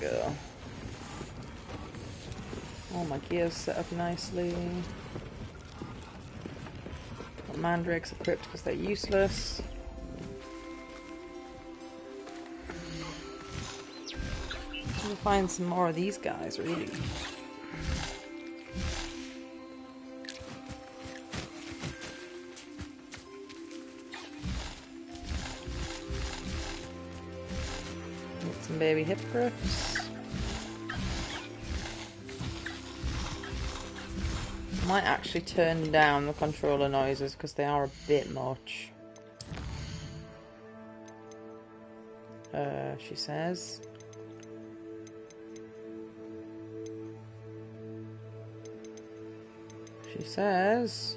Go. All my gear's set up nicely. Got mandrakes equipped because they're useless. We'll find some more of these guys, really. Get some baby hippogriffs. Might actually turn down the controller noises because they are a bit much. She says. She says.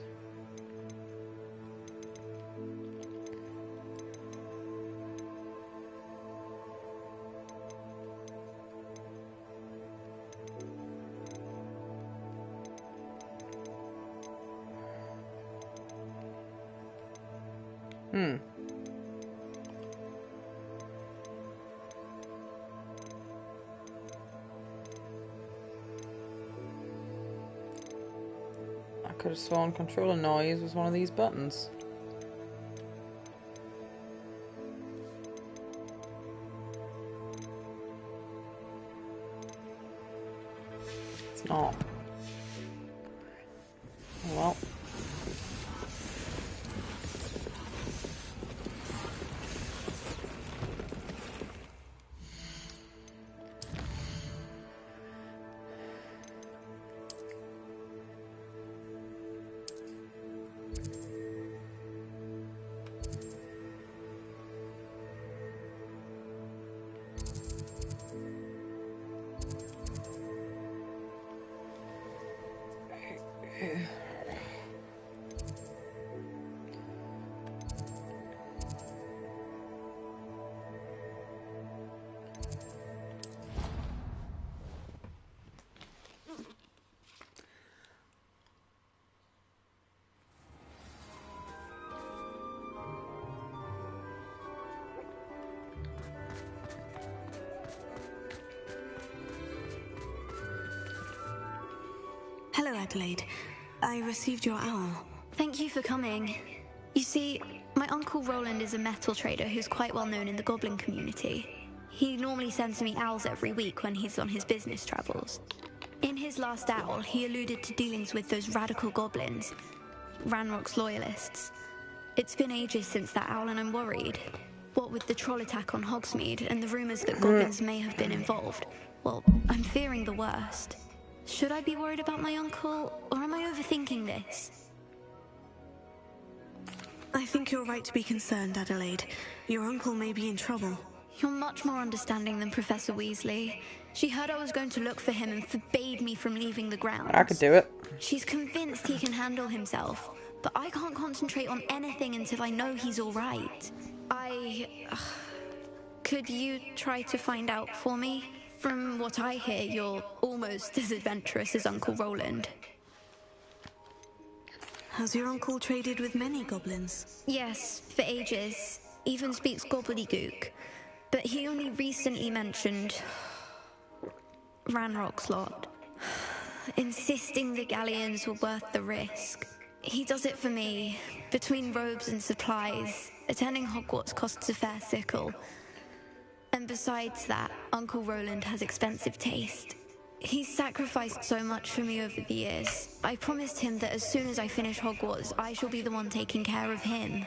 I could have sworn controller noise was one of these buttons. It's not. Oh well. Hello, Adelaide. I received your owl. Thank you for coming. You see, my Uncle Roland is a metal trader who's quite well known in the goblin community. He normally sends me owls every week when he's on his business travels. In his last owl, he alluded to dealings with those radical goblins, Ranrock's loyalists. It's been ages since that owl and I'm worried. What with the troll attack on Hogsmeade and the rumours that goblins may have been involved, well, I'm fearing the worst. Should I be worried about my uncle, or am I overthinking this? I think you're right to be concerned, Adelaide. Your uncle may be in trouble. You're much more understanding than Professor Weasley. She heard I was going to look for him and forbade me from leaving the grounds. I could do it. She's convinced he can handle himself, but I can't concentrate on anything until I know he's all right. Could you try to find out for me? From what I hear, you're almost as adventurous as Uncle Roland. Has your uncle traded with many goblins? Yes, for ages. Even speaks gobbledygook. But he only recently mentioned Ranrock's lot, insisting the galleons were worth the risk. He does it for me. Between robes and supplies, attending Hogwarts costs a fair sickle. And besides that, Uncle Roland has expensive taste. He's sacrificed so much for me over the years. I promised him that as soon as I finish Hogwarts, I shall be the one taking care of him.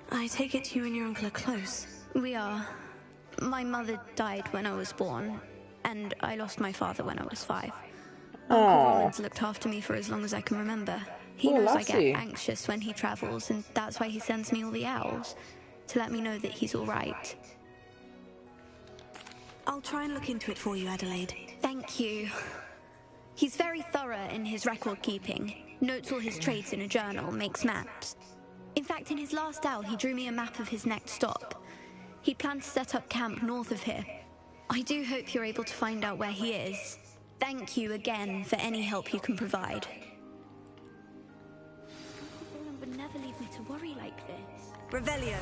I take it you and your uncle are close. We are. My mother died when I was born, and I lost my father when I was 5. Uncle Roland's looked after me for as long as I can remember. He knows I get anxious when he travels, and that's why he sends me all the owls, to let me know that he's all right. I'll try and look into it for you, Adelaide. Thank you. He's very thorough in his record keeping, notes all his trades in a journal, makes maps. In fact, in his last owl, he drew me a map of his next stop. He planned to set up camp north of here. I do hope you're able to find out where he is. Thank you again for any help you can provide. Roland would never leave me to worry like this. Revelio.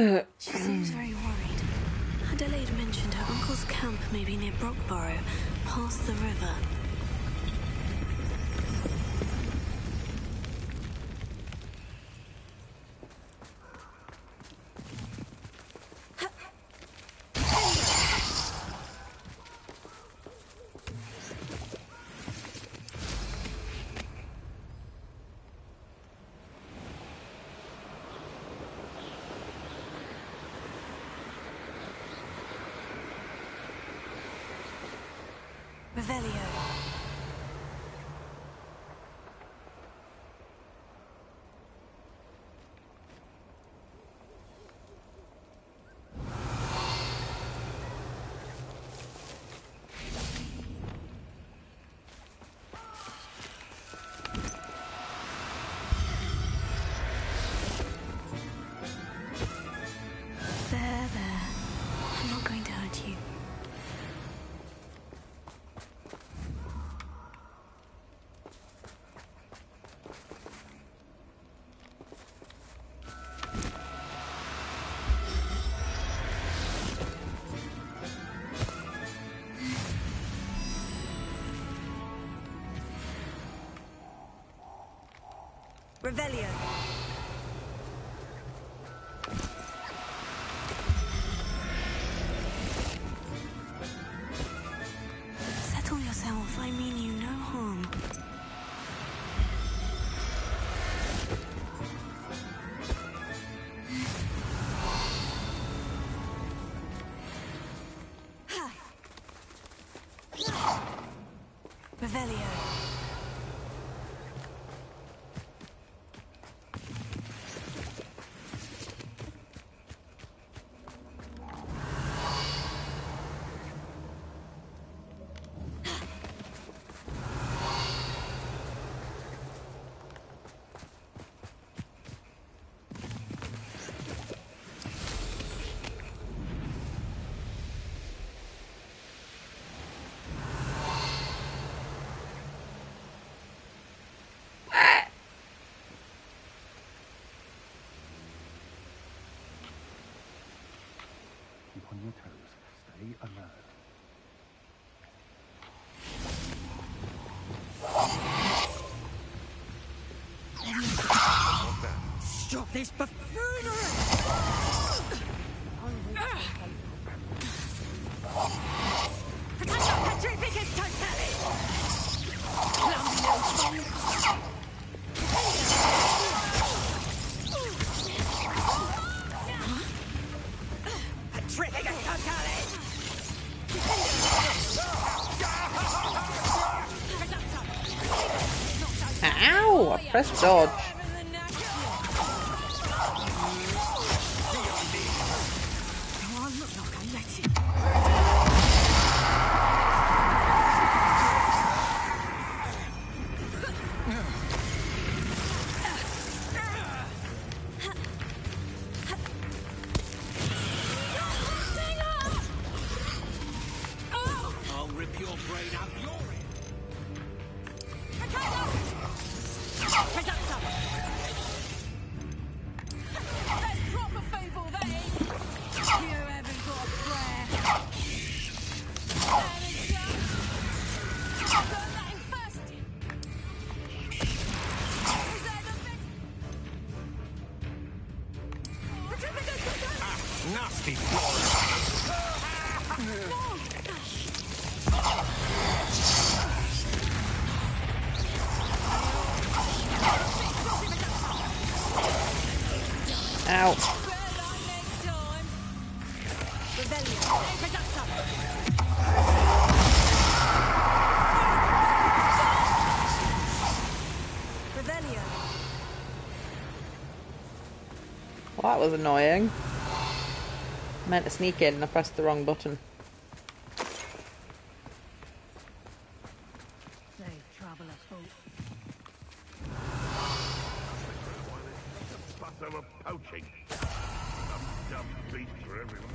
She seems very worried. Adelaide mentioned her uncle's camp may be near Brockborough, past the river. Revelio. There. I'm not going to hurt you. Revelio. Settle yourself, I mean you no harm. Revelio. Keep on your toes. Stay alert. Stop this buffoonery! Petrificus totalis! Clumsy little thing! Petrificus totalis! Ow! I pressed dodge. I'll rip your brain out your ear. That's proper fable, that is. You haven't got a prayer. Got that in first. Is that the best? Nasty Ow. Well, that was annoying. I meant to sneak in and I pressed the wrong button. Over poaching. Some dumb beats for everyone.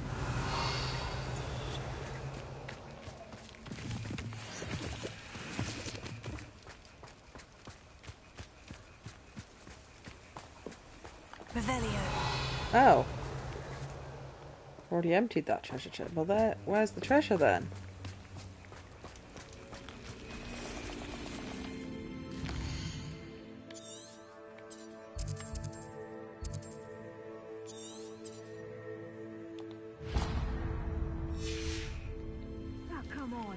Revelio. Oh. Already emptied that treasure chest. Well, there. Where's the treasure then? How come I always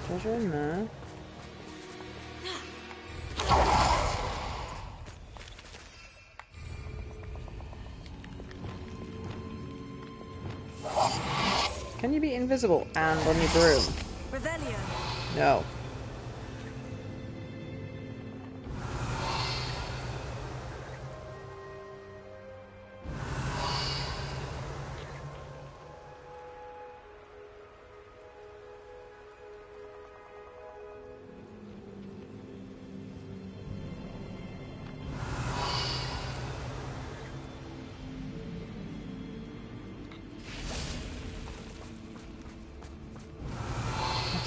Treasure in there. Can you be invisible and on your broom? Revelio. No.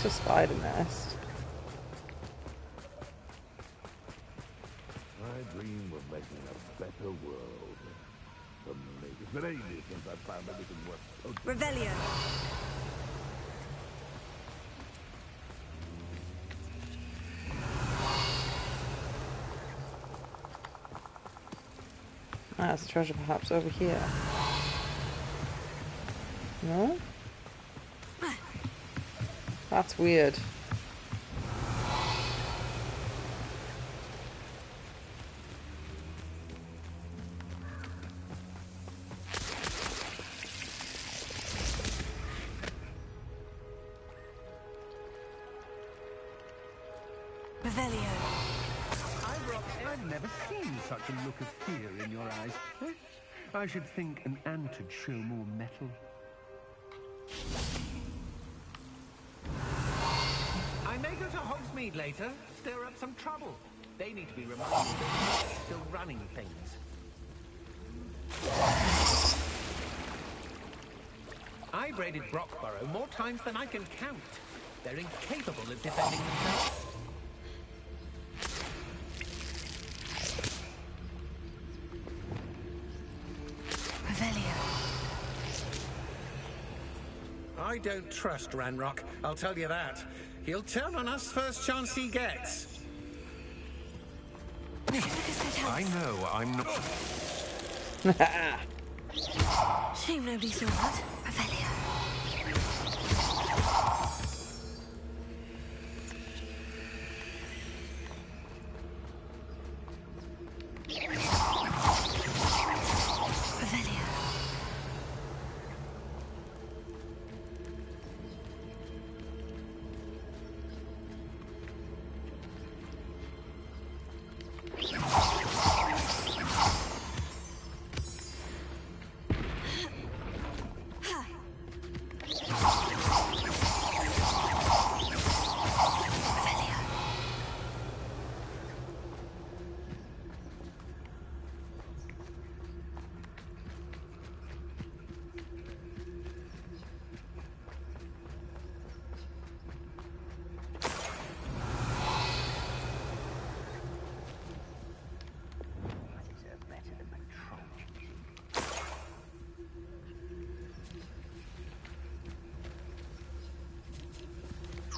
It's a spider nest. I dream of making a better world. It's been ages since I found anything worth. Revelio. That's the treasure perhaps over here. No? That's weird. Revelio. I've never seen such a look of fear in your eyes. I should think an ant'd show more metal. I may go to Hogsmeade later, stir up some trouble. They need to be reminded that they're still running things. I've raided Brockborough more times than I can count. They're incapable of defending themselves. I don't trust Ranrock, I'll tell you that. He'll turn on us first chance he gets. I know I'm not... Shame nobody saw that. Revelio.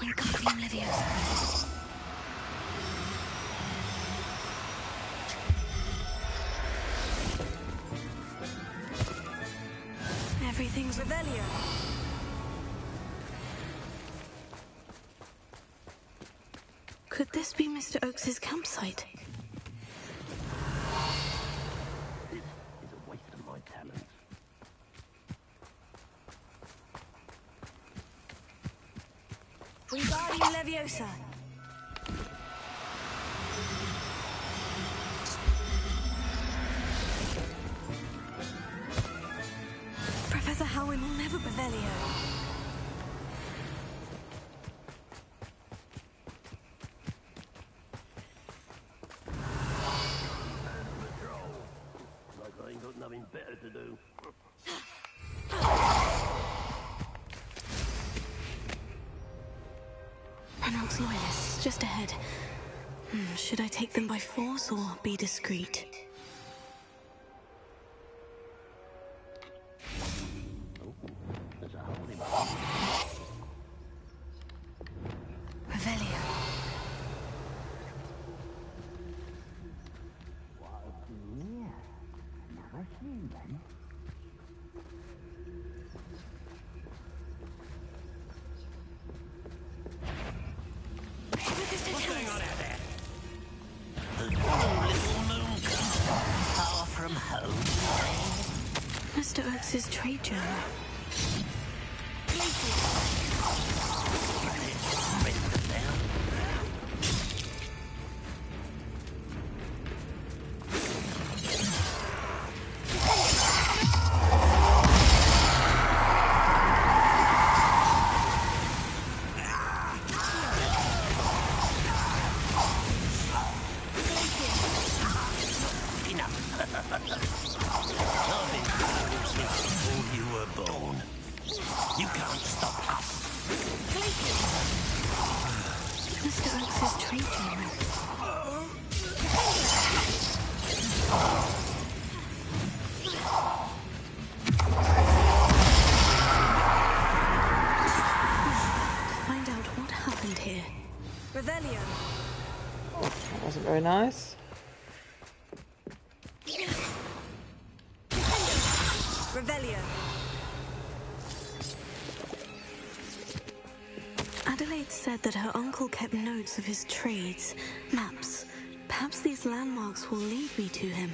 Wingardium Leviosa. Everything's Revelio. Could this be Mr. Oakes's campsite? This is a waste of my talent. Wingardium Leviosa. Professor Howin will never Revelio. Like I ain't got nothing better to do. Ranrock's loyalist. landmarks just ahead. Should I take them by force or be discreet? Revelio. What's going on out there? Far from home. Mr. Oakes' trade journal. Before you were born. You can't stop us. Mr. Oakes' trade journal. Find out what happened here. Revelio. That wasn't very nice. Revelio. Adelaide said that her uncle kept notes of his trades, maps. Perhaps these landmarks will lead me to him.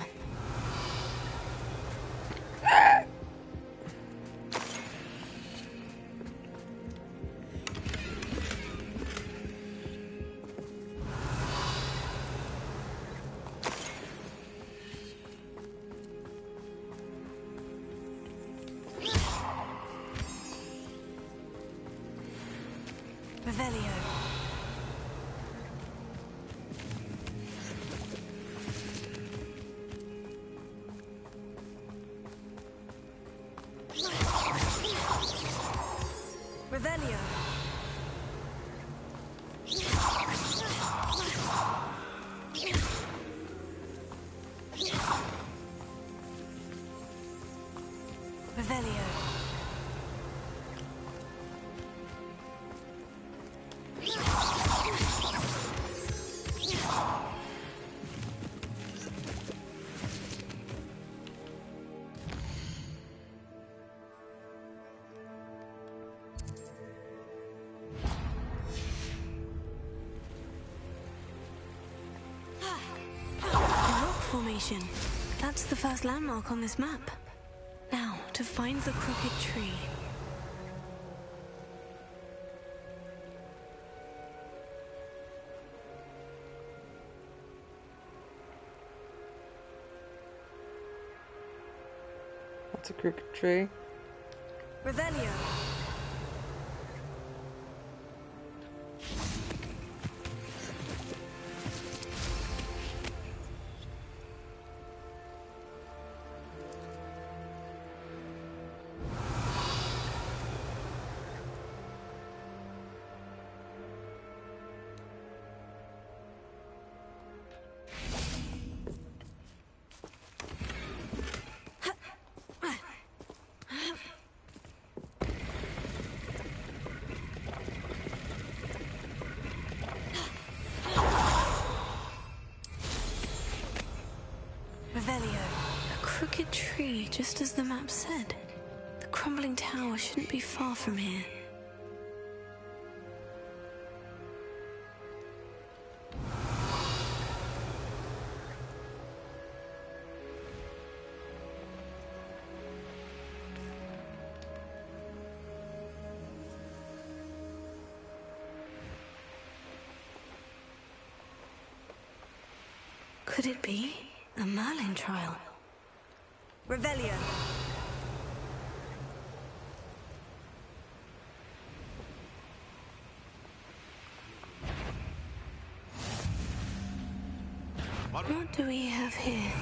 Revelio. Revelio. Revelio. Rock formation. That's the first landmark on this map. Now, to find the crooked tree. That's a crooked tree. Revelio. Revelio. A crooked tree, just as the map said. The crumbling tower shouldn't be far from here. Could it be a Merlin trial? Revelio. What do we have here?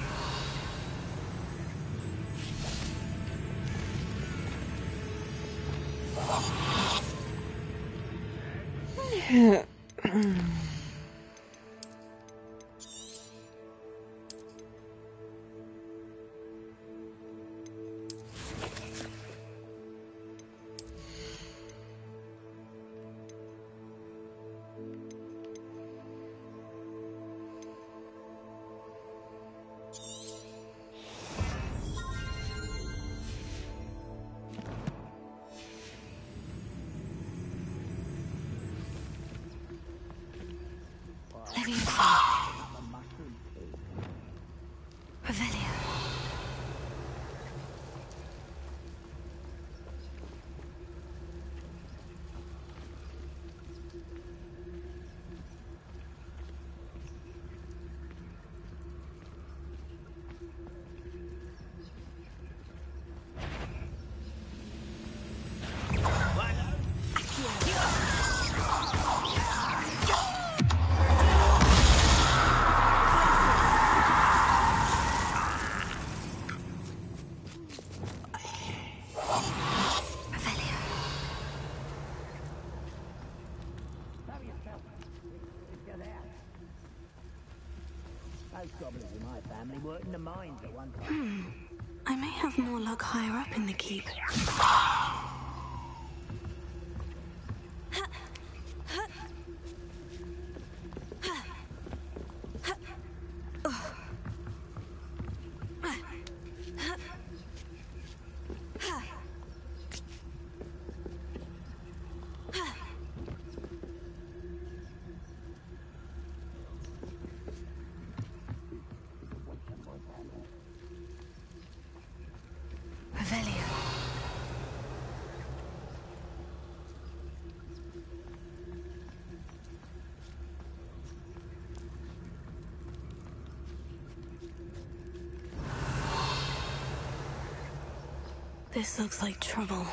Goblins in my family worked in the mines at one time. I may have more luck higher up in the keep. This looks like trouble.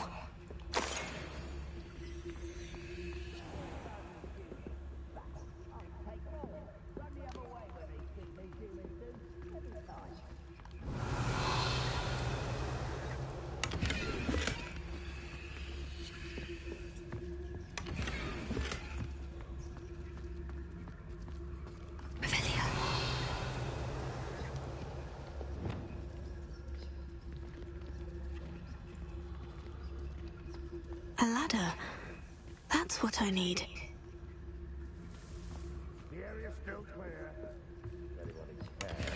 A ladder. That's what I need. The area's still clear. Anyone expect?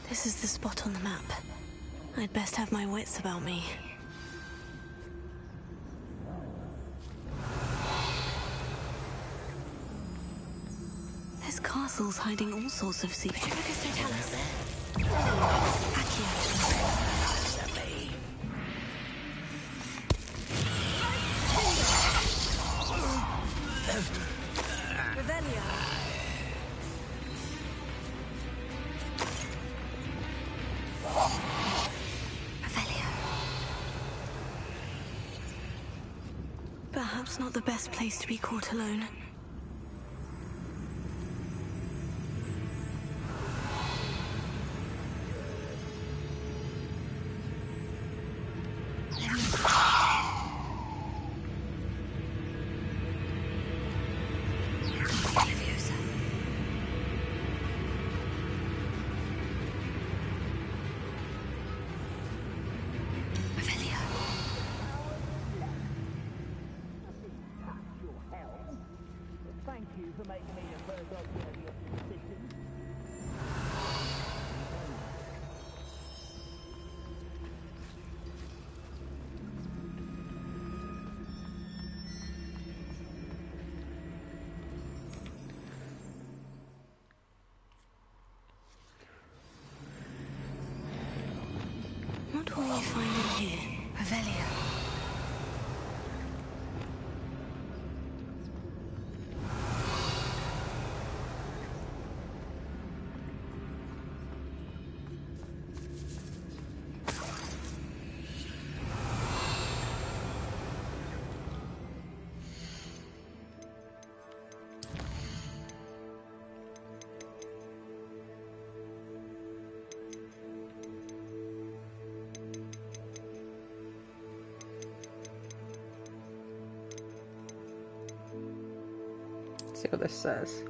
This is the spot on the map. I'd best have my wits about me. This castle's hiding all sorts of secrets. Perhaps not the best place to be caught alone. Thank you for making me the first object of your suspicion. What will we find in here? Revelio. See what this says.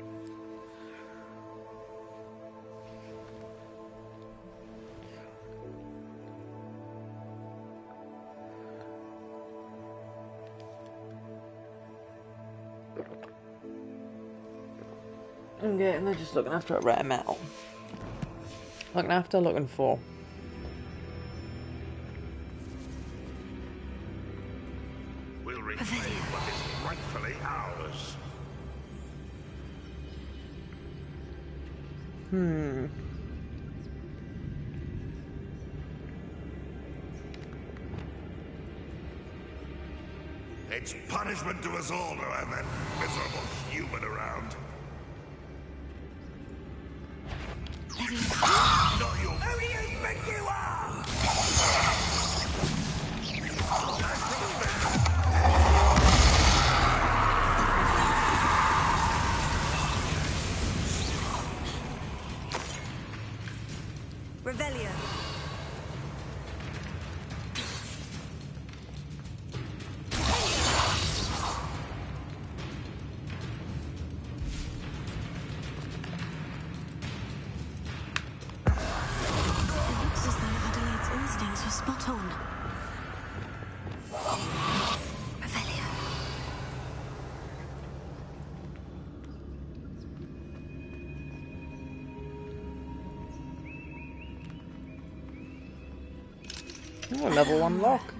Okay, and they're just looking after a rare metal. Looking for. We'll reclaim what is rightfully ours. It's punishment to us all to have that miserable human around. Not your... Who do you think you are? Revelio. Spot on. Revelio. Oh, level 1 lock.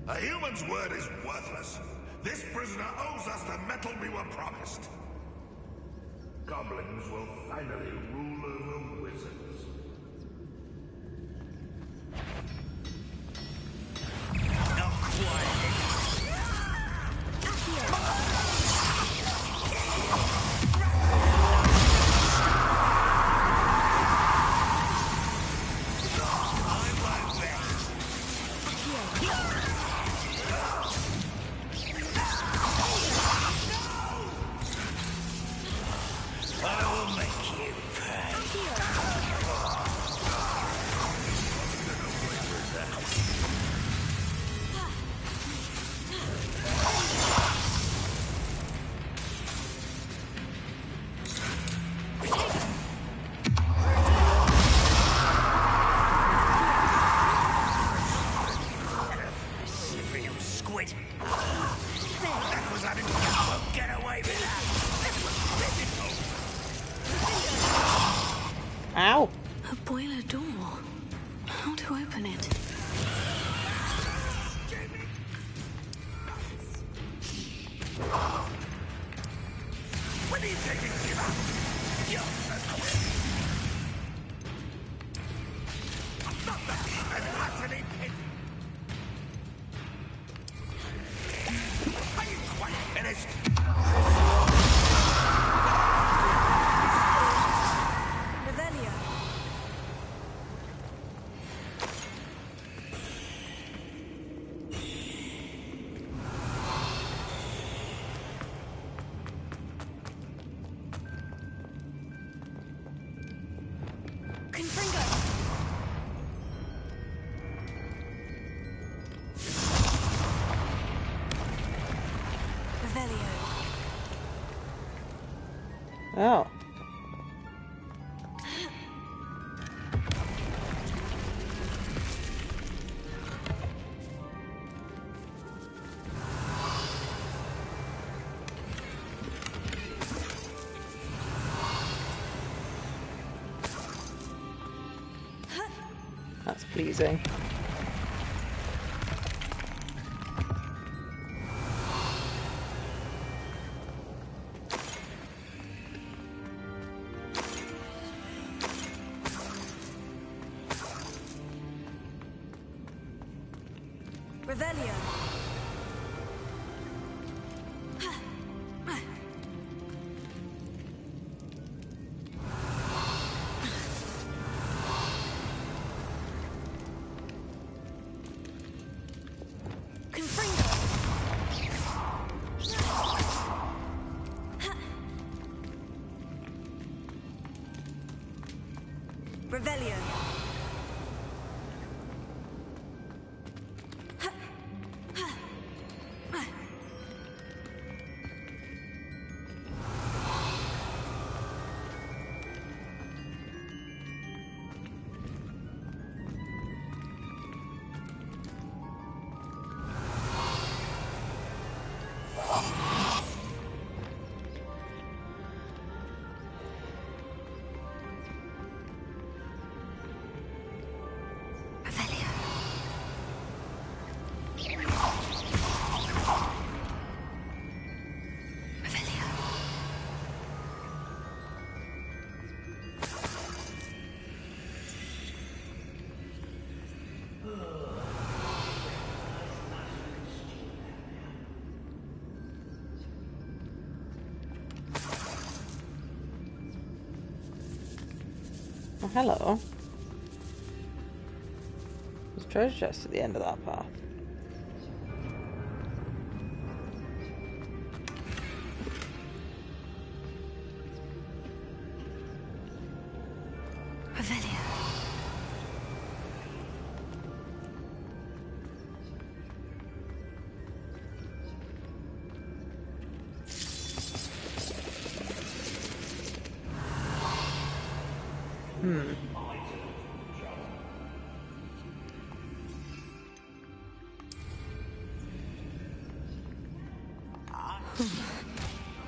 A human's word is worthless. This prisoner owes us the metal we were promised. Goblins will finally rule over wizards. Not quite. Oh. That's pleasing. Revelio. Revelio. Oh, hello. There's a treasure chest at the end of that path. Revelio.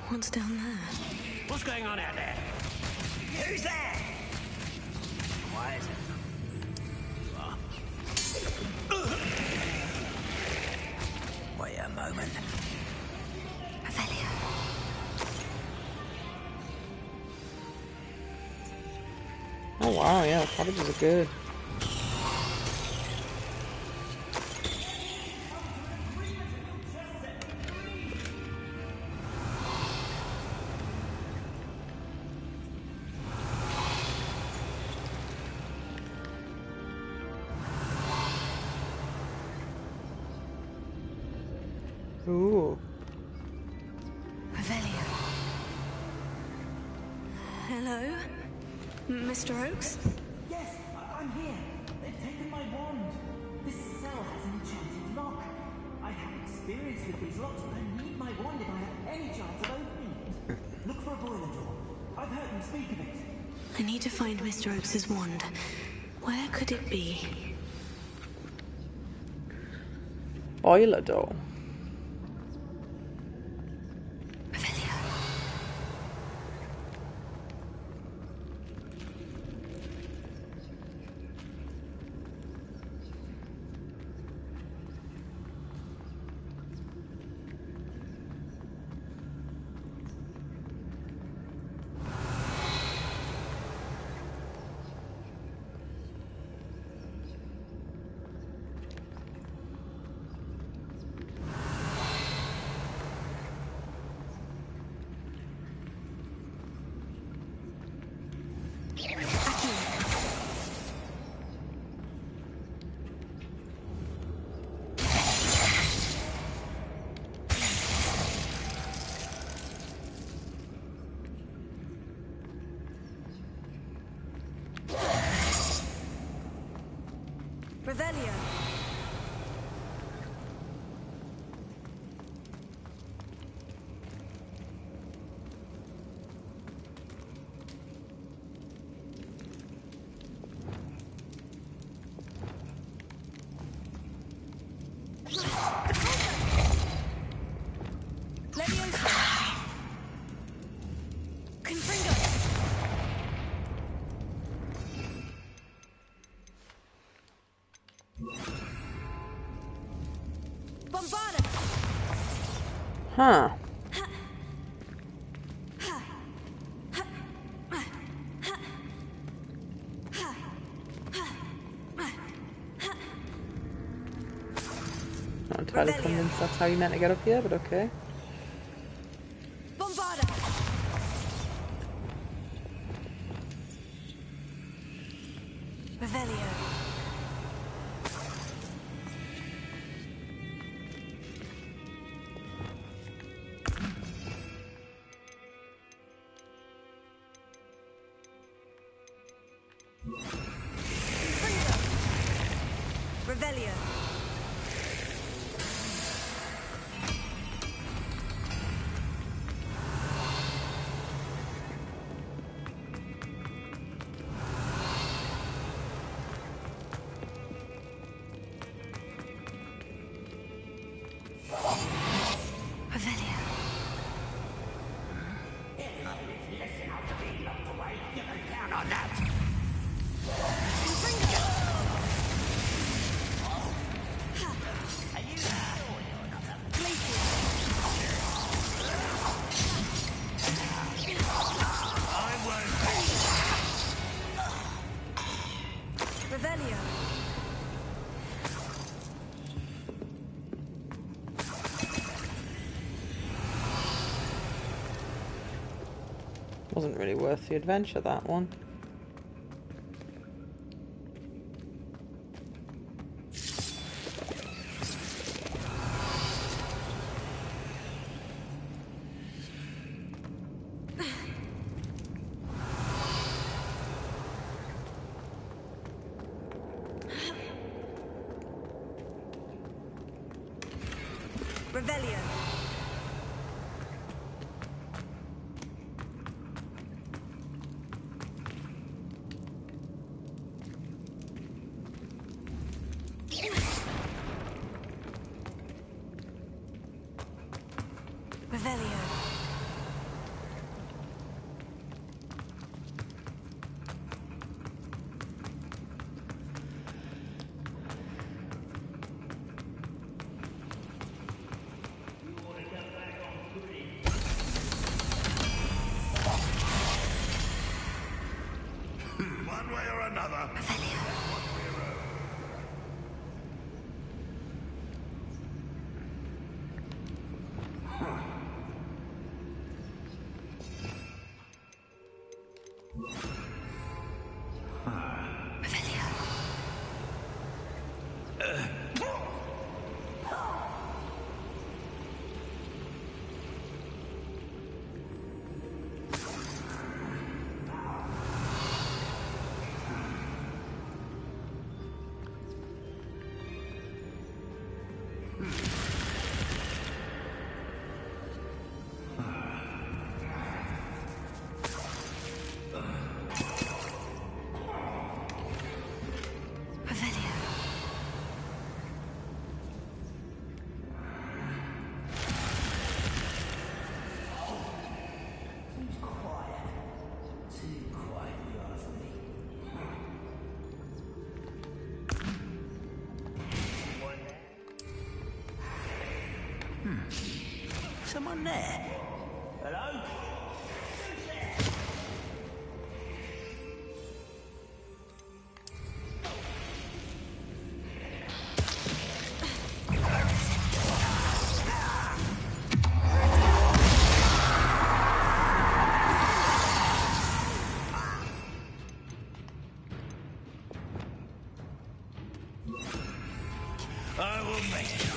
What's down there? What's going on out there? Who's there? Quiet. Wait a moment. Revelio. Oh wow, yeah, the cabbages are good. Ooh. Revelio. Hello? Mr. Oakes? Yes, I'm here. They've taken my wand. This cell has an enchanted lock. I have experience with these locks, but I need my wand if I have any chance of opening it. Look for a boiler door. I've heard them speak of it. I need to find Mr. Oakes' wand. Where could it be? Boiler door. Revelio. Revelio. Bombarda! Huh. Not entirely convinced that's how you meant to get up here, but okay. Bombarda! Revelio. Revelio. Revelio. Wasn't really worth the adventure, that one. Revelio. Revelio. One way or another. Someone there? Hello? I will make it.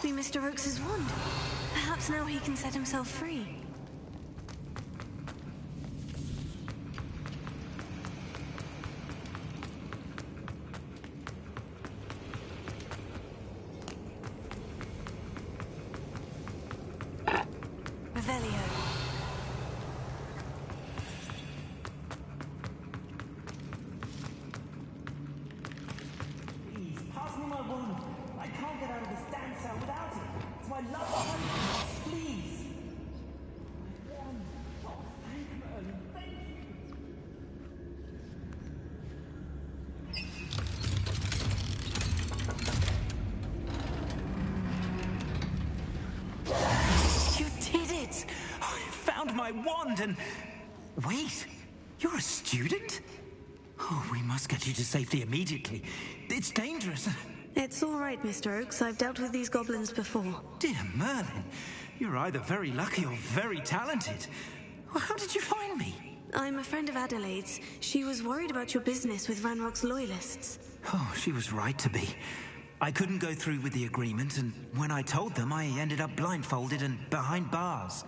must be Mr. Oakes's wand. Perhaps now he can set himself free. Revelio. Please, pass me my wand. I can't get out of this damn cell without it. It's my last hope. Please. My wand. Oh, thank Merlin. Thank you. You did it! I found my wand and... Wait, you're a student? Oh, we must get you to safety immediately. It's dangerous. It's all right, Mr. Oakes. I've dealt with these goblins before. Dear Merlin, you're either very lucky or very talented. Well, how did you find me? I'm a friend of Adelaide's. She was worried about your business with Ranrock's loyalists. Oh, she was right to be. I couldn't go through with the agreement, and when I told them, I ended up blindfolded and behind bars.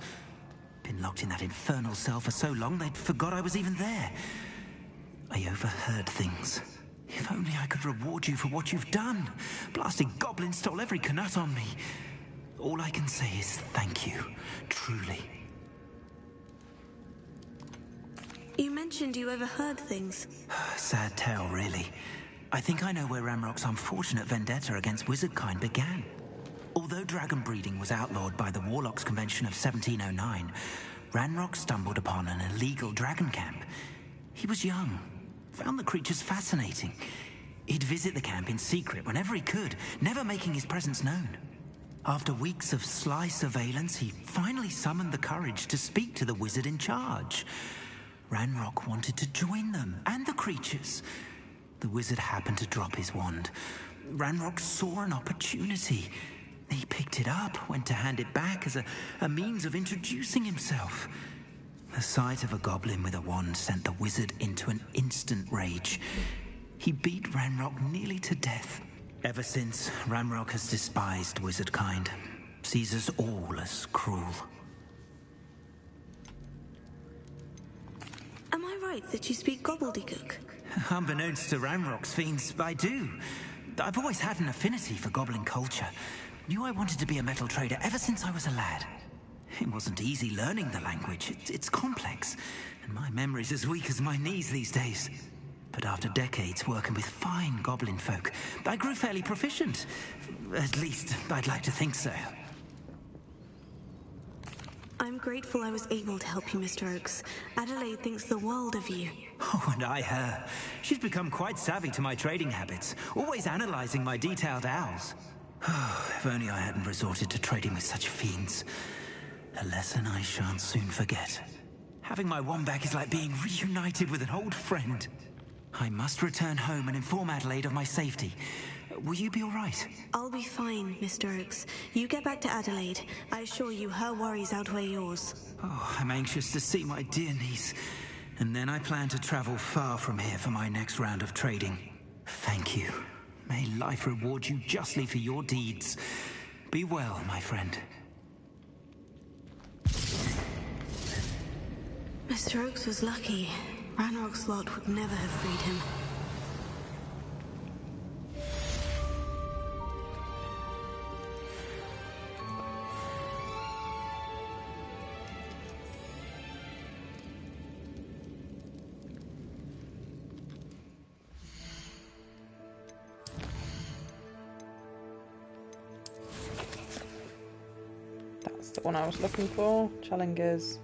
Been locked in that infernal cell for so long, they'd forgot I was even there. I overheard things. If only I could reward you for what you've done. Blasted goblins stole every canut on me. All I can say is thank you, truly. You mentioned you overheard things. Sad tale, really. I think I know where Ranrock's unfortunate vendetta against wizardkind began. Although dragon breeding was outlawed by the Warlocks Convention of 1709, Ranrock stumbled upon an illegal dragon camp. He was young, found the creatures fascinating. He'd visit the camp in secret whenever he could, never making his presence known. After weeks of sly surveillance, he finally summoned the courage to speak to the wizard in charge. Ranrock wanted to join them and the creatures. The wizard happened to drop his wand. Ranrock saw an opportunity. He picked it up, went to hand it back as a means of introducing himself. The sight of a goblin with a wand sent the wizard into an instant rage. He beat Ranrock nearly to death. Ever since, Ranrock has despised wizardkind, sees us all as cruel. Am I right that you speak gobbledygook? Unbeknownst to Ranrock's fiends, I do. I've always had an affinity for goblin culture. Knew I wanted to be a metal trader ever since I was a lad. It wasn't easy learning the language. It's complex, and my memory's as weak as my knees these days. But after decades working with fine goblin folk, I grew fairly proficient. At least, I'd like to think so. I'm grateful I was able to help you, Mr. Oakes. Adelaide thinks the world of you. Oh, and I her. She's become quite savvy to my trading habits, always analyzing my detailed owls. If only I hadn't resorted to trading with such fiends. A lesson I shan't soon forget. Having my wand back is like being reunited with an old friend. I must return home and inform Adelaide of my safety. Will you be all right? I'll be fine, Mr. Oakes. You get back to Adelaide. I assure you her worries outweigh yours. Oh, I'm anxious to see my dear niece. And then I plan to travel far from here for my next round of trading. Thank you. May life reward you justly for your deeds. Be well, my friend. Mr. Oakes was lucky. Ranrock's lot would never have freed him. That's the one I was looking for. Challengers.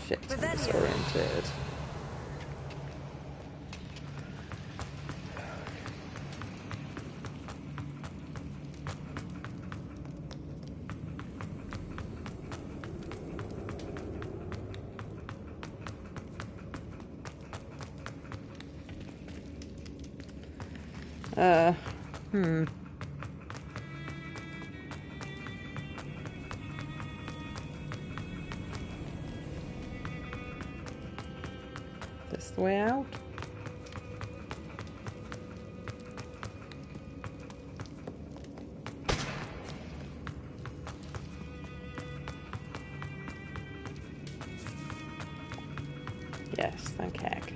Shit, disoriented. This the way out? Yes, thank heck.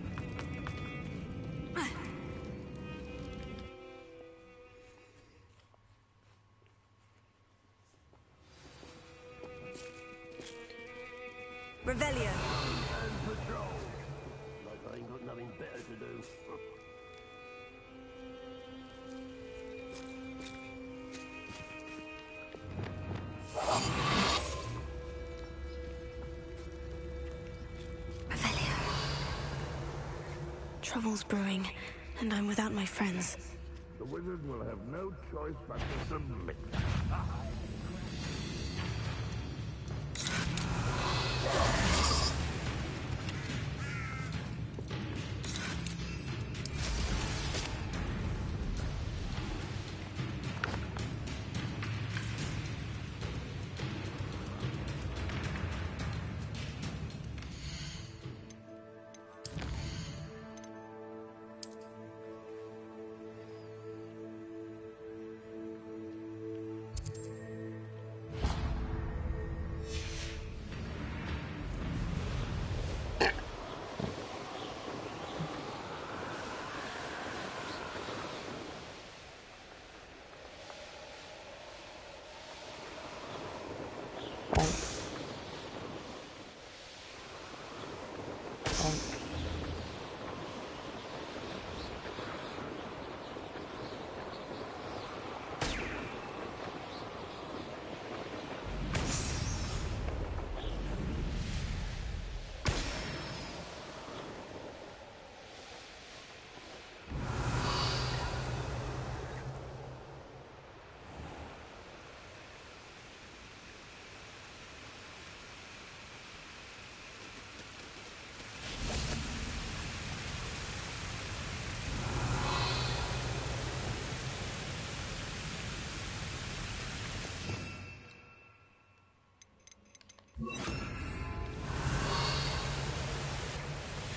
Revelio. Patrol. Like I ain't got nothing better to do. Revelio. Trouble's brewing, and I'm without my friends. The wizards will have no choice but to submit.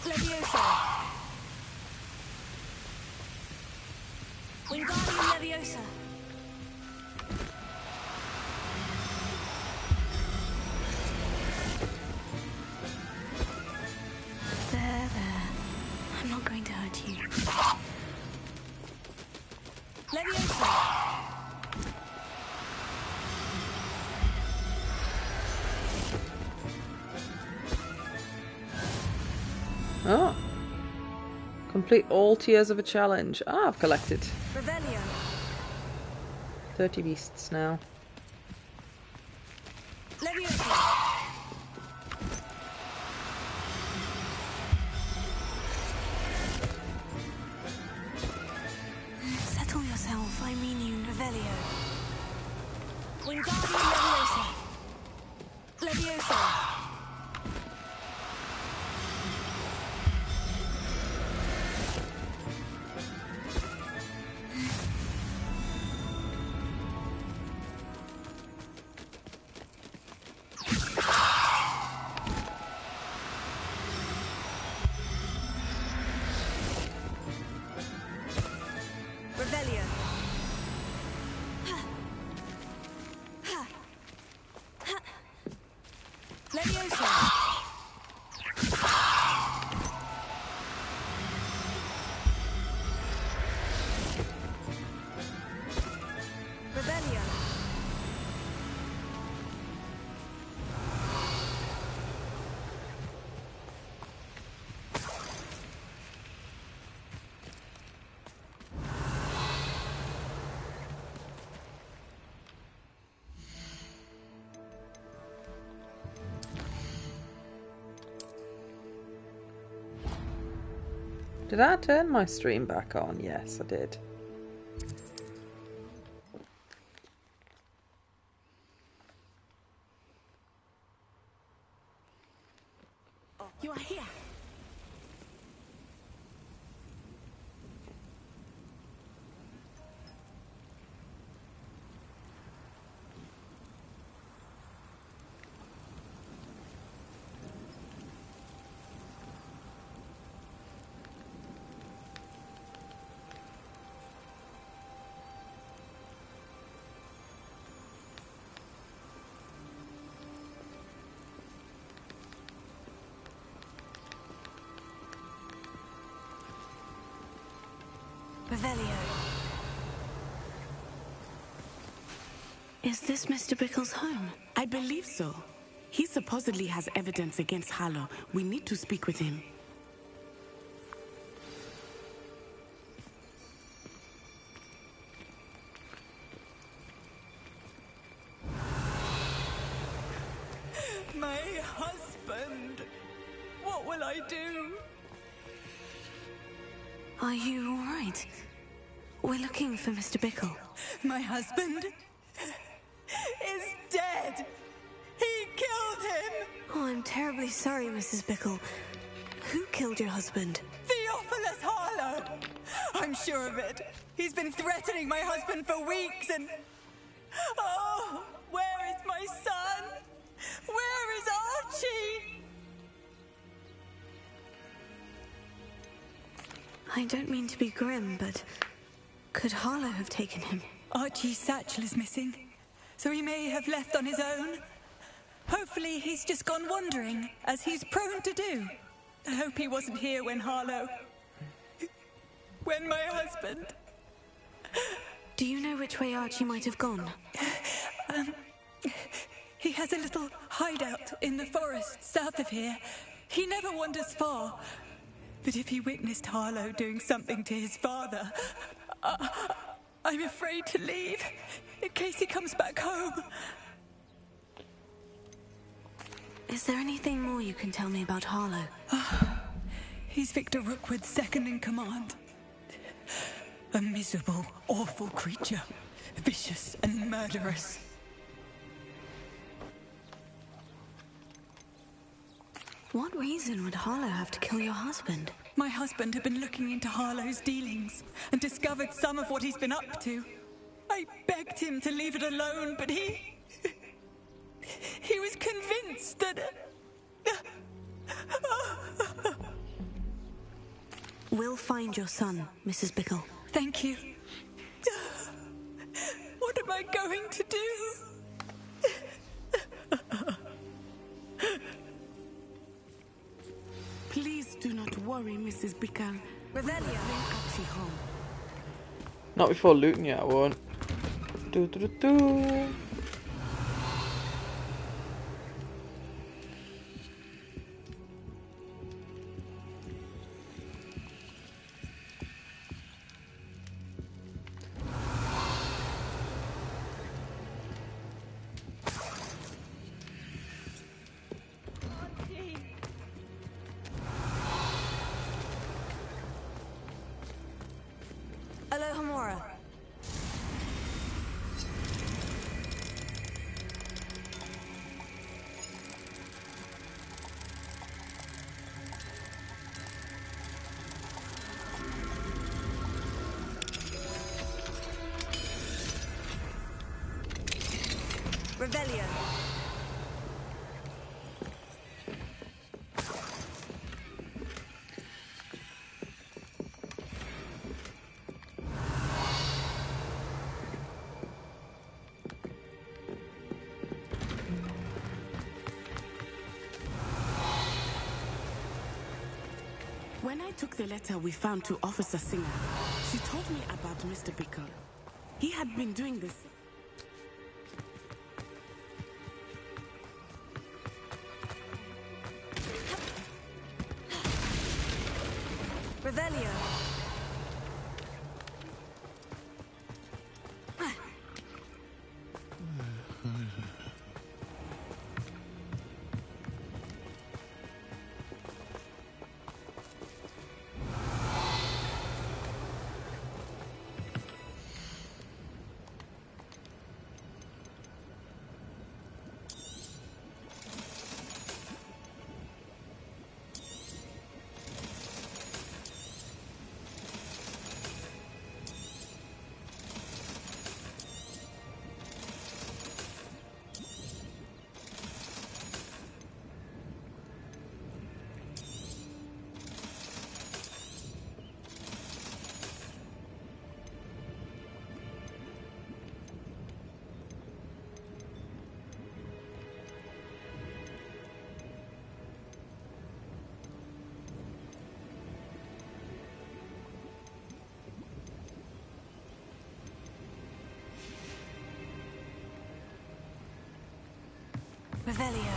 Leviosa. Wingardium Leviosa. There. I'm not going to hurt you. Leviosa. Oh. Complete all tiers of a challenge. Ah, I've collected Revelio. 30 beasts now. Leviosa. Settle yourself, I mean you. Revelio. Wingardium Leviosa. Leviosa. Revelio. Leviosa. Revelio. Did I turn my stream back on? Yes, I did. You are here. Revelio. Is this Mr. Bickle's home? I believe so. He supposedly has evidence against Harlow. We need to speak with him. My husband. What will I do? Are you all right? We're looking for Mr. Bickle. My husband is dead. He killed him. Oh, I'm terribly sorry, Mrs. Bickle. Who killed your husband? Theophilus Harlow. I'm sure of it. He's been threatening my husband for weeks and... Oh, where is my son? Where is Archie? I don't mean to be grim, but could Harlow have taken him? Archie's satchel is missing, so he may have left on his own. Hopefully he's just gone wandering, as he's prone to do. I hope he wasn't here when Harlow... when my husband... Do you know which way Archie might have gone? He has a little hideout in the forest south of here. He never wanders far. But if he witnessed Harlow doing something to his father, I'm afraid to leave, in case he comes back home. Is there anything more you can tell me about Harlow? He's Victor Rookwood's second in command. A miserable, awful creature. Vicious and murderous. What reason would Harlow have to kill your husband? My husband had been looking into Harlow's dealings and discovered some of what he's been up to. I begged him to leave it alone, but he was convinced that... We'll find your son, Mrs. Bickle. Thank you. What am I going to do? Please do not worry, Mrs. Bickle. Revelio. Bring Archie home. Not before looting you, I won't. Do do do do. Aloha Mora. Revelio. When I took the letter we found to Officer Singer, she told me about Mr. Bickle. He had been doing this. Revelio. Revelio.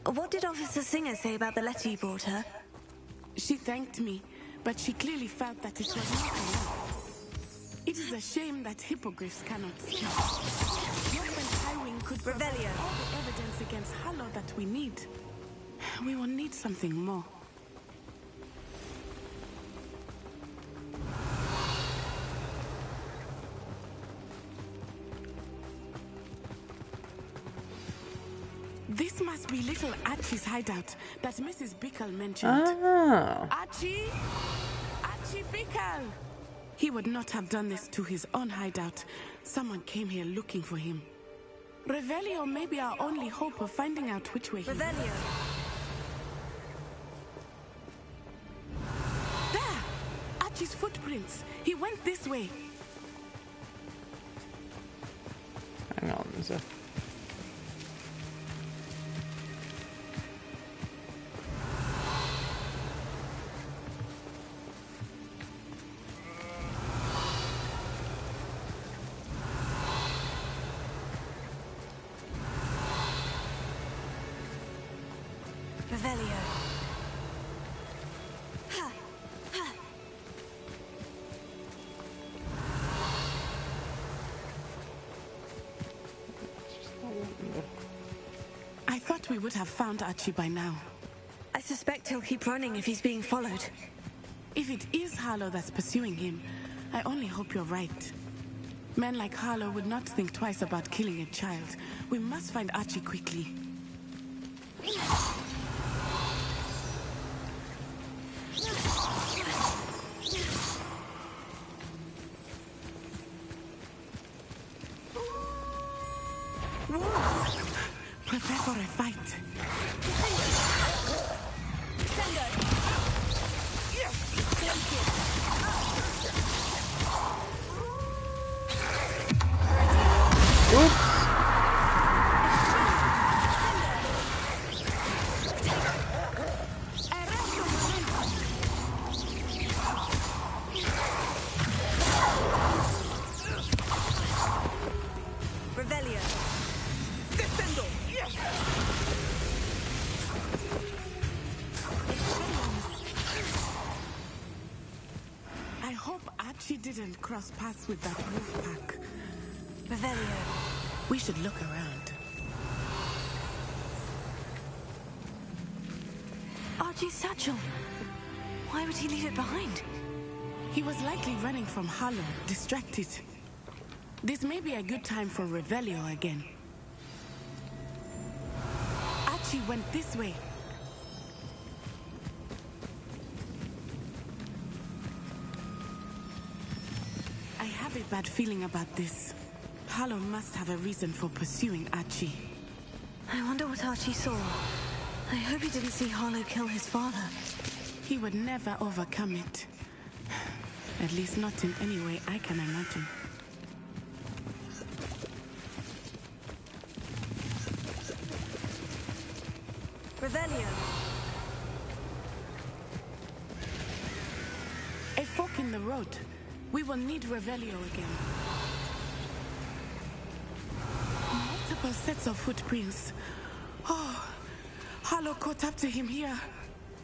What did Officer Singer say about the letter you brought her? She thanked me, but she clearly felt that it was not enough. It is a shame that hippogriffs cannot speak. Yeoman Highwing could provide Revelio. all the evidence against Harlow that we need. We will need something more. This must be little Archie's hideout that Mrs. Bickle mentioned. Oh. Archie? Archie Bickle! He would not have done this to his own hideout. Someone came here looking for him. Revelio may be our only hope of finding out which way he went. Revelio. There! Archie's footprints. He went this way. Hang on, there's a... Revelio. Ha! Ha! I thought we would have found Archie by now. I suspect he'll keep running if he's being followed. If it is Harlow that's pursuing him, I only hope you're right. Men like Harlow would not think twice about killing a child. We must find Archie quickly. Wolves! Prepare for a fight. Revelio. I hope Archie didn't cross paths with that wolf pack. Revelio. We should look around. Archie's satchel. Why would he leave it behind? He was likely running from Harlow, distracted. This may be a good time for Revelio again. Archie went this way. I have a bad feeling about this. Harlow must have a reason for pursuing Archie. I wonder what Archie saw. I hope he didn't see Harlow kill his father. He would never overcome it. At least not in any way I can imagine. Revelio. A fork in the road. We will need Revelio again. Multiple sets of footprints. Oh, Harlow caught up to him here.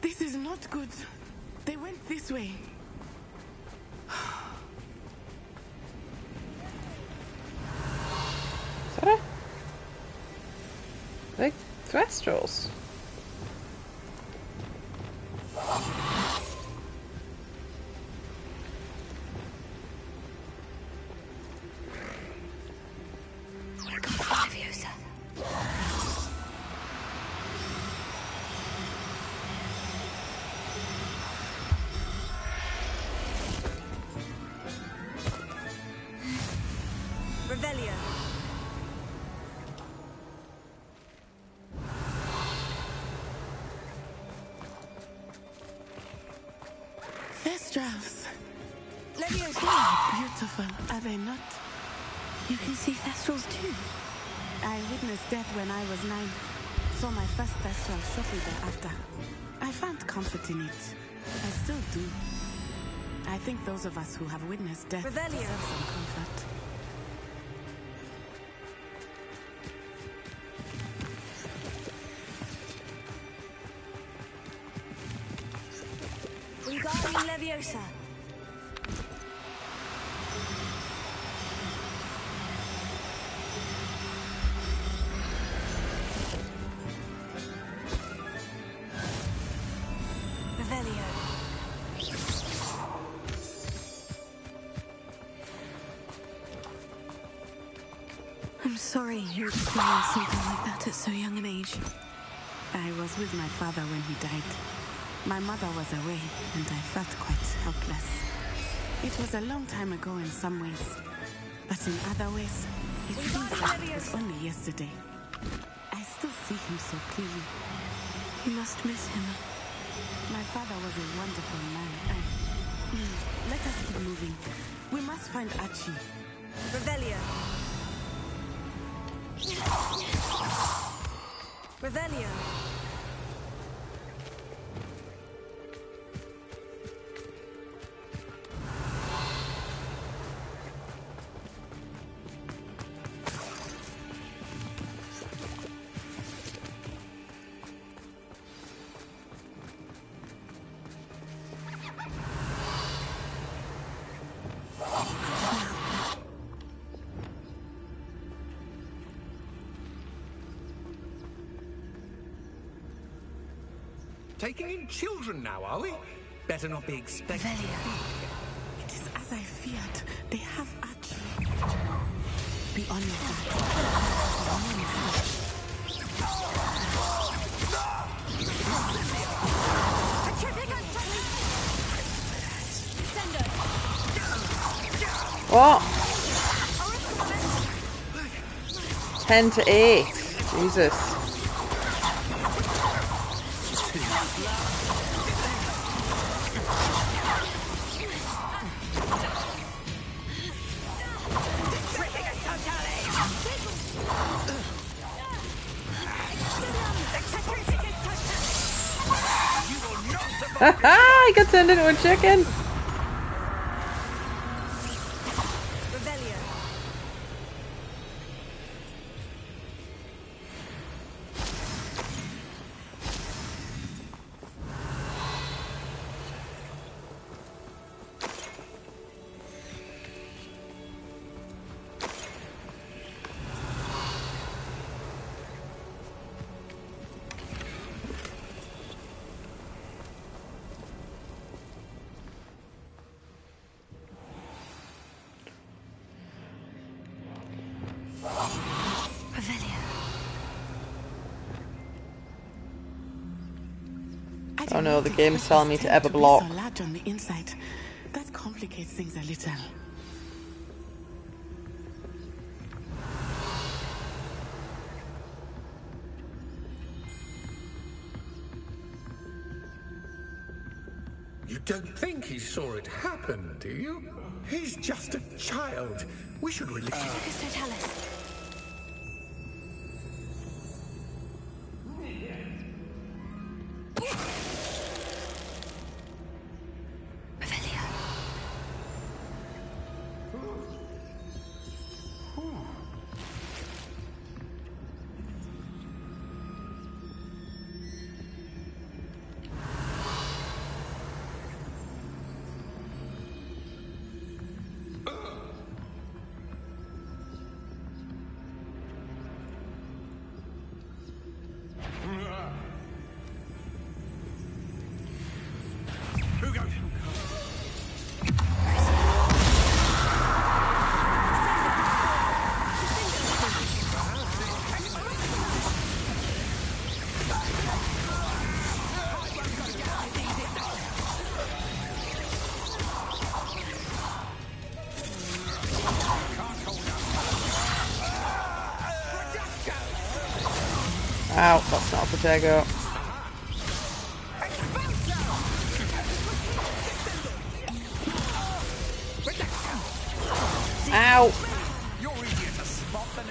This is not good. They went this way. Sorry? Like Thestrals. Revelio. Thestrals. Levio's here. Beautiful, are they not? You can see Thestrals too. I witnessed death when I was 9. Saw my first bestial shortly thereafter. I found comfort in it. I still do. I think those of us who have witnessed death deserve some comfort. Wingardium Leviosa. I'm sorry you experienced something like that at so young an age. I was with my father when he died. My mother was away, and I felt quite helpless. It was a long time ago in some ways, but in other ways, it feels like it was only yesterday. I still see him so clearly. You must miss him. My father was a wonderful man, and... let us keep moving. We must find Archie. Revelio. Revelio. Taking in children now, are we? Better not be expecting. It is as I feared. They have Archie. Be honest, What? 10 to 8. Jesus. Haha! He got turned into a chicken. Oh no, the game's telling me to ever block. So large on the inside. That complicates things a little. You don't think he saw it happen, do you? He's just a child. We should release him. Totalis. Ow, that's not a Protego. Ow! You're easier to spot than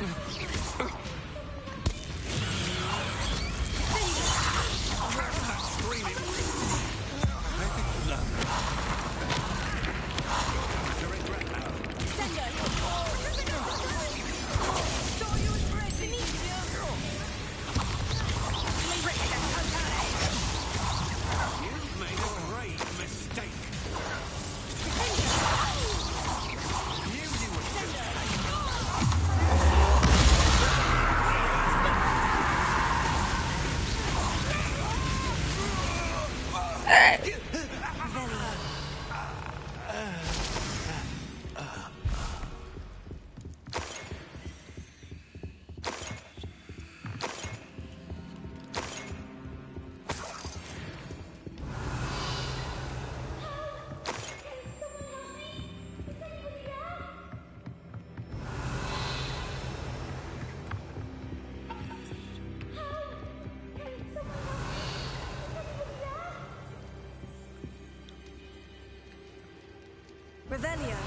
Revelio.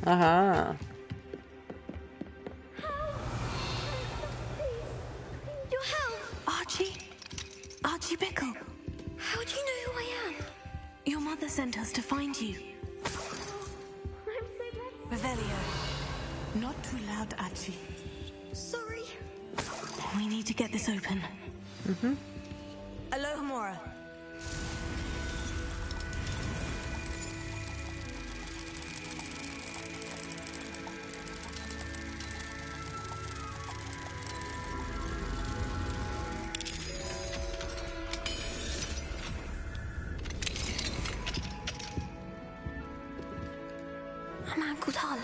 Uh-huh. Your help! Archie? Archie Bickle. How do you know who I am? Your mother sent us to find you. Revelio. Not too loud, Archie. Sorry. We need to get this open. Mm-hmm. Alohomora. A man called Harlow.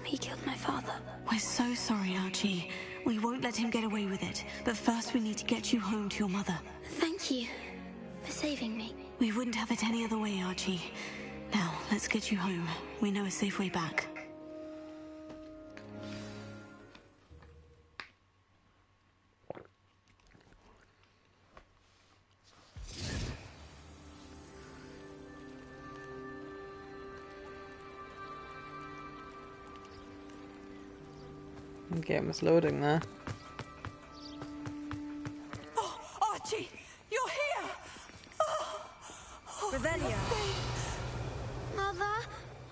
He killed my father. We're so sorry, Archie. We won't let him get away with it. But first we need to get you home to your mother. Thank you for saving me. We wouldn't have it any other way, Archie. Now, let's get you home. We know a safe way back. The game was loading there. Oh, Archie! You're here! Revelio. Mother!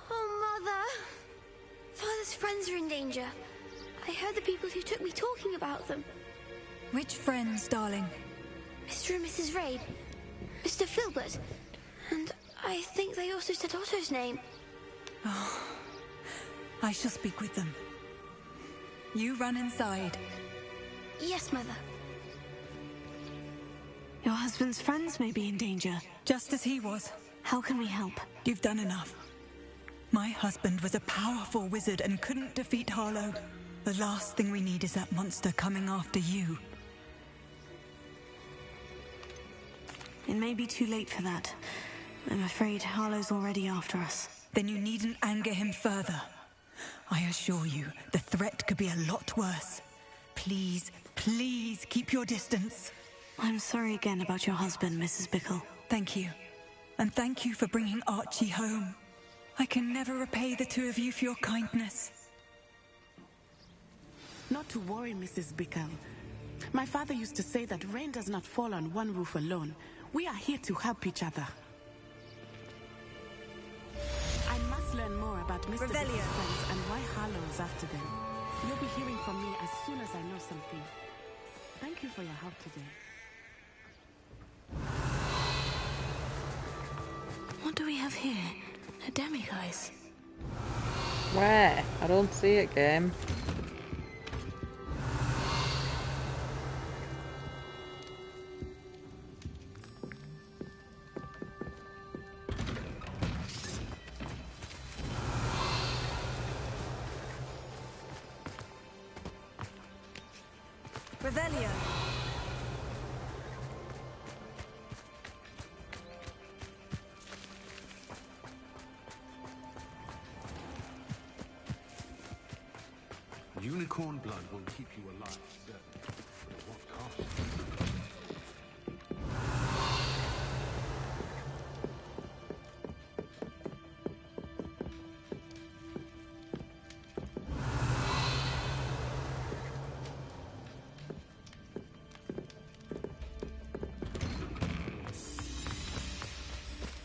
Oh, Mother! Father's friends are in danger. I heard the people who took me talking about them. Which friends, darling? Mr. and Mrs. Raid. Mr. Filbert. And I think they also said Otto's name. Oh, I shall speak with them. You run inside. Yes, Mother. Your husband's friends may be in danger. Just as he was. How can we help? You've done enough. My husband was a powerful wizard and couldn't defeat Harlow. The last thing we need is that monster coming after you. It may be too late for that. I'm afraid Harlow's already after us. Then you needn't anger him further. I assure you, the threat could be a lot worse. Please, please keep your distance. I'm sorry again about your husband, Mrs. Bickle. Thank you. And thank you for bringing Archie home. I can never repay the two of you for your kindness. Not to worry, Mrs. Bickle. My father used to say that rain does not fall on one roof alone. We are here to help each other. I must learn more about Mr. Bickle's friends and why Harlow is after them. You'll be hearing from me as soon as I know something. Thank you for your help today. What do we have here? A demiguise. Where? I don't see it, game. Revelio. Unicorn blood will keep you alive, certainly. But at what cost?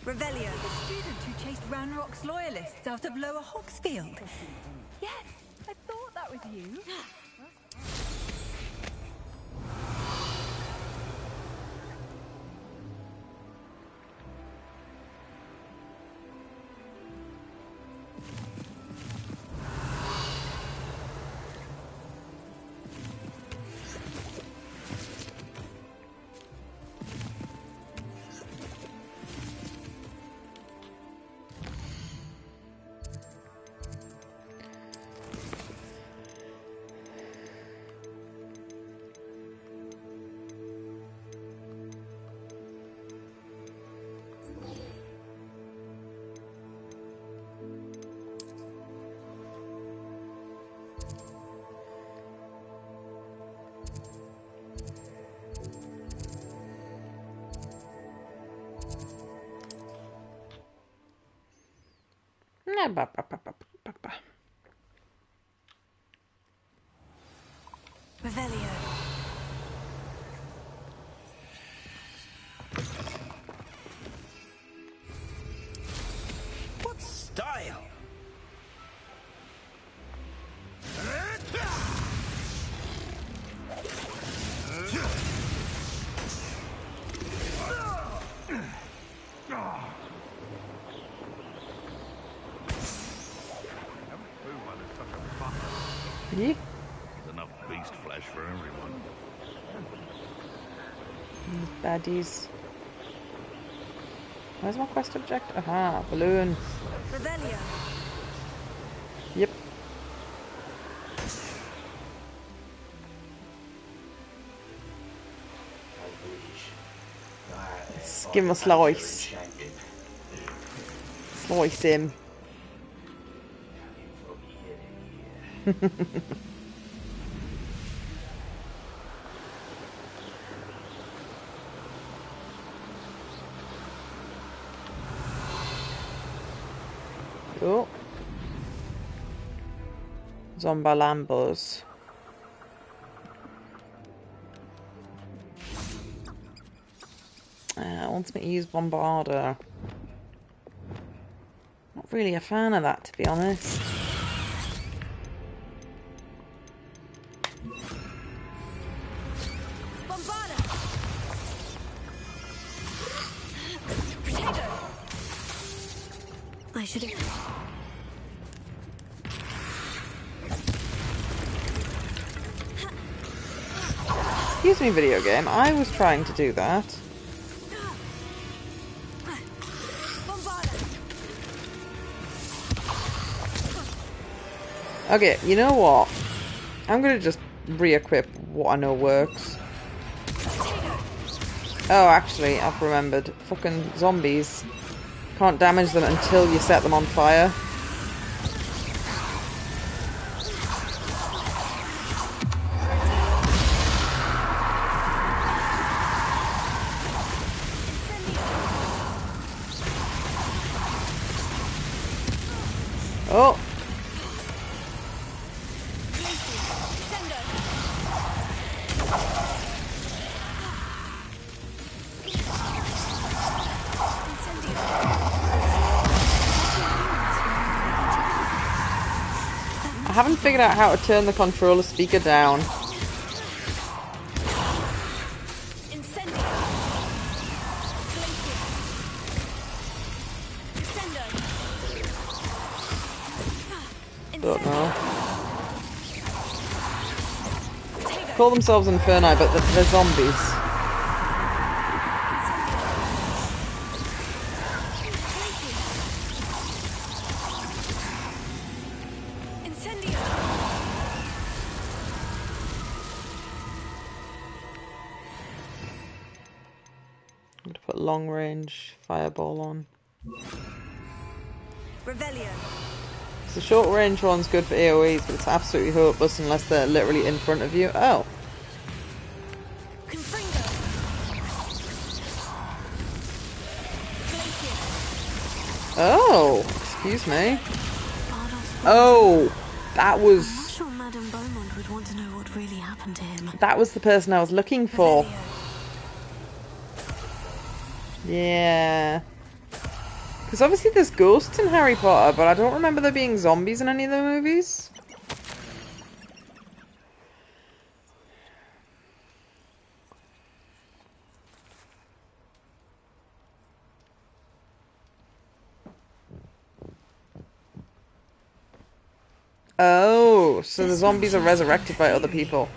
Revelio. The student who chased Ranrock's loyalists out of Lower Hogsfield. Yes, I thought that was you. Revelio. What style? Yeah. There's enough beast flesh for everyone. Baddies. Where's my quest object? Aha, balloons. Revelio. Yep. Give him a slice. Slice him. Oh. Zombalambos. Wants me to use Bombarder. Not really a fan of that, to be honest. Bombarder. Potato. I should have. Excuse me, video game. I was trying to do that. Okay, you know what? I'm gonna just re-equip what I know works. Oh, actually, I've remembered. Fucking zombies. Can't damage them until you set them on fire. Oh! I haven't figured out how to turn the controller speaker down. Don't know. Call themselves Inferni, but they're zombies. I'm gonna put long range fireball on. Revelio. The short range one's good for AoEs, but it's absolutely hopeless unless they're literally in front of you. Oh. Oh, excuse me. Oh, that was. I'm not sure Madame Beaumont would want to know what really happened to him. That was the person I was looking for. Yeah. Because obviously there's ghosts in Harry Potter, but I don't remember there being zombies in any of the movies. Oh, so the zombies are resurrected by other people.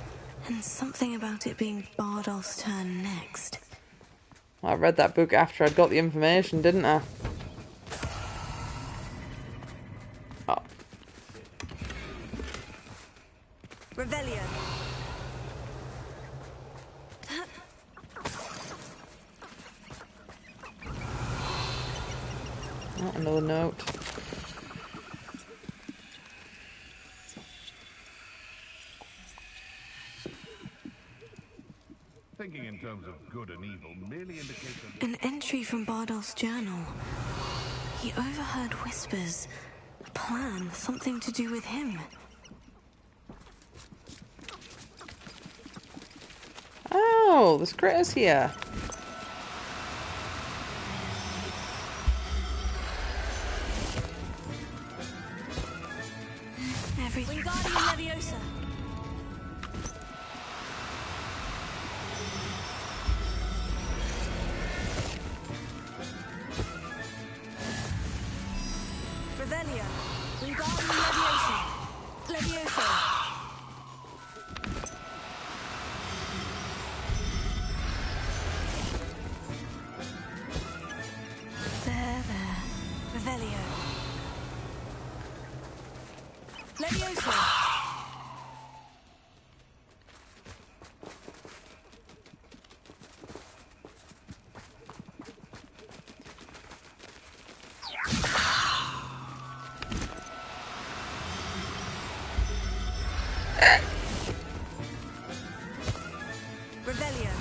And something about it being Bardolph's turn next. I read that book after I'd got the information, didn't I? Oh. Revelio. Oh, another note. Thinking in terms of good and evil merely indicates An entry from Bardolph's journal. He overheard whispers plan, something to do with him. Oh, there's critters here. Everything. Wingardium Leviosa. Revelio. Wingardium Leviosa. Leviosa. There. Revelio. Leviosa. Revelio.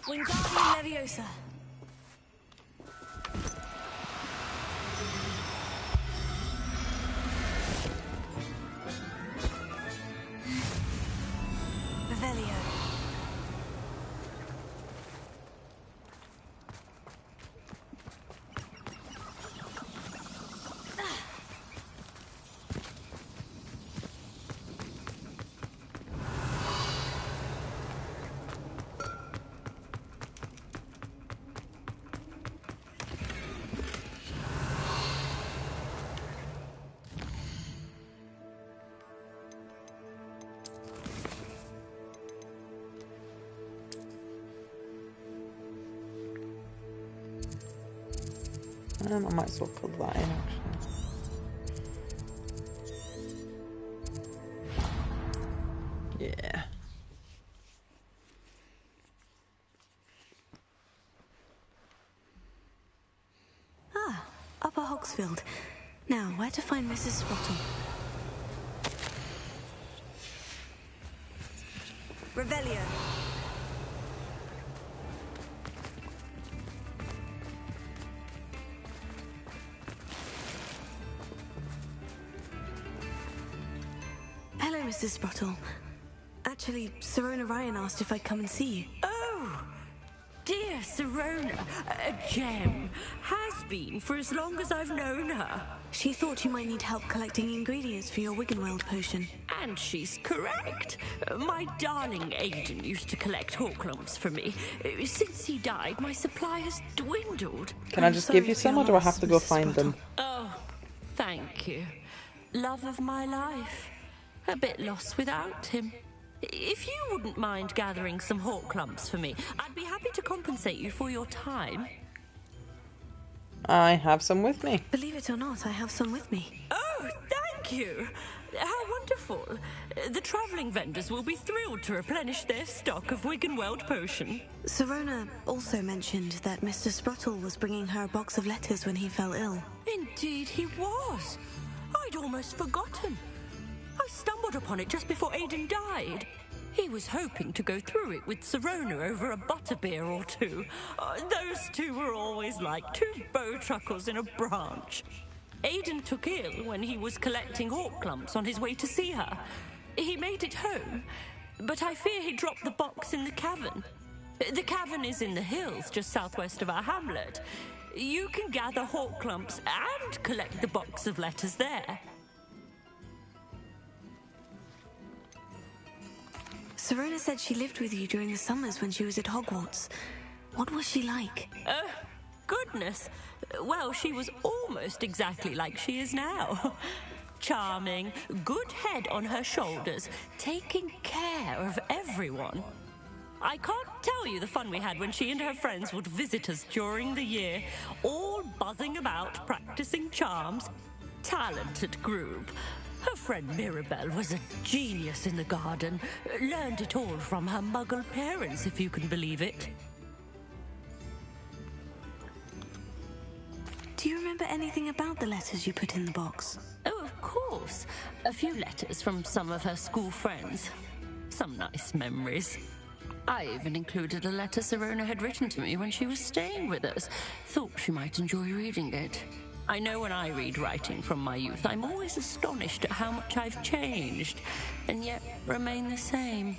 Wingardium Leviosa. Revelio. I might as well put that in actually. Yeah. Upper Hogsfield. Now, where to find Mrs. Sprottle? Revelio. Hello, Mrs. Sprottle. Actually, Sirona Ryan asked if I'd come and see you. Oh, dear Sirona, a gem. Has been for as long as I've known her. She thought you might need help collecting ingredients for your Wiggenweld potion. And she's correct. My darling Aiden used to collect Horklumps for me. Since he died, my supply has dwindled. Can I just give you some, or do I have to go find them? Oh, thank you. Love of my life. A bit lost without him. If you wouldn't mind gathering some Horklumps for me, I'd be happy to compensate you for your time. I have some with me. Believe it or not, I have some with me. Oh, thank you. How wonderful. The travelling vendors will be thrilled to replenish their stock of Wiggenweld potion. Sirona also mentioned that Mr. Sprottle was bringing her a box of letters when he fell ill. Indeed he was. I'd almost forgotten. I stumbled upon it just before Aiden died. He was hoping to go through it with Sirona over a butterbeer or two. Those two were always like two bowtruckles in a branch. Aiden took ill when he was collecting Horklumps on his way to see her. He made it home, but I fear he dropped the box in the cavern. The cavern is in the hills just southwest of our hamlet. You can gather Horklumps and collect the box of letters there. Sirona said she lived with you during the summers when she was at Hogwarts. What was she like? Goodness. Well, she was almost exactly like she is now. Charming, good head on her shoulders, taking care of everyone. I can't tell you the fun we had when she and her friends would visit us during the year, all buzzing about, practicing charms. Talented group. Her friend Mirabelle was a genius in the garden. Learned it all from her muggle parents, if you can believe it. Do you remember anything about the letters you put in the box? Oh, of course. A few letters from some of her school friends. Some nice memories. I even included a letter Sirona had written to me when she was staying with us. Thought she might enjoy reading it. I know when I read writing from my youth, I'm always astonished at how much I've changed, and yet remain the same.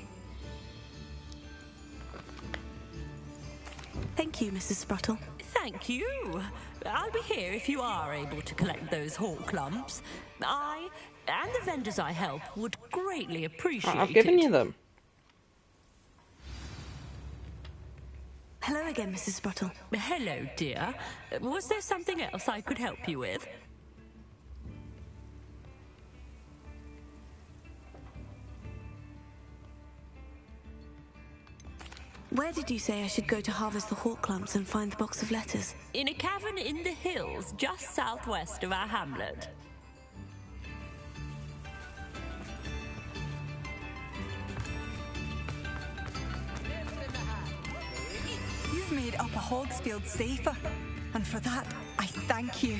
Thank you, Mrs. Spruttle. Thank you. I'll be here if you are able to collect those hawk lumps. I and the vendors I help would greatly appreciate it. I've given you them. Hello again, Mrs. Spruttle. Hello, dear. Was there something else I could help you with? Where did you say I should go to harvest the hawk clumps and find the box of letters? In a cavern in the hills, just southwest of our hamlet. You've made Upper Hogsfield safer, and for that, I thank you.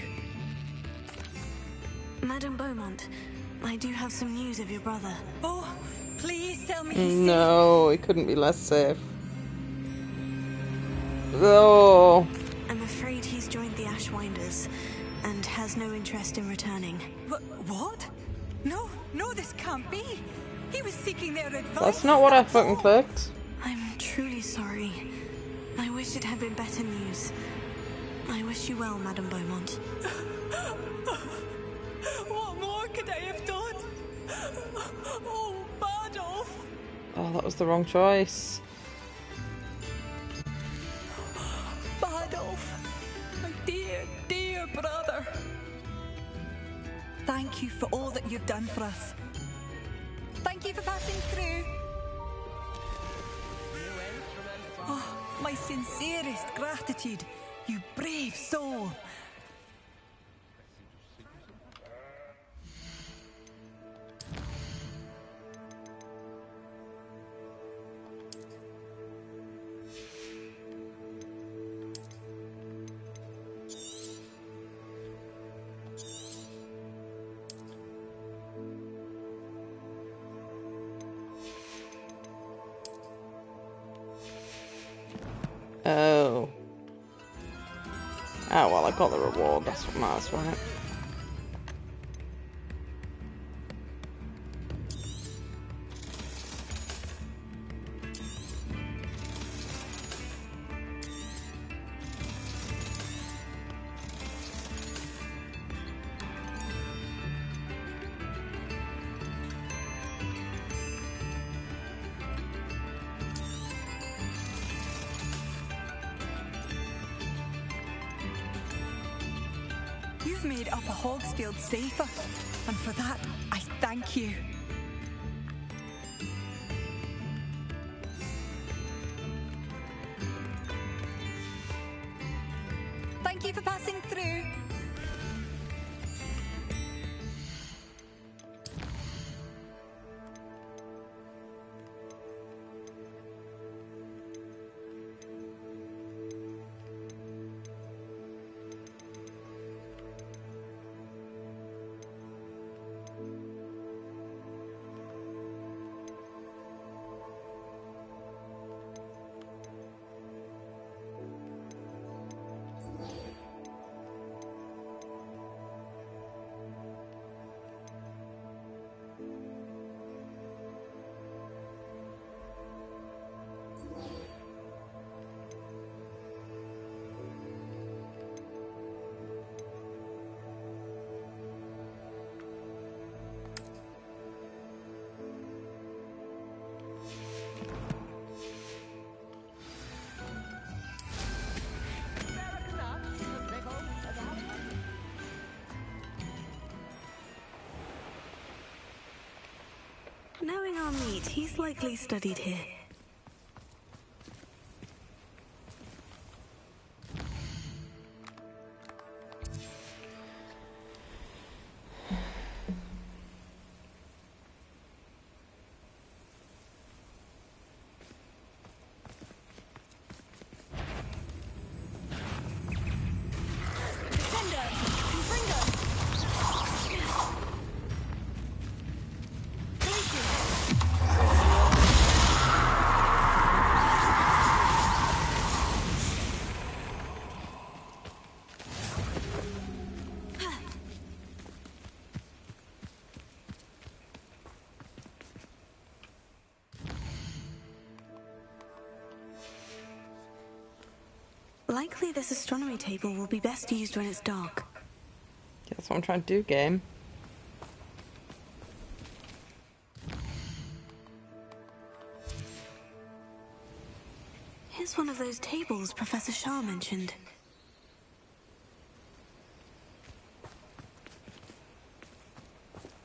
Madame Beaumont, I do have some news of your brother. Oh, please tell me he's safe. No, it couldn't be less safe. Oh. I'm afraid he's joined the Ashwinders and has no interest in returning. What? No, this can't be. He was seeking their advice. That's not what I fucking clicked. I'm truly sorry. I wish it had been better news. I wish you well, Madame Beaumont. What more could I have done? Oh, Bardolph! Oh, that was the wrong choice. Bardolph, my dear, dear brother. Thank you for all that you've done for us. Thank you for passing through. Oh, my sincerest gratitude, you brave soul. Oh. Oh, well, I got the reward. That's what matters, right? You've made Upper Hogsfield safer, and for that, I thank you. Thank you for passing through. Knowing our meat, he's likely studied here. Likely this astronomy table will be best used when it's dark. Yeah, that's what I'm trying to do, game. Here's one of those tables Professor Shah mentioned.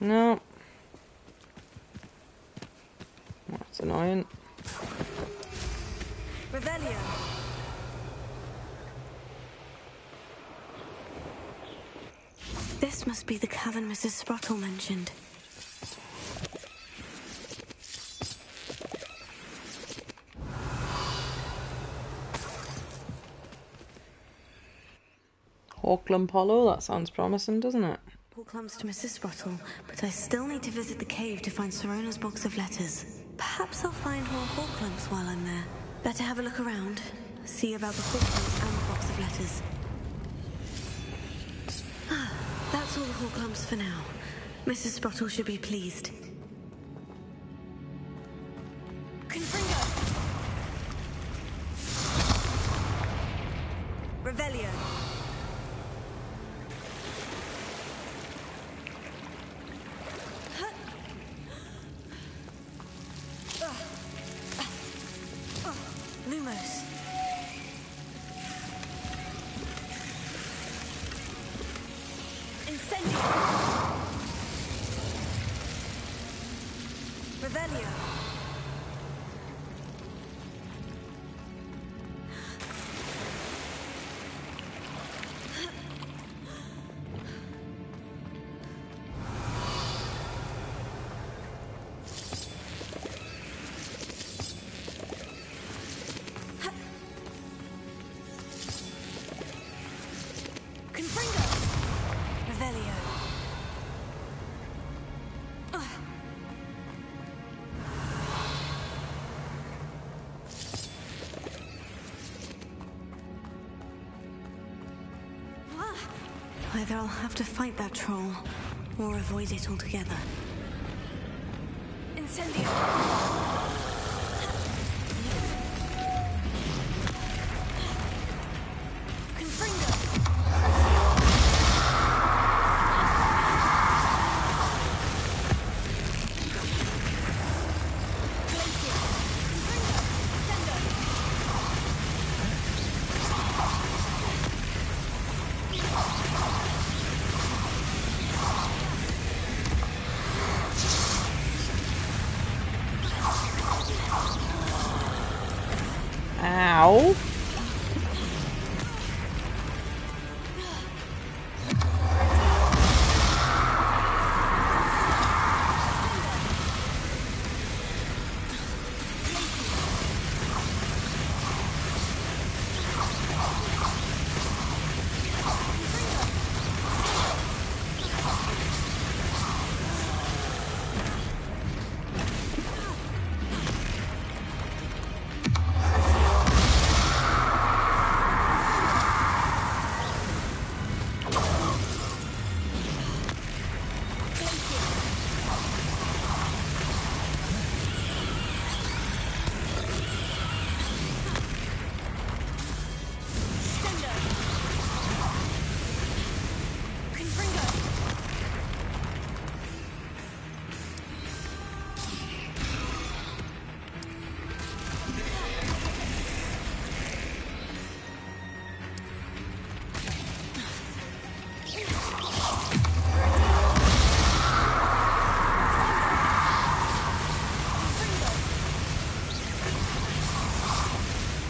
No. That's annoying. Revelio. This must be the cavern Mrs. Sprottle mentioned. Hawkland Hollow, that sounds promising, doesn't it? All comes to Mrs. Sprottle, but I still need to visit the cave to find Sirona's box of letters. Perhaps I'll find more Hawklamps while I'm there. Better have a look around, see about the Hawklamps and the box of letters. That's all the Hawklamps for now. Mrs. Sprottle should be pleased. Confringo! Revelio! Lumos. Incendio. Revelio. Either I'll have to fight that troll, or avoid it altogether. Incendio! Ow.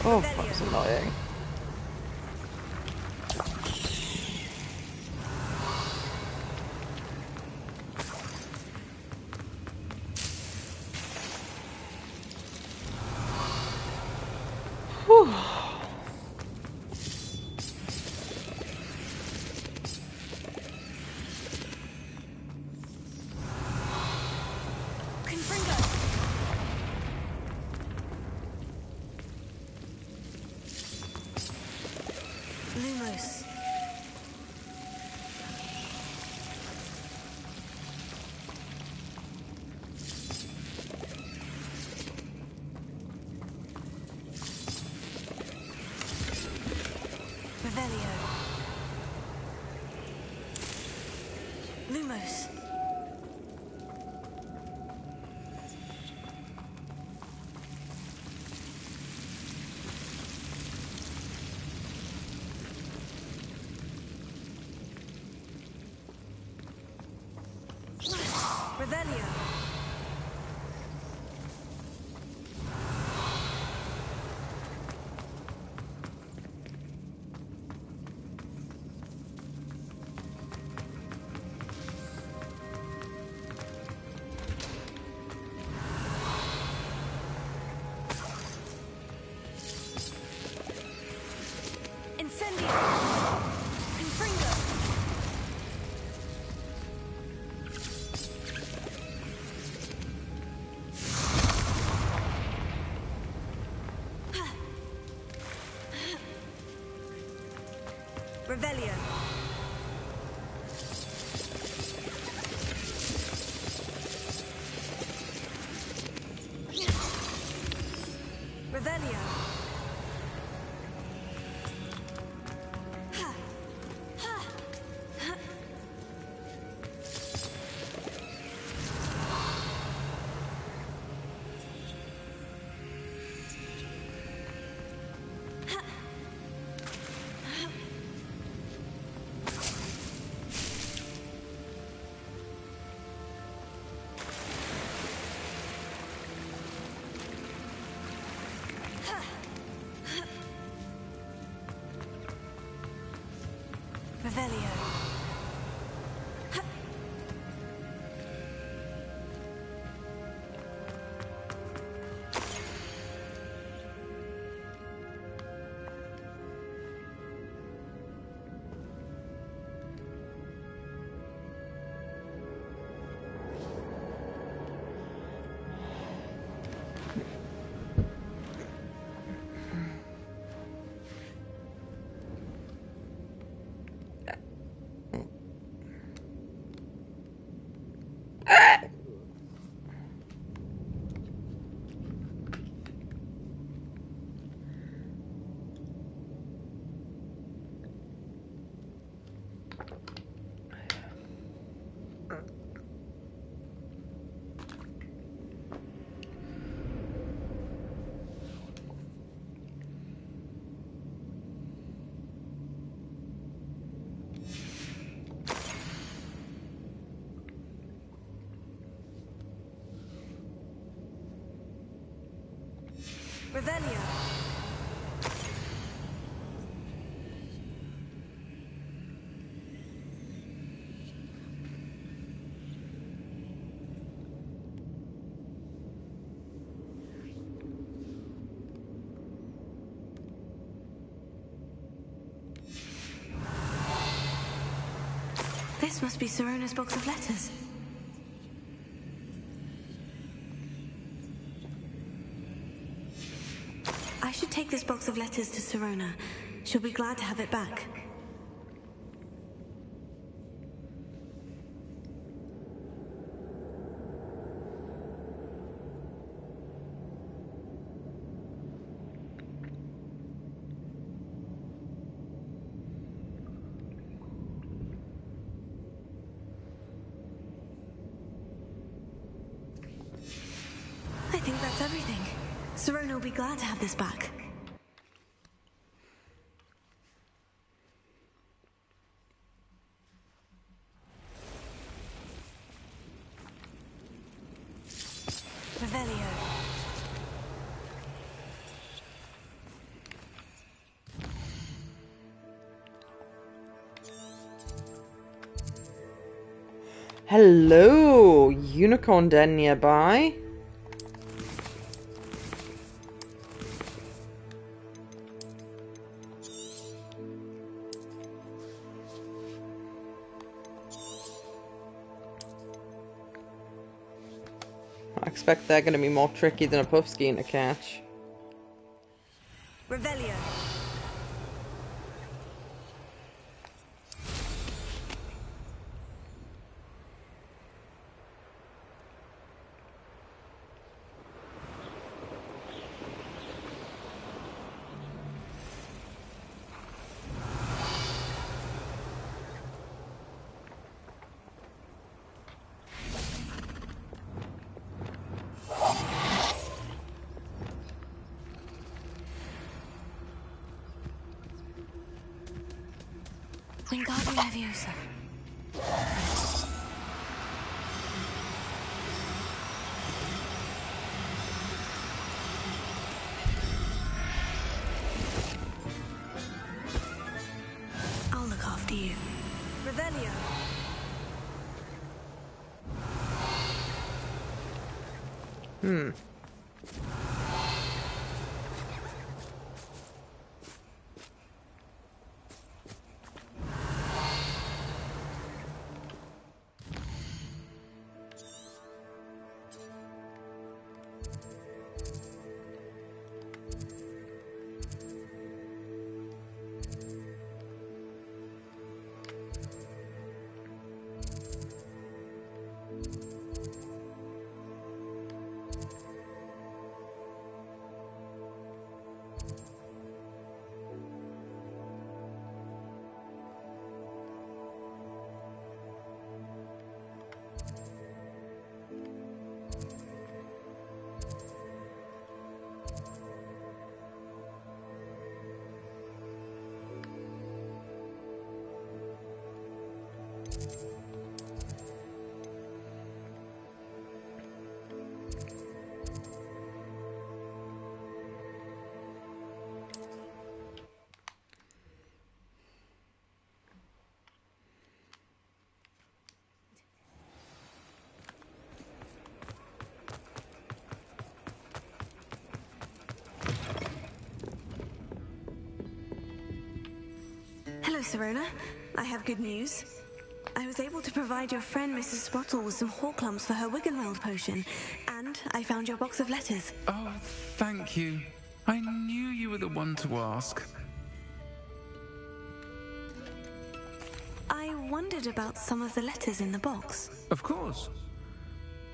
Oh, that's annoying. Whew. Lumos. Revelio. Revelio. Revelio. Revelio. Revelio. This must be Sirona's box of letters. I should take this box of letters to Sirona. She'll be glad to have it back. I think that's everything. Sirona will be glad to have this back. Revelio. Hello, unicorn den nearby. I expect they're going to be more tricky than a puffskein to catch. Revelio. Wingardium Leviosa. Hello, Serona. I have good news. I was able to provide your friend Mrs. Sprottle with some Horklumps for her Wiggenweld potion, and I found your box of letters. Oh, thank you. I knew you were the one to ask. I wondered about some of the letters in the box. Of course.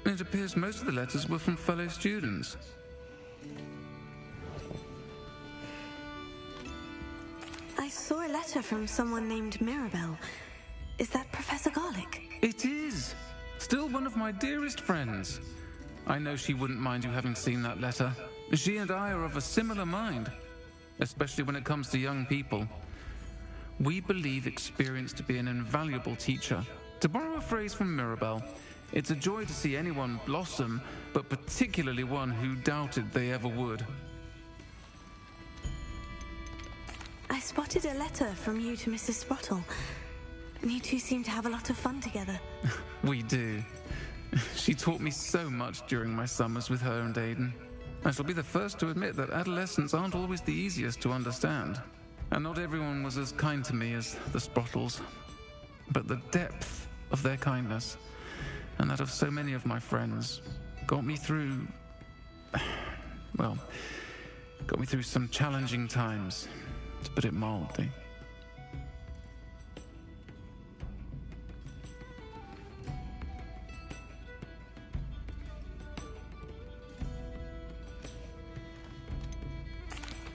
It appears most of the letters were from fellow students. I saw a letter from someone named Mirabelle. Is that Professor Garlick? It is! Still one of my dearest friends. I know she wouldn't mind you having seen that letter. She and I are of a similar mind, especially when it comes to young people. We believe experience to be an invaluable teacher. To borrow a phrase from Mirabelle, it's a joy to see anyone blossom, but particularly one who doubted they ever would. I spotted a letter from you to Mrs. Sprottle. You two seem to have a lot of fun together. We do. She taught me so much during my summers with her and Aiden. I shall be the first to admit that adolescents aren't always the easiest to understand. And not everyone was as kind to me as the Sprottles. But the depth of their kindness, and that of so many of my friends, got me through... well, got me through some challenging times, to put it mildly.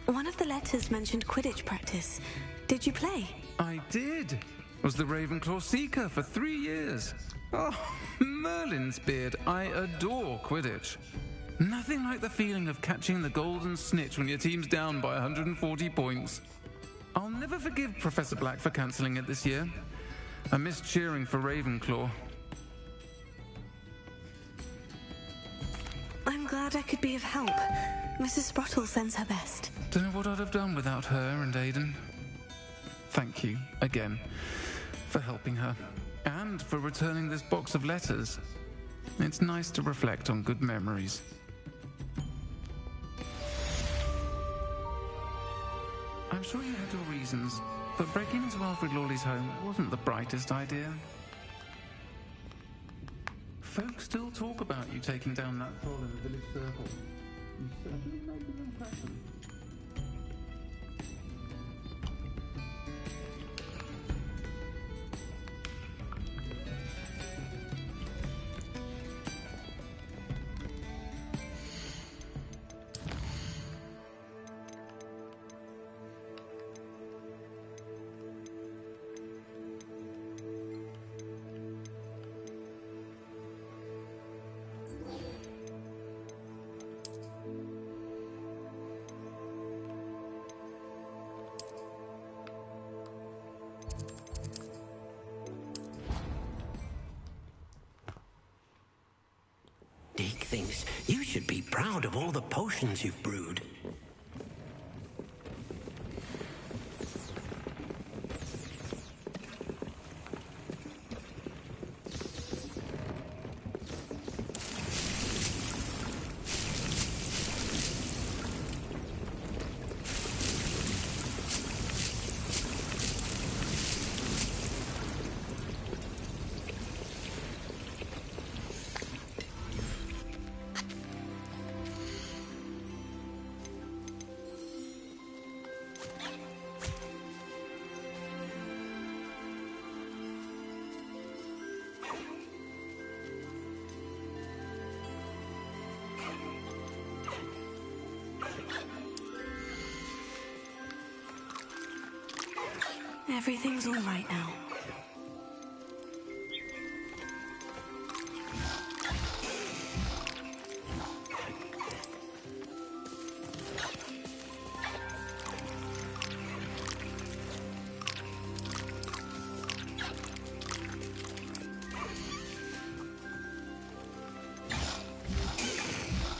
One of the letters mentioned Quidditch practice. Did you play? I did. Was the Ravenclaw Seeker for 3 years. Oh, Merlin's beard. I adore Quidditch. Nothing like the feeling of catching the golden snitch when your team's down by 140 points. I'll never forgive Professor Black for cancelling it this year. I missed cheering for Ravenclaw. I'm glad I could be of help. Mrs. Sprottle sends her best. Don't know what I'd have done without her and Aiden. Thank you, again, for helping her. And for returning this box of letters. It's nice to reflect on good memories. I'm sure you had your reasons, but breaking into Alfred Lawley's home wasn't the brightest idea. Folks still talk about you taking down that troll in the village circle. You certainly made an impression. Deke thinks you should be proud of all the potions you've brewed. Everything's all right now.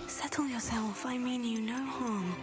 Settle yourself. I mean you no harm.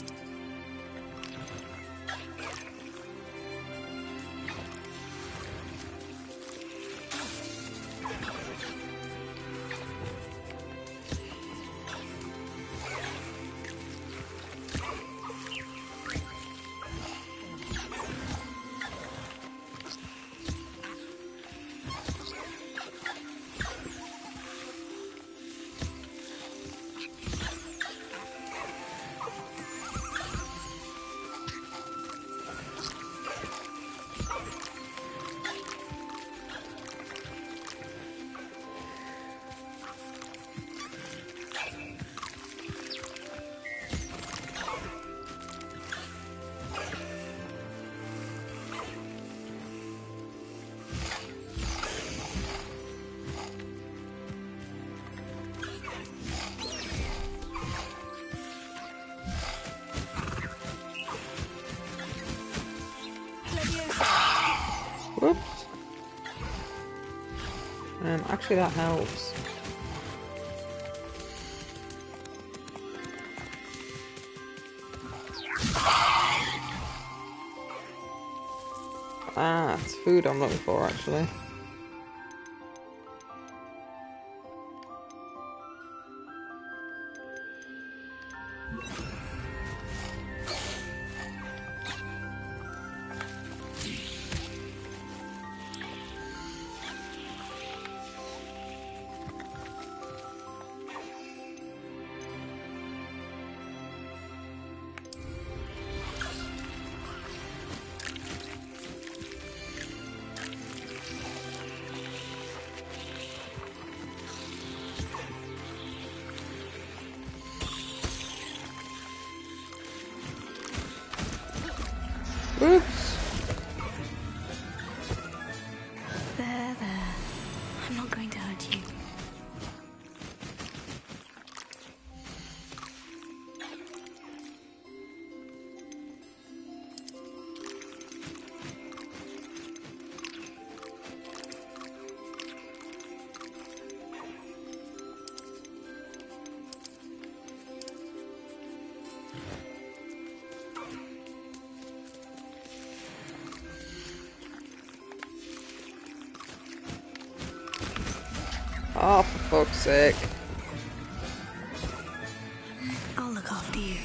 Whoops. Actually, that helps. Ah, it's food I'm looking for, actually. Oops. There. I'm not going to hurt you. Oh, for fuck's sake. I'll look after you.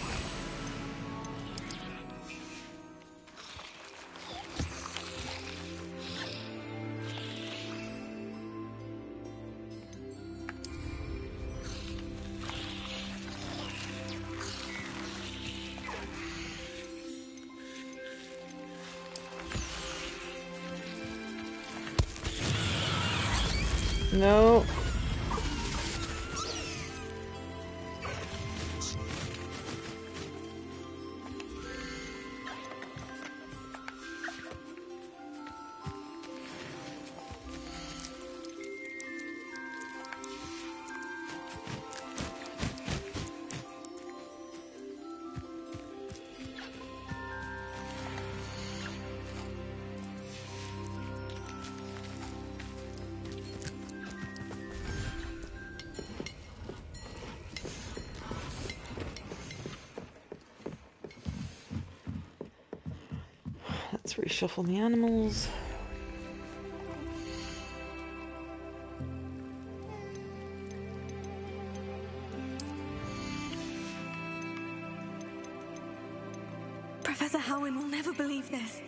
No. Let's reshuffle the animals. Professor Howin will never believe this.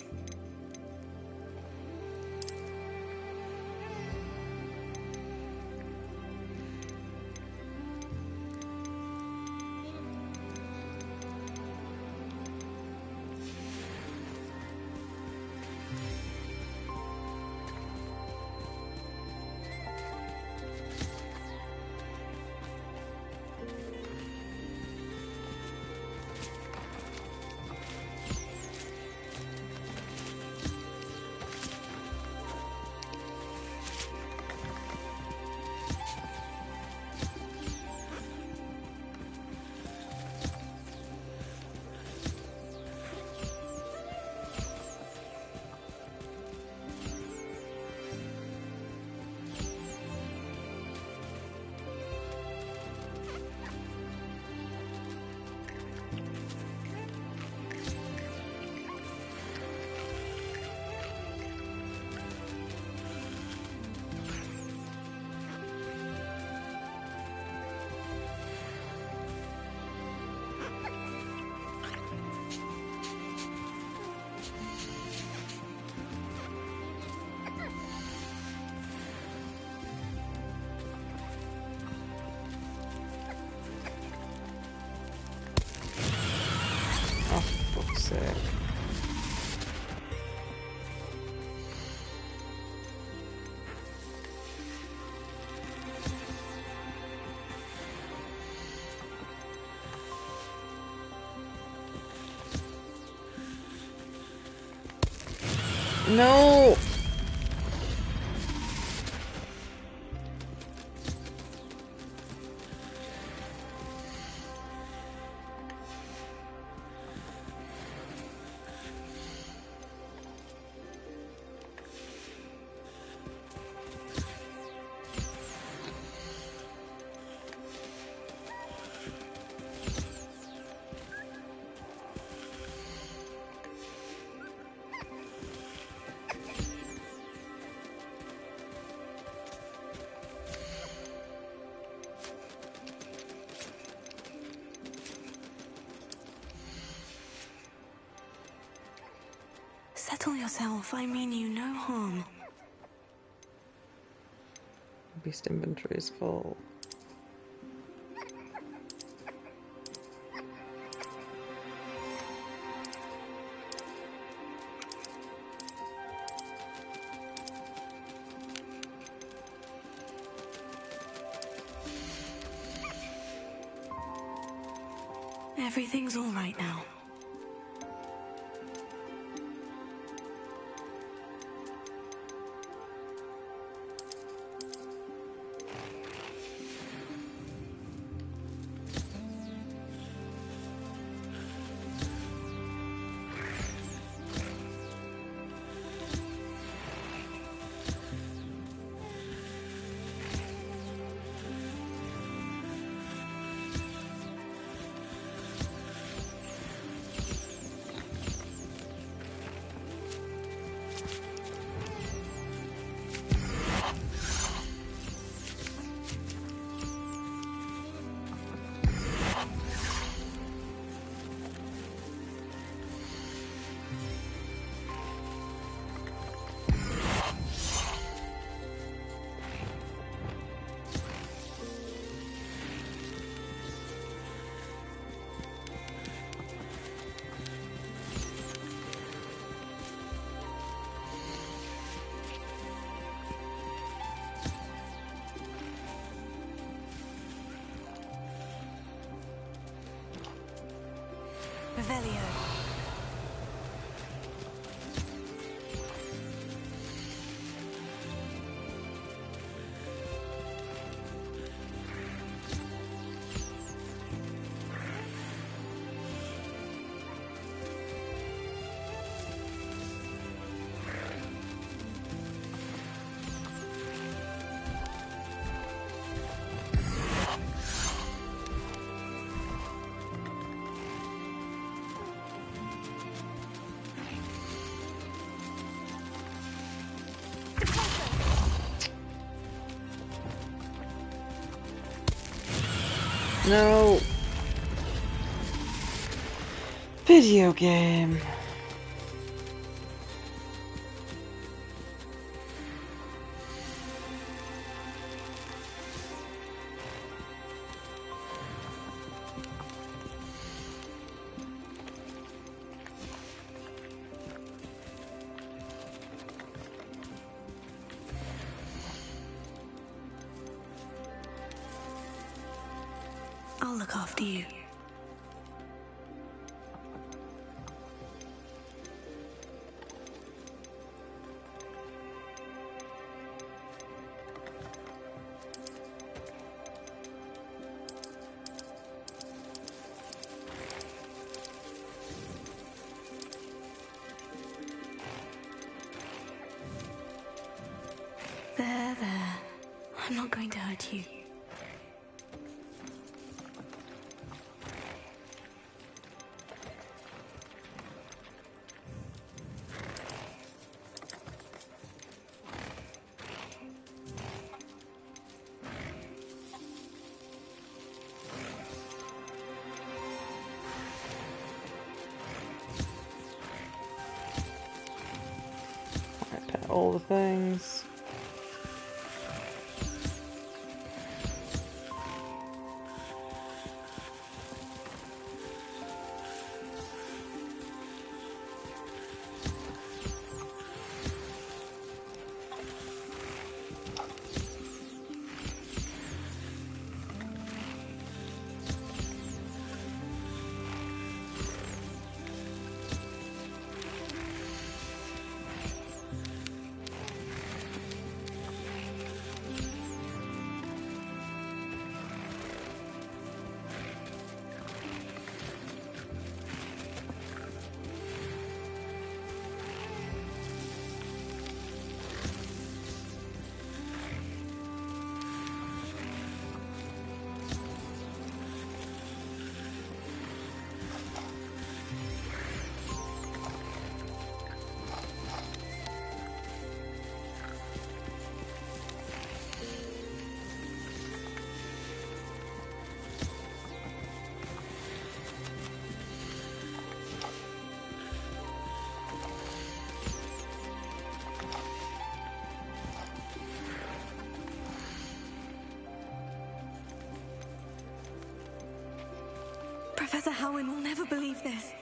No! Settle yourself. I mean you no harm. Beast inventory is full. Everything's all right now. Revelio. No. Video game. I'll look after you. There. I'm not going to hurt you. All the things. Professor Howin will never believe this.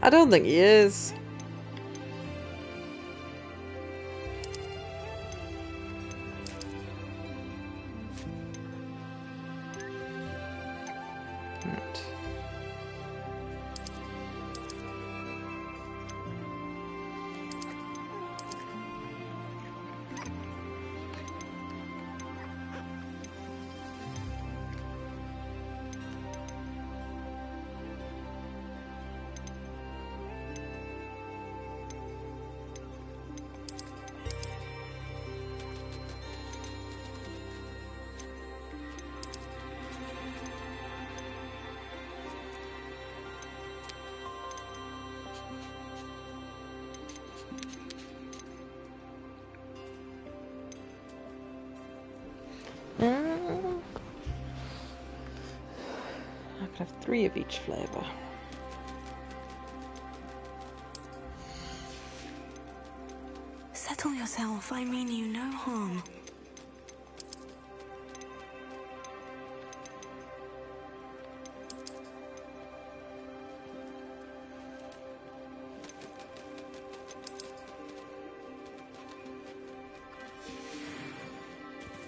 I don't think he is. I could have 3 of each flavour. Settle yourself, I mean you no harm.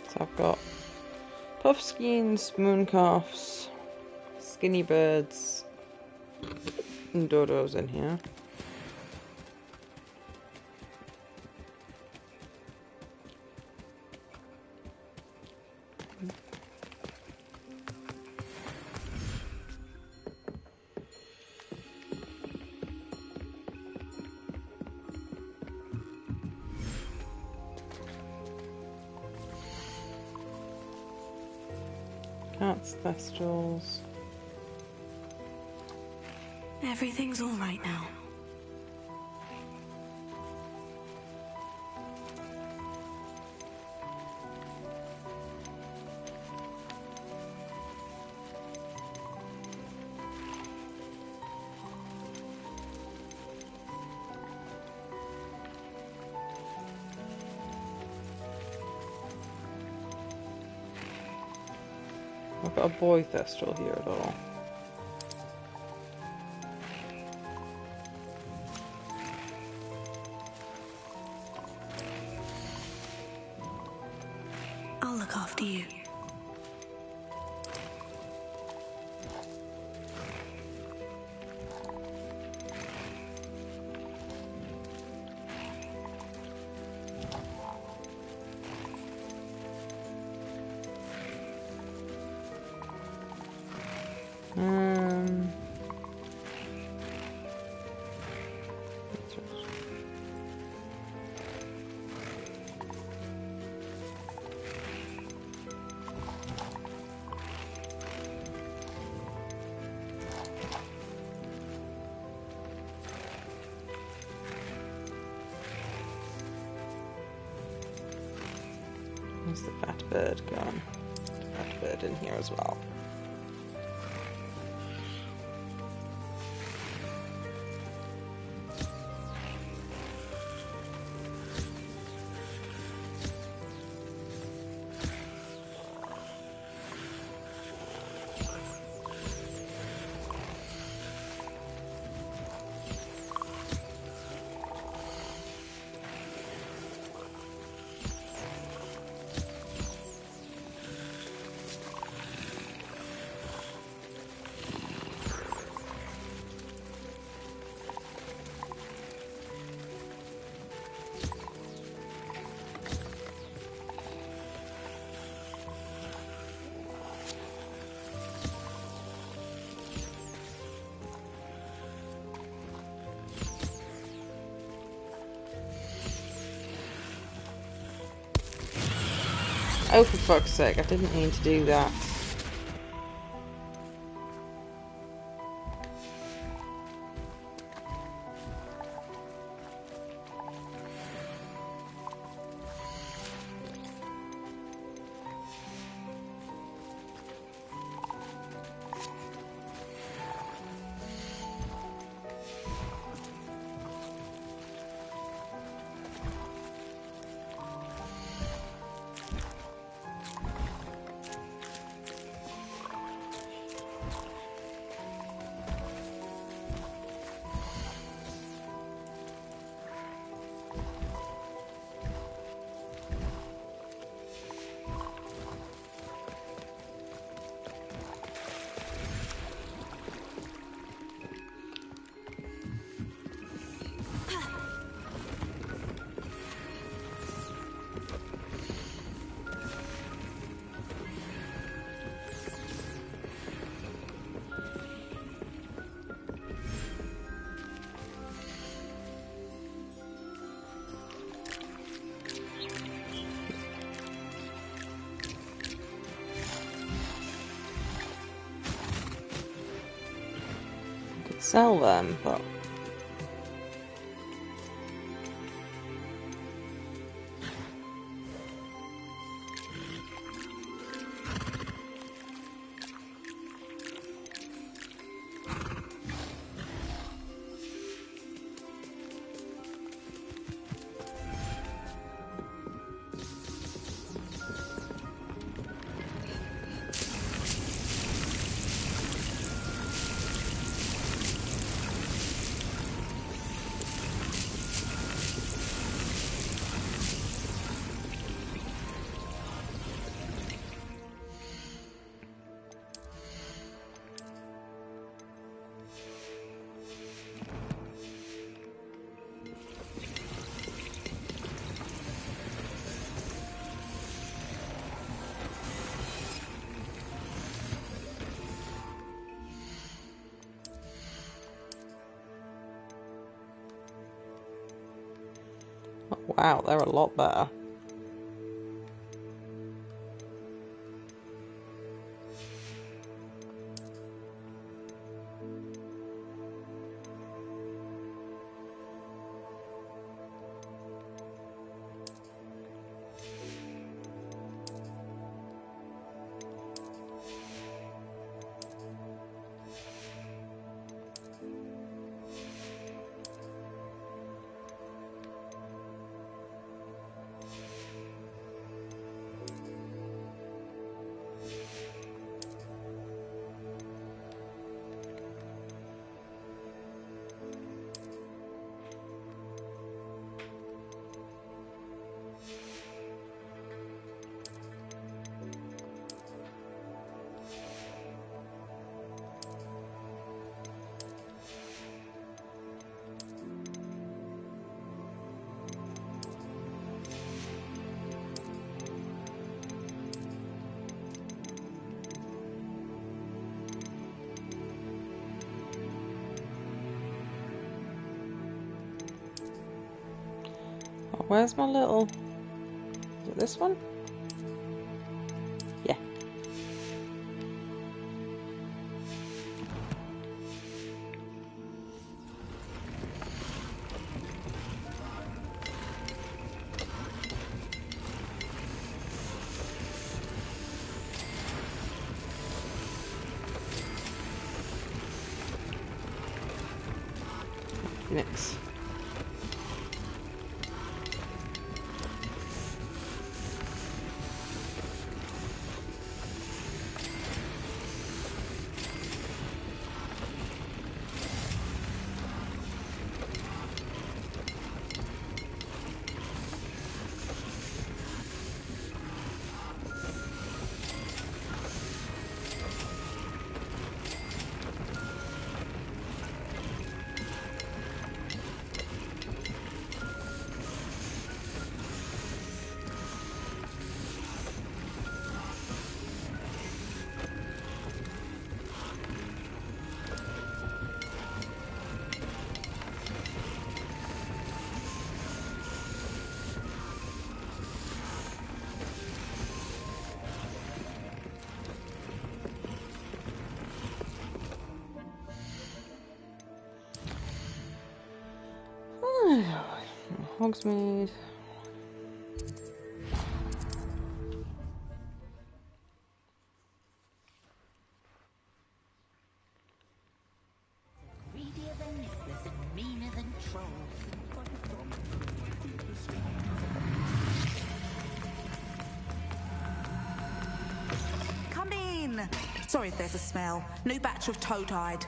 So I've got puffskeins, mooncalfs, skinny birds, and dodos in here. Cats, thestrals. Everything's all right now. I've got a boy thestral here at all. I'll look after you. Where's the fat bird gone? Fat bird in here as well. Oh, for fuck's sake, I didn't mean to do that. sell them, but... Wow, they're a lot better. Where's my little... Is it this one? Yeah. Phoenix. Hogsmeade. Greedier than Nicholas and meaner than trolls. Come in! Sorry if there's a smell. New batch of toad-hide.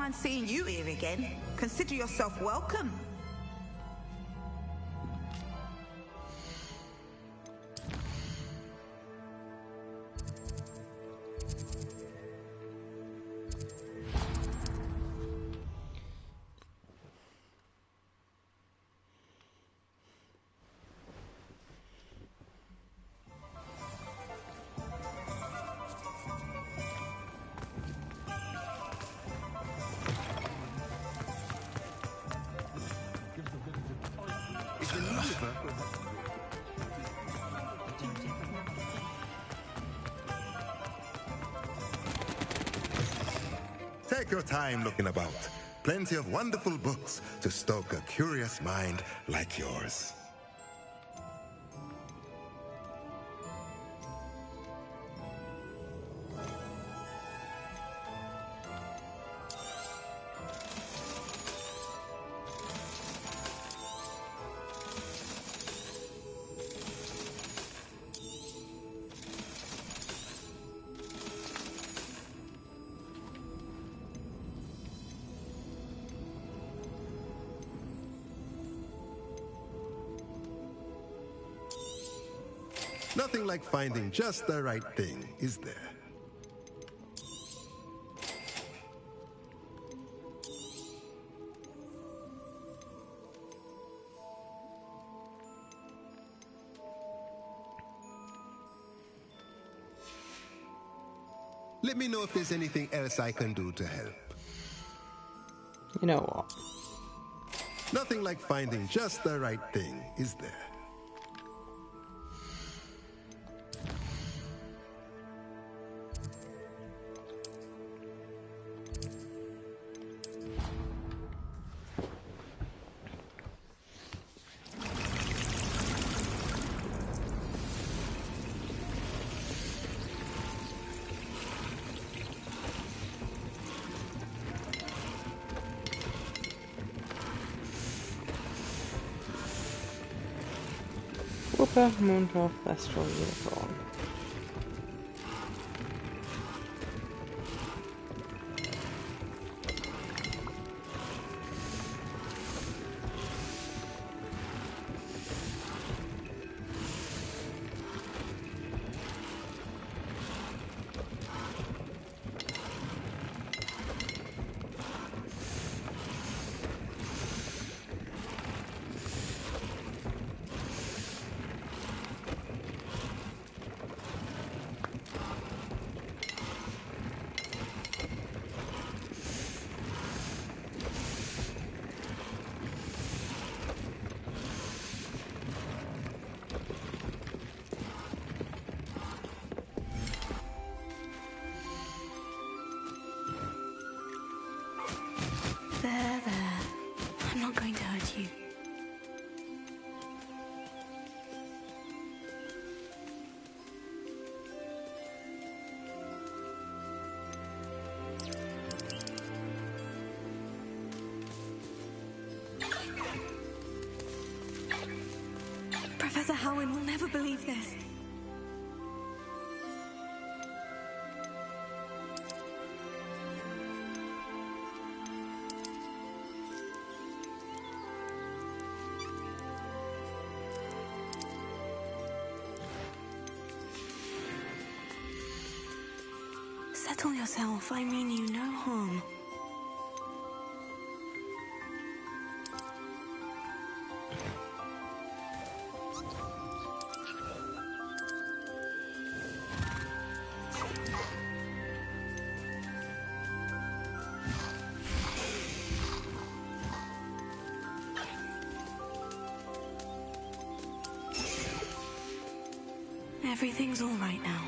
mind seeing you here again. Consider yourself welcome. Take your time looking about. Plenty of wonderful books to stoke a curious mind like yours. Nothing like finding just the right thing, is there? Let me know if there's anything else I can do to help. You know what? Nothing like finding just the right thing, is there? Whooper, Moondorf, Thestral, Unicorn. There. I'm not going to hurt you. Professor Howin will never believe this. Settle yourself. I mean you no harm. Everything's all right now.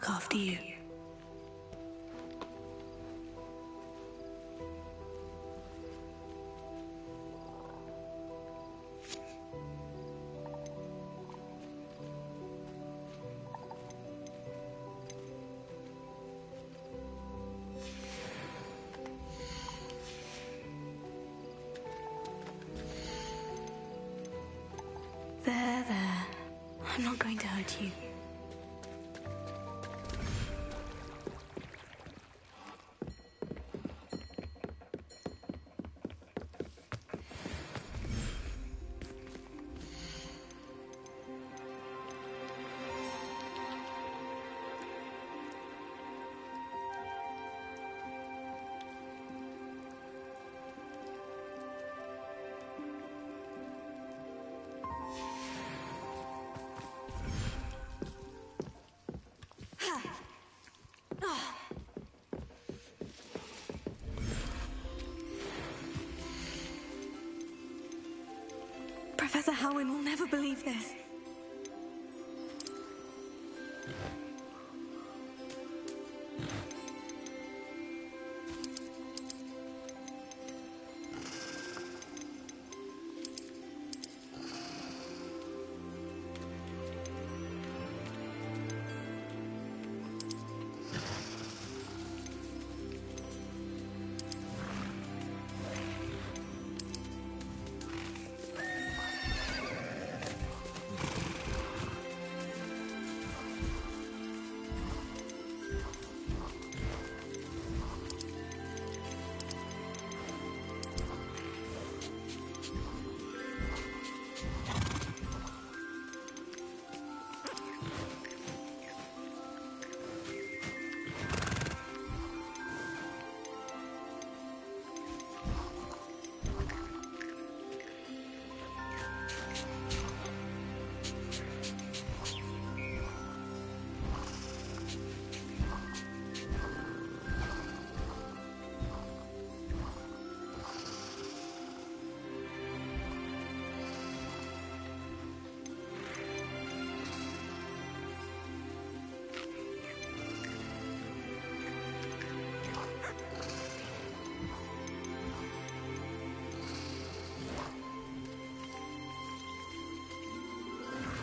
look after you. There. I'm not going to hurt you. Professor Howin will never believe this.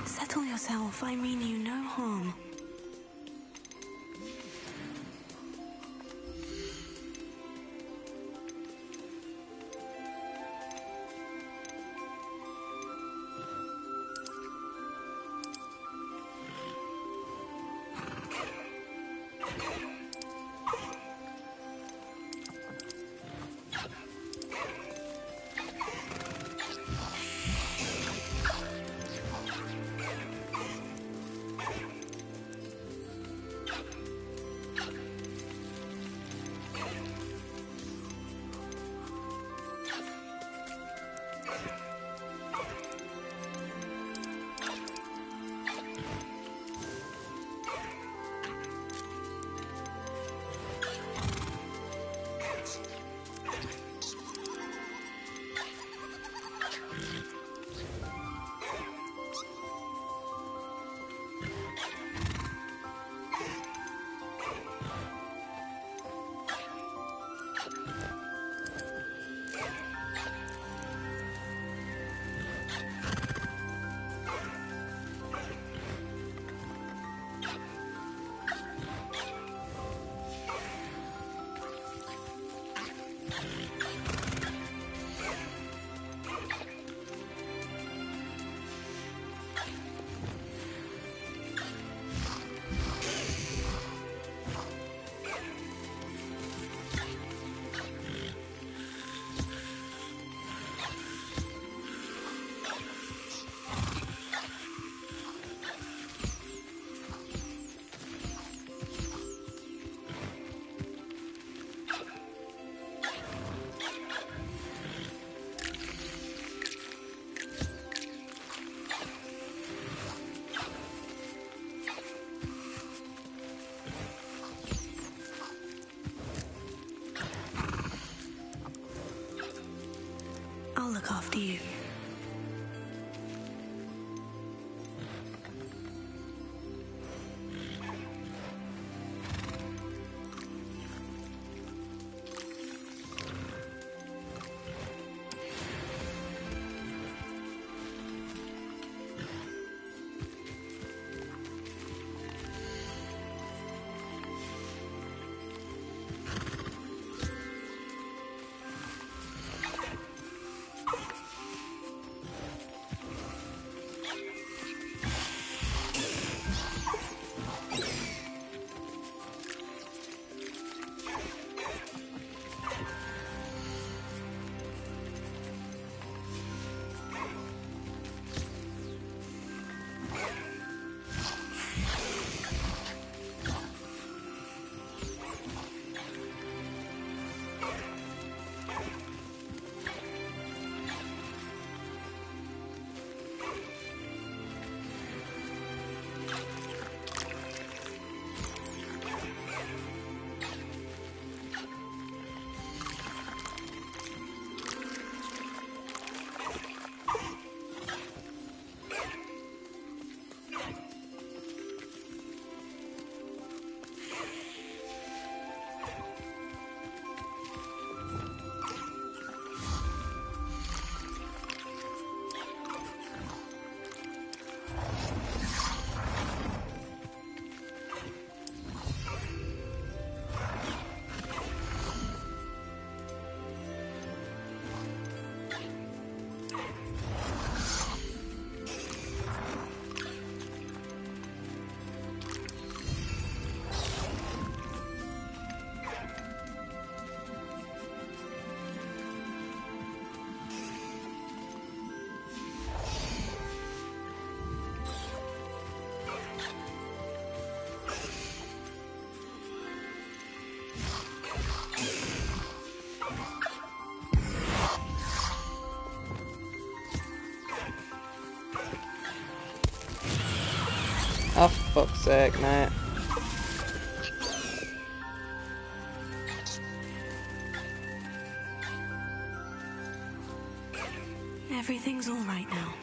Settle yourself. I mean you no harm. I'll look after you. Oh, for fuck's sake, mate. Everything's all right now.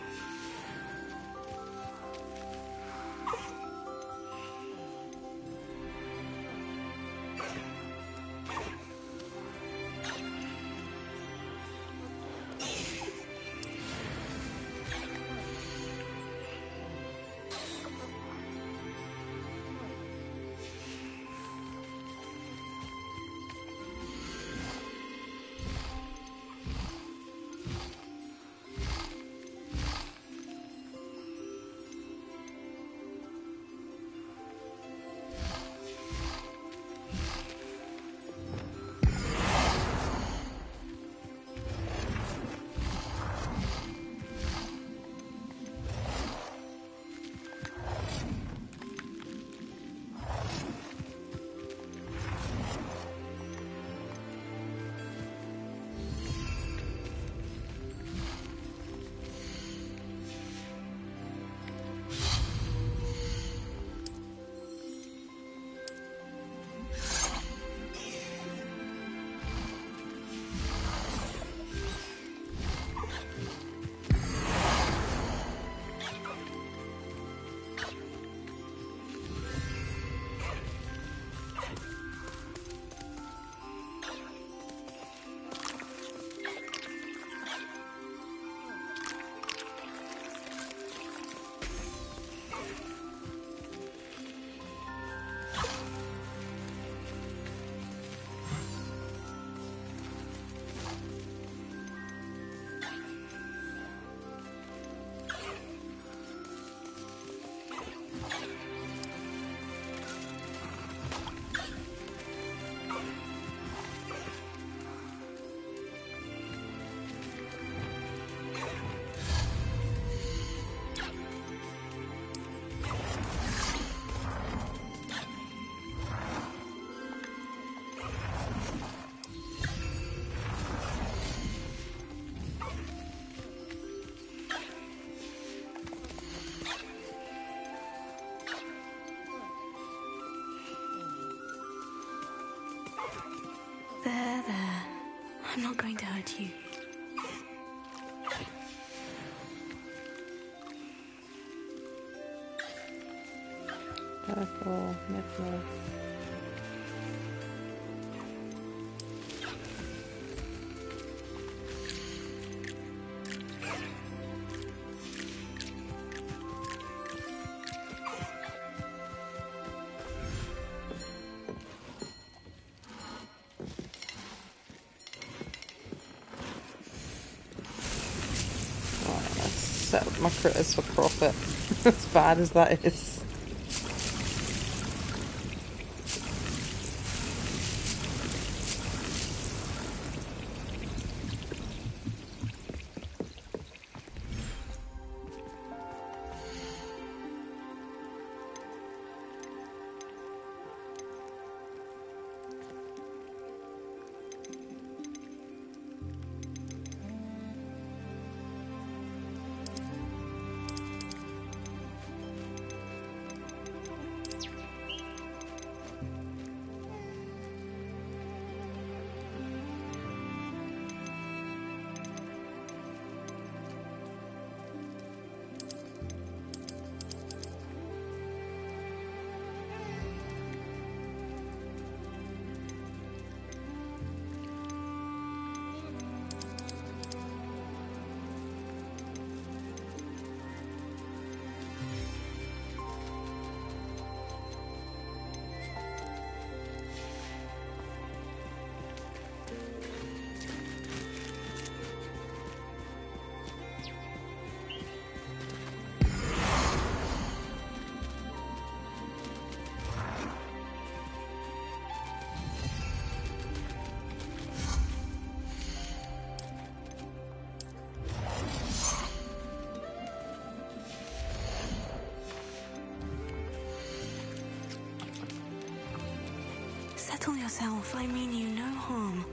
There. I'm not going to hurt you. Purple, metal. Set up my critters for profit. As bad as that is. Settle yourself. I mean you no harm.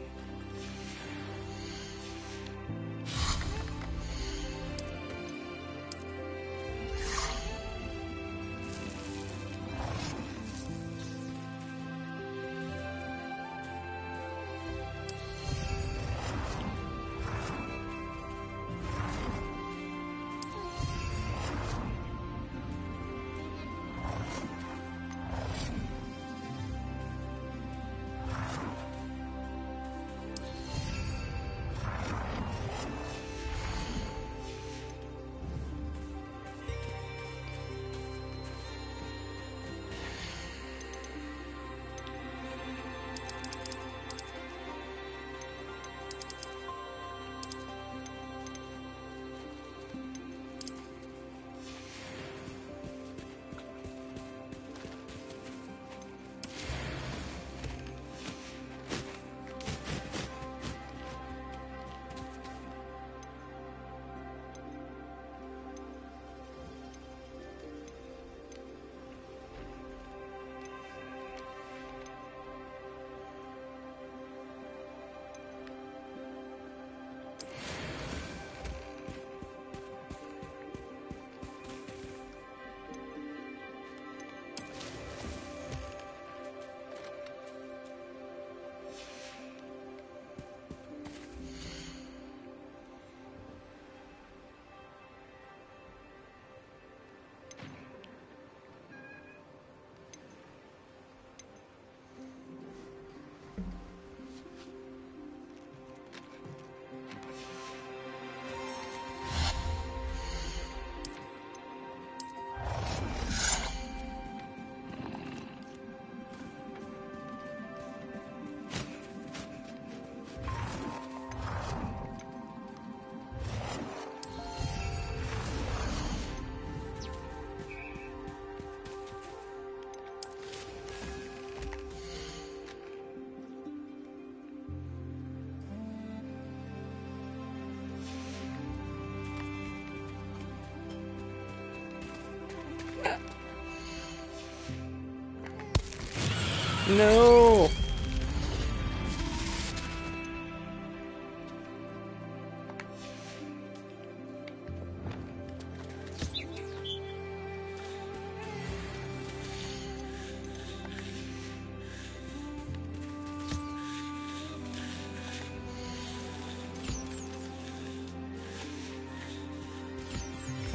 No!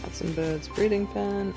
Cats and birds breeding pen.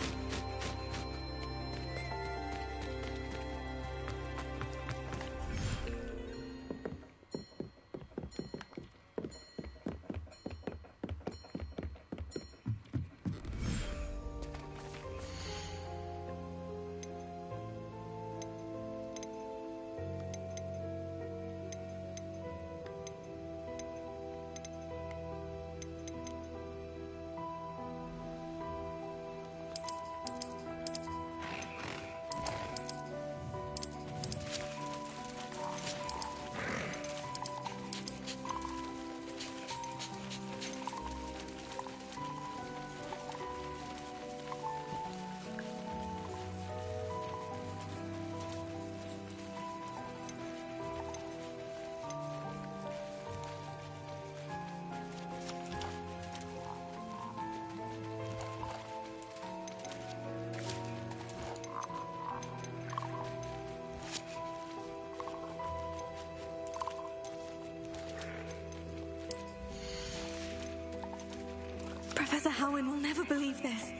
Professor Howin will never believe this.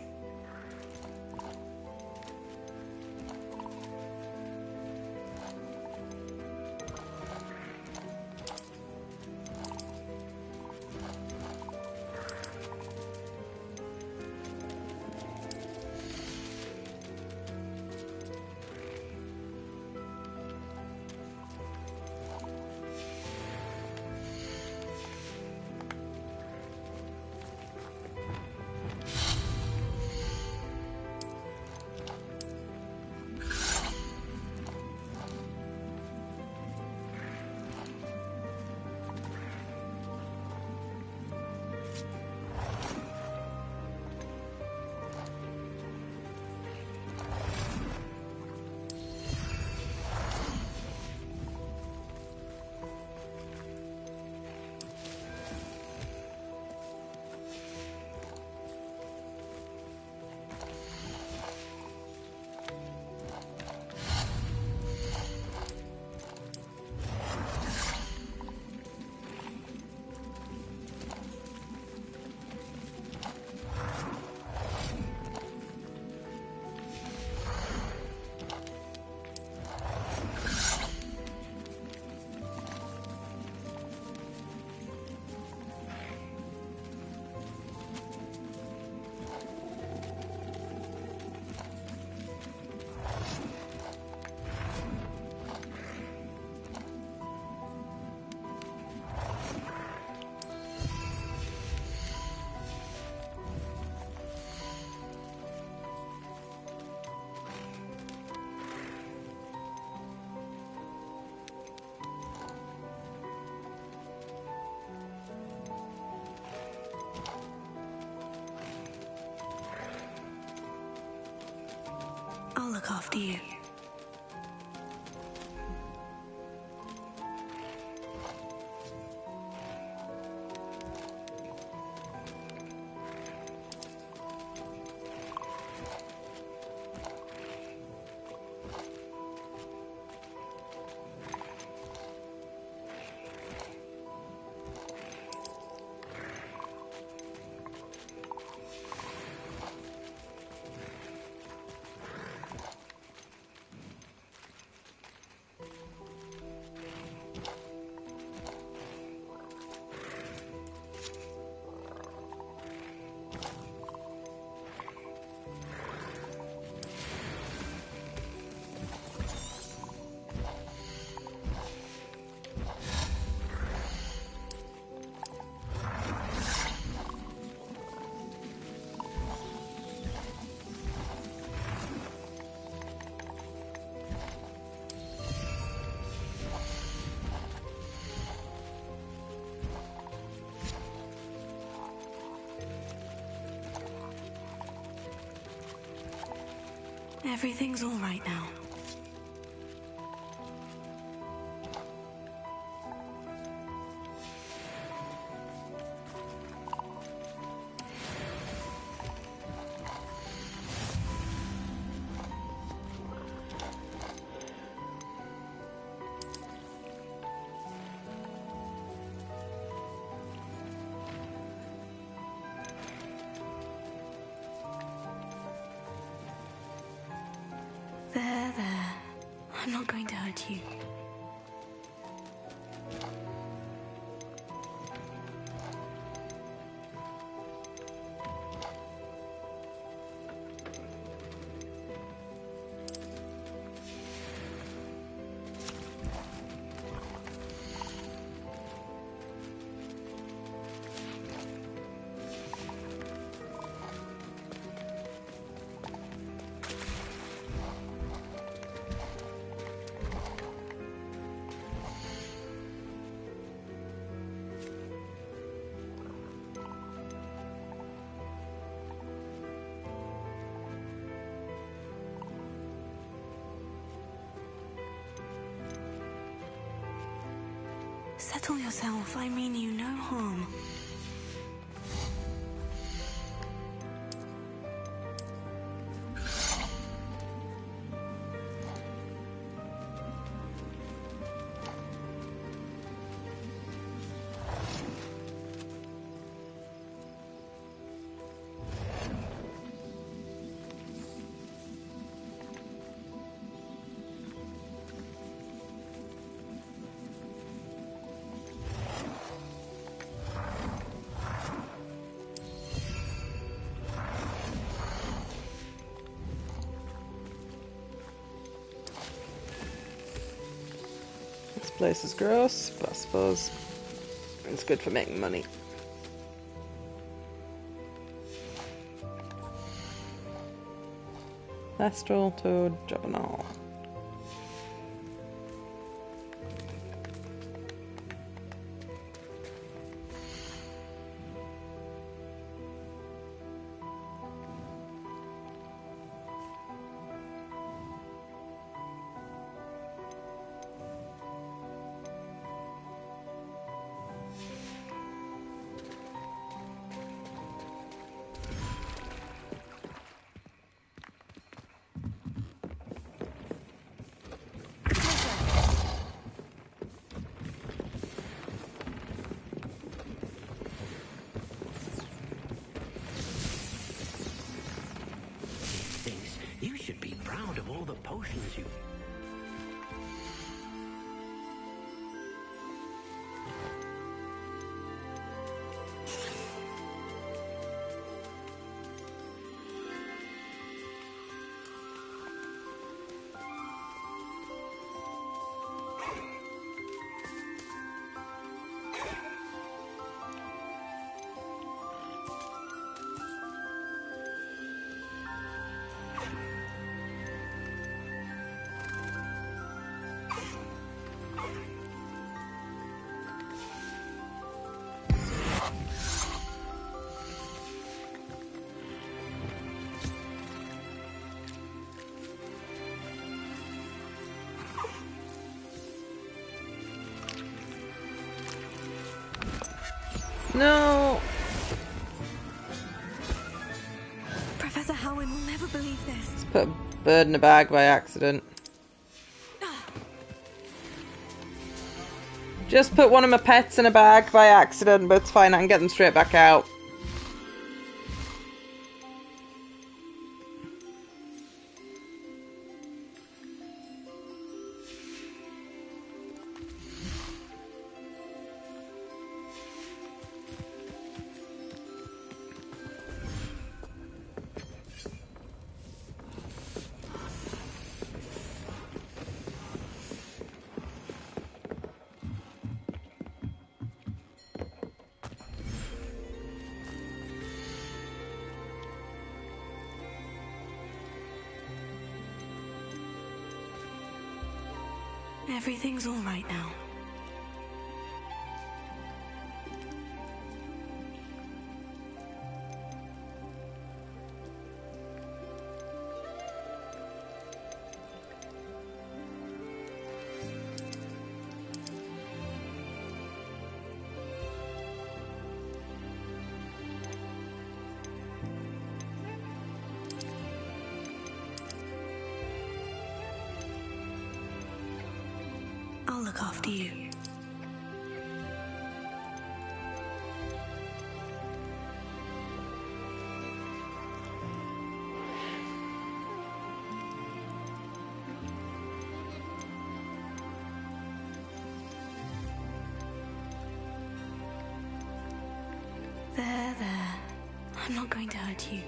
I'll look after you. Everything's all right now. I'm not going to hurt you. Settle yourself. I mean you no harm. This place is gross, but I suppose it's good for making money. Astral Toad Juggernaut. You should be proud of all the potions you... No! Professor Howin will never believe this. Just put a bird in a bag by accident. Just put one of my pets in a bag by accident, but it's fine, I can get them straight back out. Everything's all right now. I'll look after you. I'm not going to hurt you.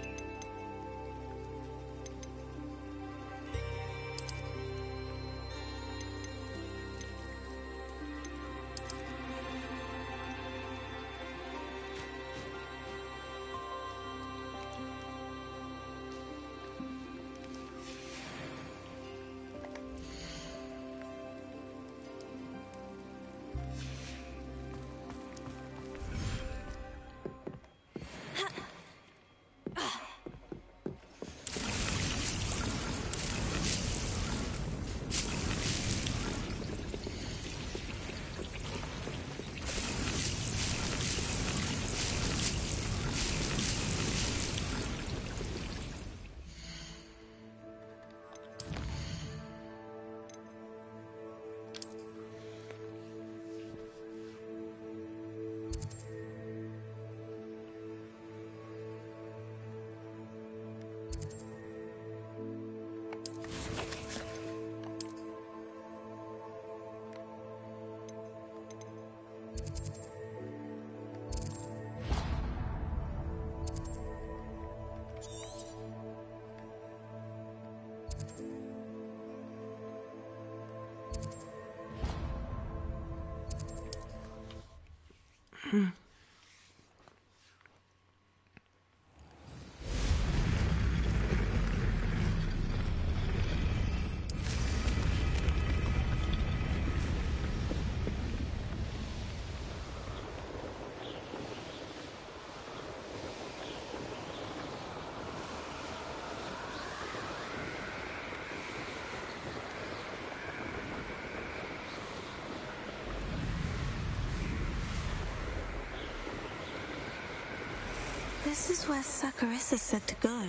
This is where Saccharissa said to go.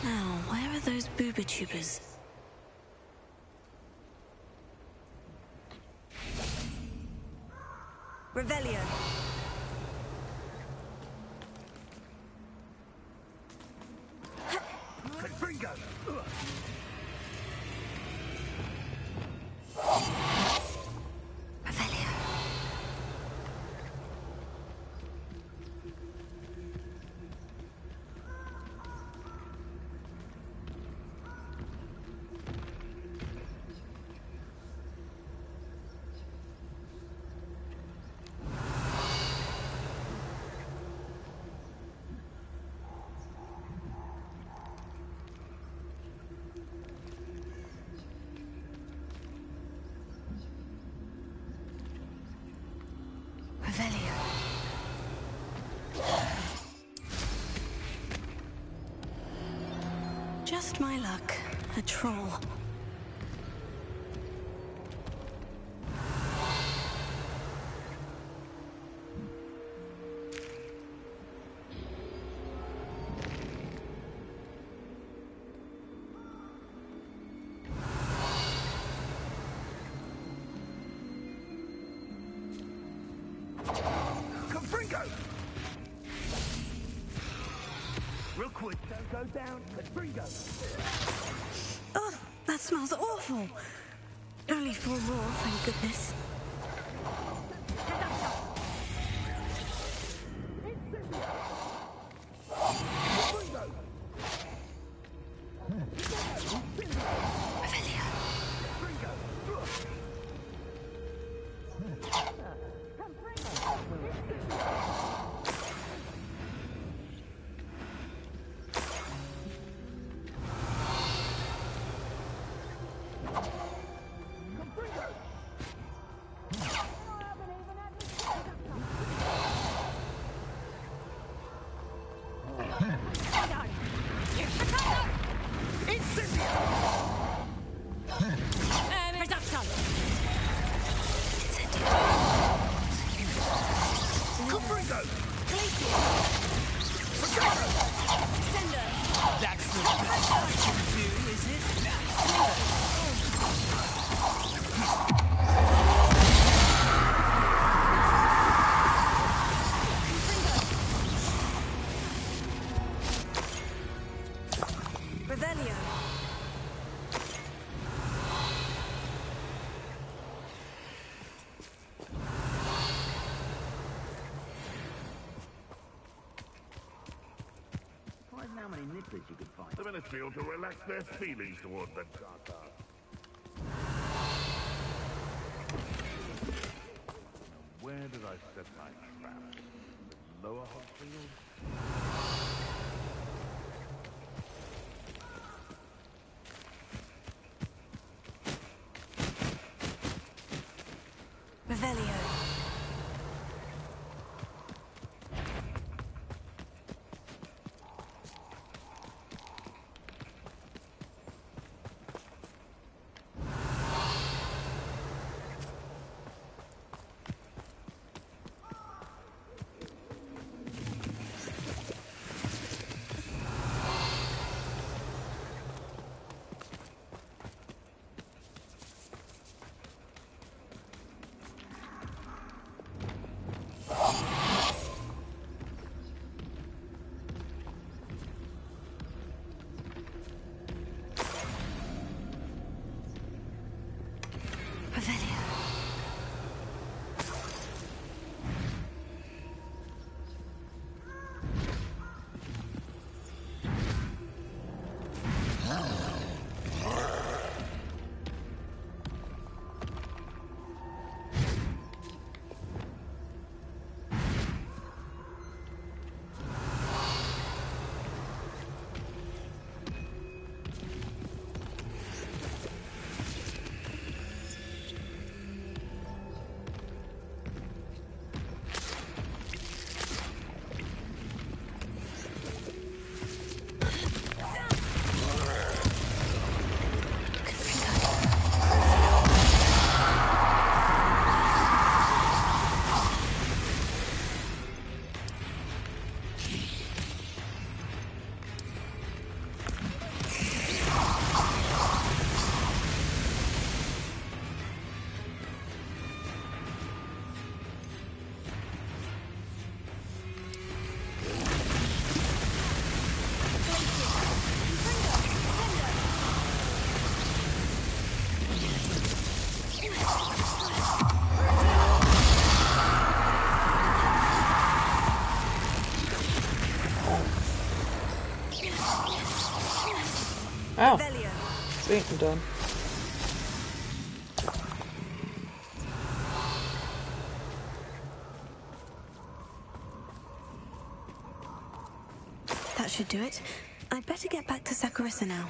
Now, where are those booba tubers? Revelio. Confringo! Just my luck. A troll. Confringo! Real quick, don't go down. Confringo! Oh, that smells awful. Only 4 more, thank goodness. Imagine how many nibblers you could find. The Ministry ought to relax their feelings towards the dark art. Now, where did I set my trap? The lower Hogfield? Revelio. Oh, sweet, I'm done. That should do it. I'd better get back to Saccharissa now.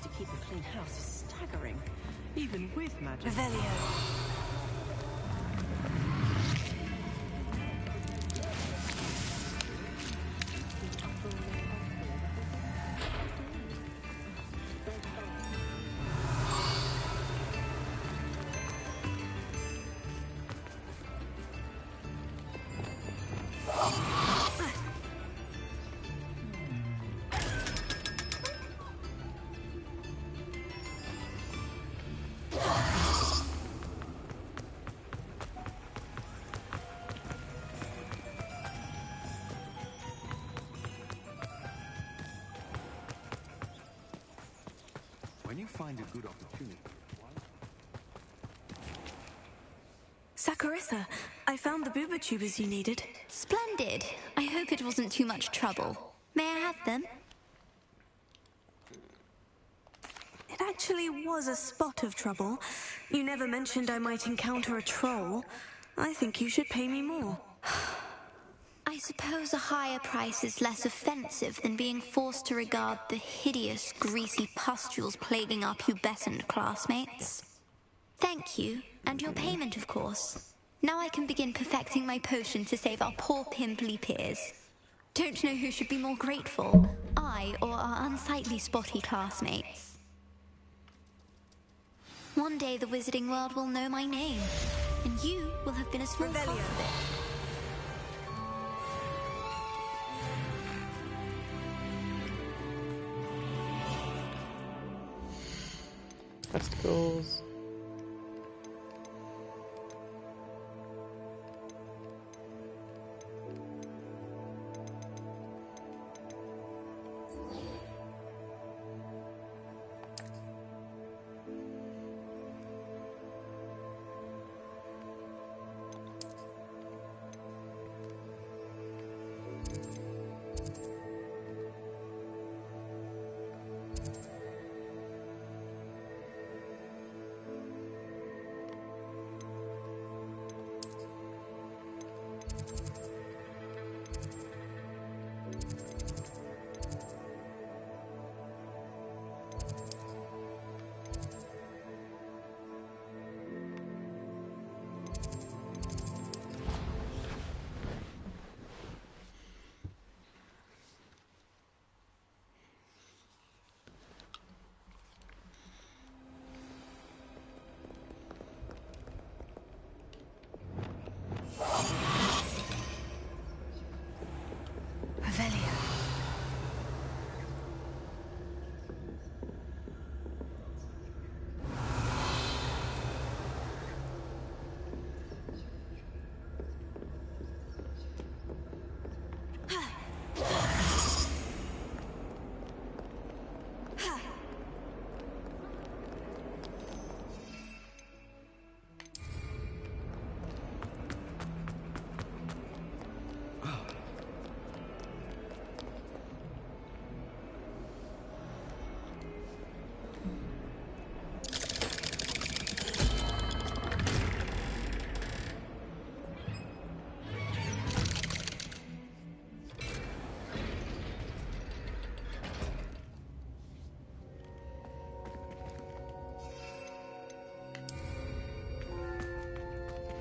To keep a clean house is staggering, even with magic. Revelio. When you find a good opportunity... Saccharissa, I found the booba tubers you needed. Splendid. I hope it wasn't too much trouble. May I have them? It actually was a spot of trouble. You never mentioned I might encounter a troll. I think you should pay me more. I suppose a higher price is less offensive than being forced to regard the hideous, greasy pustules plaguing our pubescent classmates. Thank you, and your payment, of course. Now I can begin perfecting my potion to save our poor pimply peers. Don't know who should be more grateful, I or our unsightly spotty classmates. One day the wizarding world will know my name, and you will have been a small part of it. Testicles.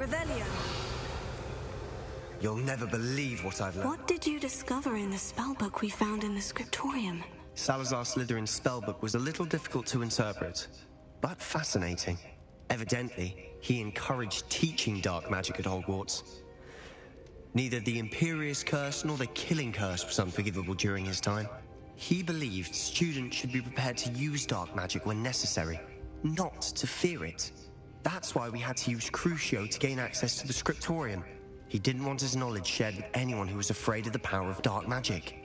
Revelio. You'll never believe what I've learned. What did you discover in the spellbook we found in the scriptorium? Salazar Slytherin's spellbook was a little difficult to interpret, but fascinating. Evidently, he encouraged teaching dark magic at Hogwarts. Neither the Imperious Curse nor the Killing Curse was unforgivable during his time. He believed students should be prepared to use dark magic when necessary, not to fear it. That's why we had to use Crucio to gain access to the scriptorium. He didn't want his knowledge shared with anyone who was afraid of the power of dark magic.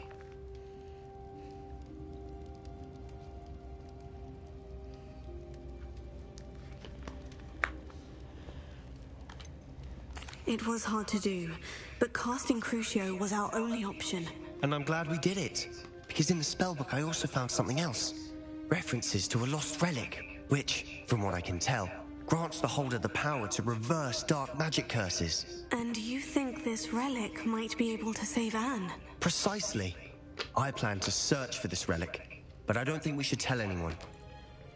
It was hard to do, but casting Crucio was our only option. And I'm glad we did it, because in the spellbook I also found something else. References to a lost relic, which, from what I can tell, grants the holder the power to reverse dark magic curses. And you think this relic might be able to save Anne? Precisely. I plan to search for this relic, but I don't think we should tell anyone.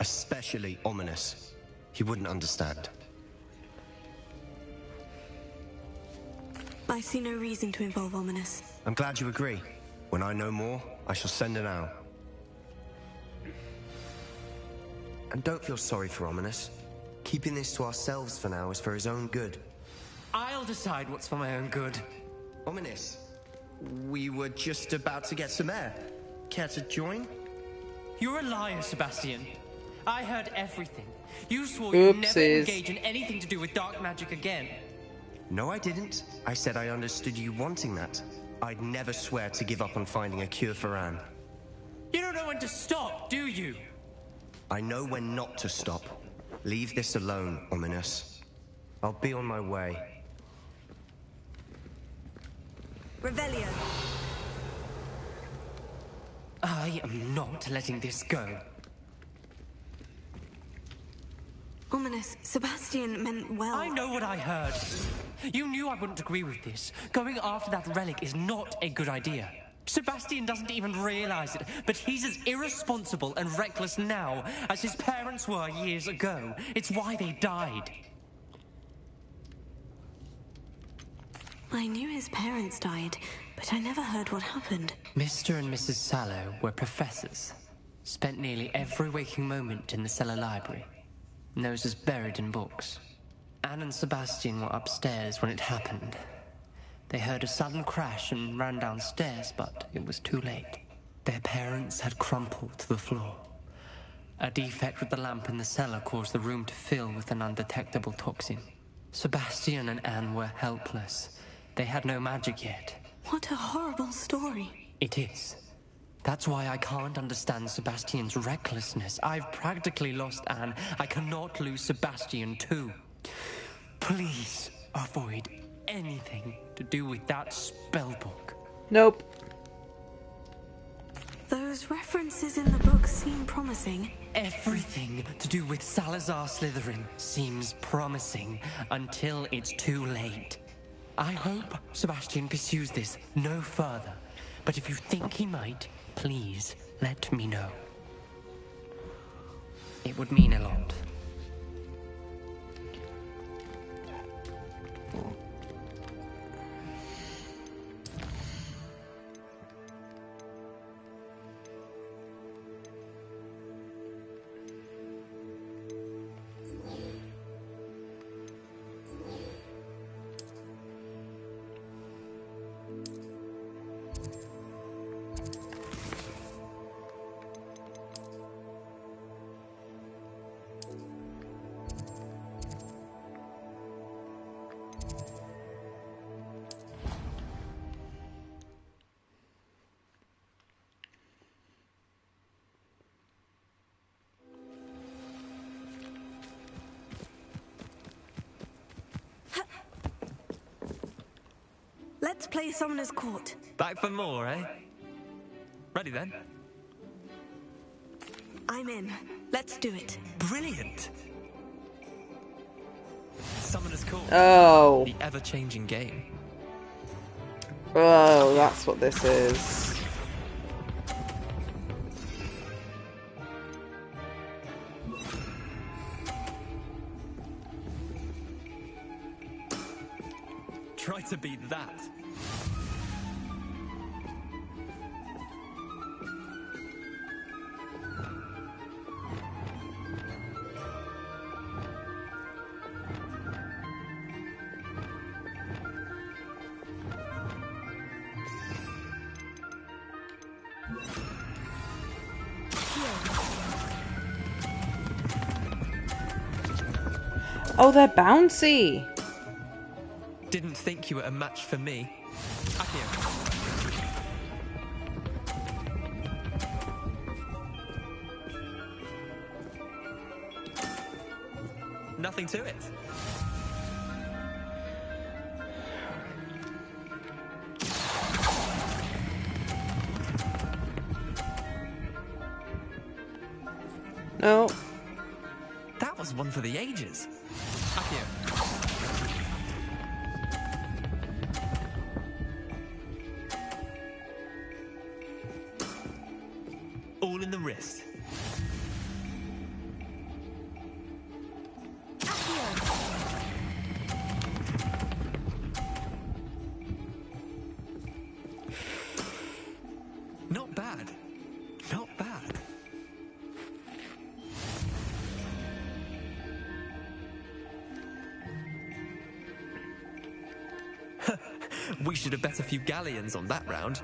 Especially Ominous. He wouldn't understand. I see no reason to involve Ominous. I'm glad you agree. When I know more, I shall send it out. And don't feel sorry for Ominous. Keeping this to ourselves for now is for his own good. I'll decide what's for my own good. Ominous, we were just about to get some air. Care to join? You're a liar, Sebastian. I heard everything. You swore you'd never engage in anything to do with dark magic again. No, I didn't. I said I understood you wanting that. I'd never swear to give up on finding a cure for Anne. You don't know when to stop, do you? I know when not to stop. Leave this alone, Ominous. I'll be on my way. Revelio. I am not letting this go. Ominous, Sebastian meant well. I know what I heard. You knew I wouldn't agree with this. Going after that relic is not a good idea. Sebastian doesn't even realize it, but he's as irresponsible and reckless now as his parents were years ago. It's why they died. I knew his parents died, but I never heard what happened. Mr. and Mrs. Sallow were professors. Spent nearly every waking moment in the cellar library. Noses buried in books. Anne and Sebastian were upstairs when it happened. They heard a sudden crash and ran downstairs, but it was too late. Their parents had crumpled to the floor. A defect with the lamp in the cellar caused the room to fill with an undetectable toxin. Sebastian and Anne were helpless. They had no magic yet. What a horrible story. It is. That's why I can't understand Sebastian's recklessness. I've practically lost Anne. I cannot lose Sebastian too. Please avoid anything to do with that spellbook. Nope. Those references in the book seem promising. Everything to do with Salazar Slytherin seems promising until it's too late. I hope Sebastian pursues this no further, but if you think he might, please let me know. It would mean a lot. Let's play Summoner's Court. Back for more, eh? Ready then? I'm in. Let's do it. Brilliant! Summoner's Court. Oh. The ever-changing game. Oh, that's what this is. Try to beat that. Oh, they're bouncy. Didn't think you were a match for me. Accio. Nothing to it. No. That was one for the ages. Accio. All in the wrist. Not bad. Not bad. We should have bet a few galleons on that round.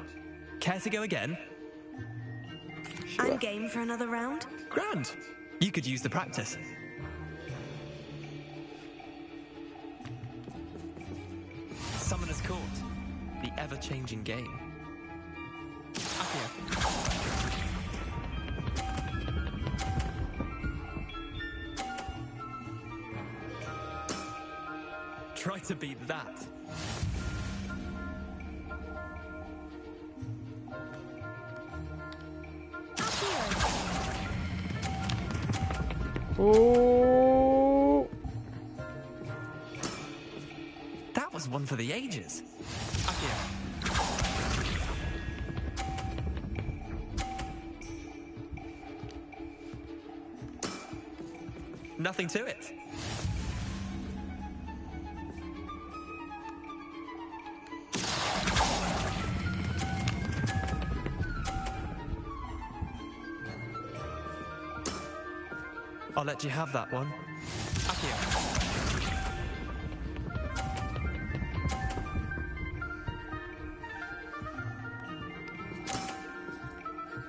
Care to go again? I'm game for another round. Grand. You could use the practice. Summoner's Court. The ever-changing game. Accio. Try to beat that. Oh. That was one for the ages. Accio. Nothing to it. I'll let you have that one. Accio.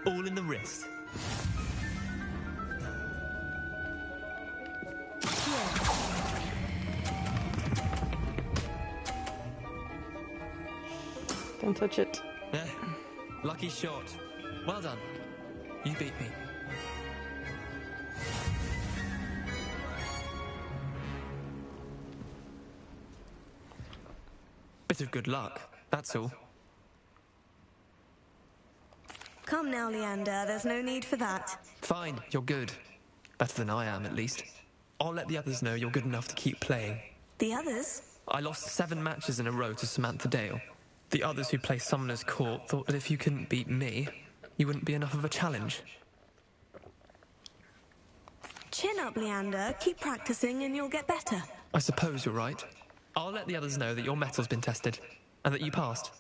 All in the wrist. Don't touch it. Lucky shot. Well done. You beat me. Bit of good luck, that's all. Come now, Leander. There's no need for that. Fine, you're good. Better than I am, at least. I'll let the others know you're good enough to keep playing. The others? I lost 7 matches in a row to Samantha Dale. The others who play Summoner's Court thought that if you couldn't beat me, you wouldn't be enough of a challenge. Chin up, Leander. Keep practicing and you'll get better. I suppose you're right. I'll let the others know that your metal's been tested, and that you passed.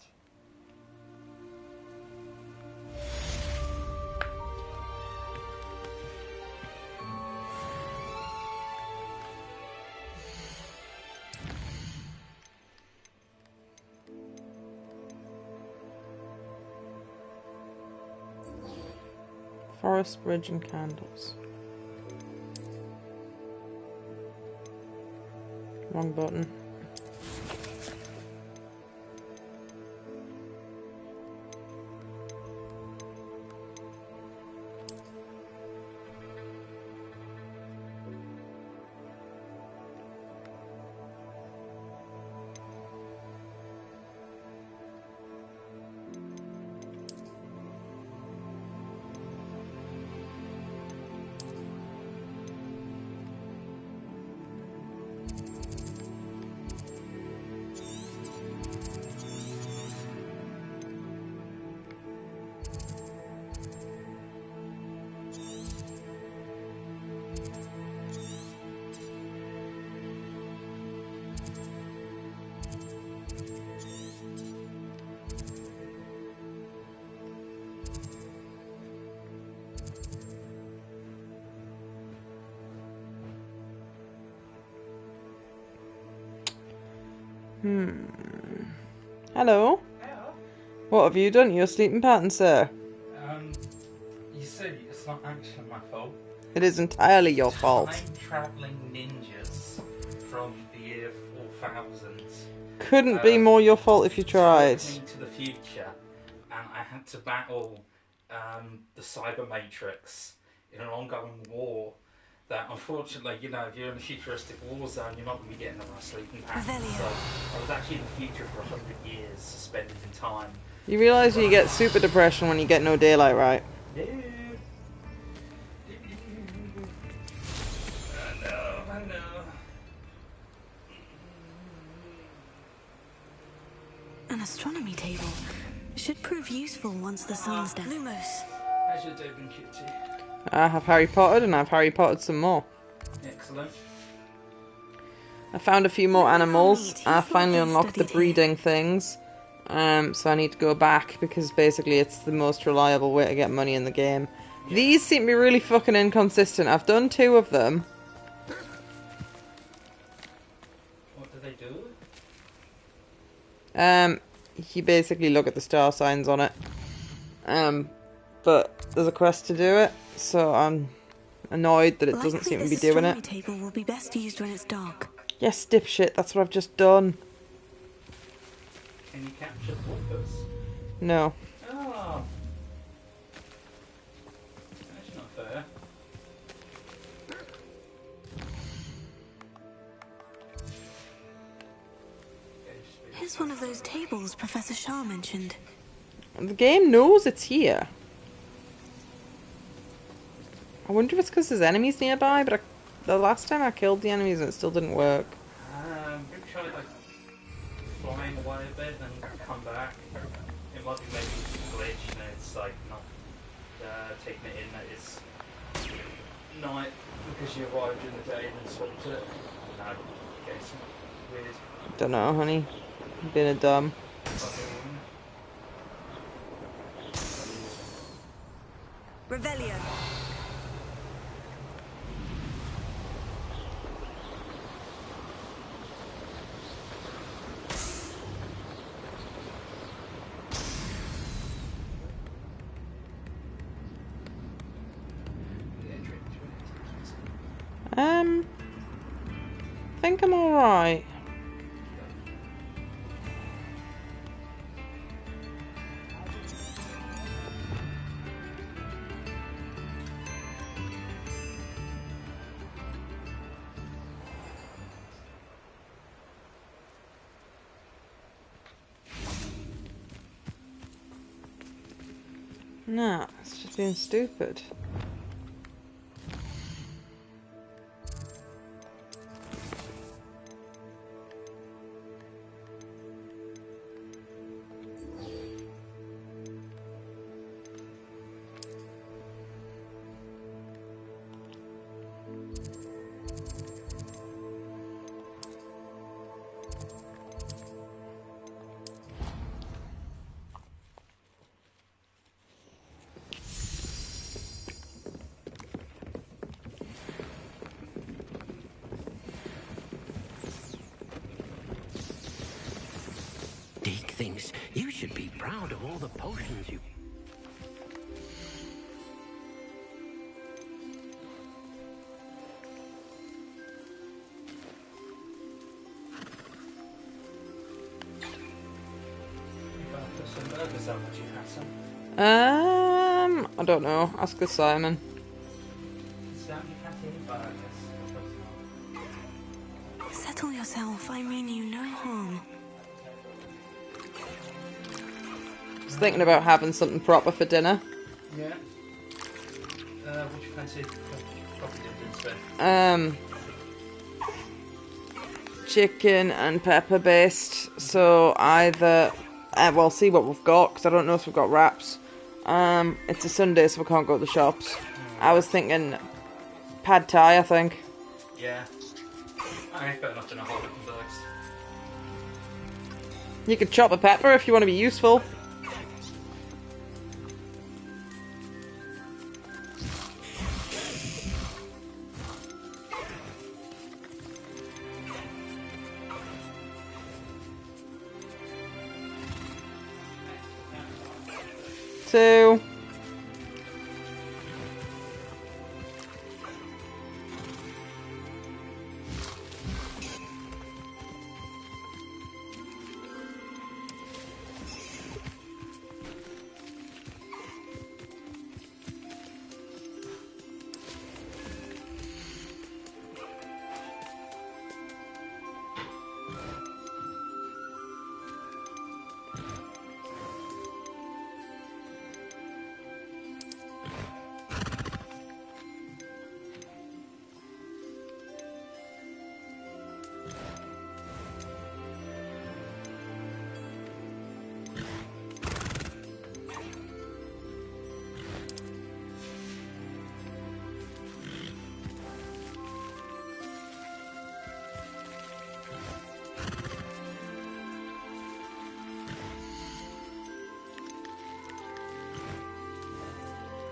Forest bridge and candles. Wrong button. Hello. Hello. What have you done? Your sleeping pattern, sir? You see, it's not actually my fault. It is entirely your fault. Time travelling ninjas from the year 4000. Couldn't be more your fault if you tried. Me to the future, and I had to battle the Cyber Matrix in an ongoing war. That unfortunately, you know, if you're in a futuristic war zone, you're not going to be getting the right sleeping pattern. So I was actually in the future for 100 years, suspended in time. You realise you get super depression when you get no daylight, right? Yeah. I know. An astronomy table. Should prove useful once the sun's down. Lumos. How's your day been, Kitty? I have Harry Pottered and I've Harry Pottered some more. Excellent. I found a few more animals. I finally unlocked the breeding things. So I need to go back because basically it's the most reliable way to get money in the game. Yeah. These seem to be really fucking inconsistent. I've done 2 of them. What do they do? You basically look at the star signs on it. But there's a quest to do it, so I'm annoyed that it doesn't seem to be doing it. The table will be best used when it's dark. Yes, dipshit, that's what I've just done. Can you capture porpoise? No. Oh. That's not fair. Here's one of those tables Professor Shah mentioned. The game knows it's here. I wonder if it's because there's enemies nearby, but the last time I killed the enemies and it still didn't work. Maybe try like flying away a bit and come back. It might be maybe a glitch and it's like not taking it in that it's night because you arrived in the day and then swapped it. No, okay, it's weird. Don't know, honey. I'm being a dumb. Revelio. I think I'm alright. Nah, it's just being stupid. Deke thinks you should be proud of all the potions you... I don't know. Ask the Simon. Settle yourself. I mean you no harm. Just thinking about having something proper for dinner. Yeah. What do you fancy? Probably different stuff. Chicken and pepper based. So either, well, see what we've got because I don't know if we've got wraps. It's a Sunday, so we can't go to the shops. I was thinking pad thai. I think. Yeah. I think better not to know how it works. You could chop a pepper if you want to be useful. Two.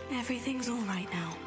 Everything's all right now.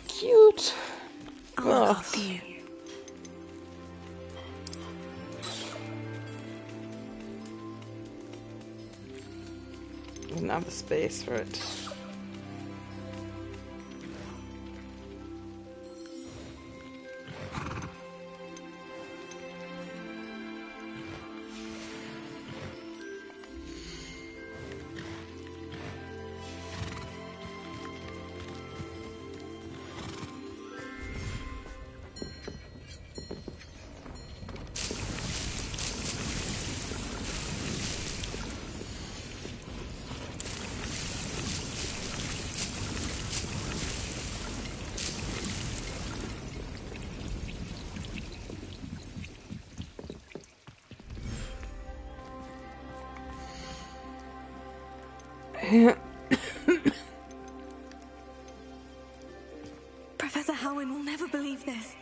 Cute. I'll look after you. Didn't have the space for it. Professor Howin will never believe this.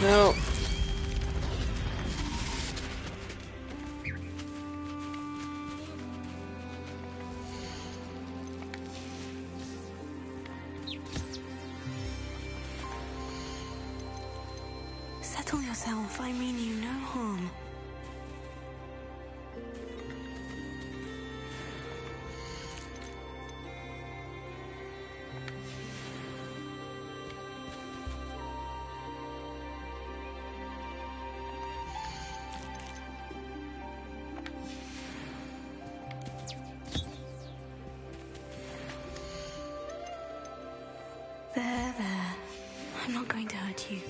No. Settle yourself. I mean you no harm. There. I'm not going to hurt you.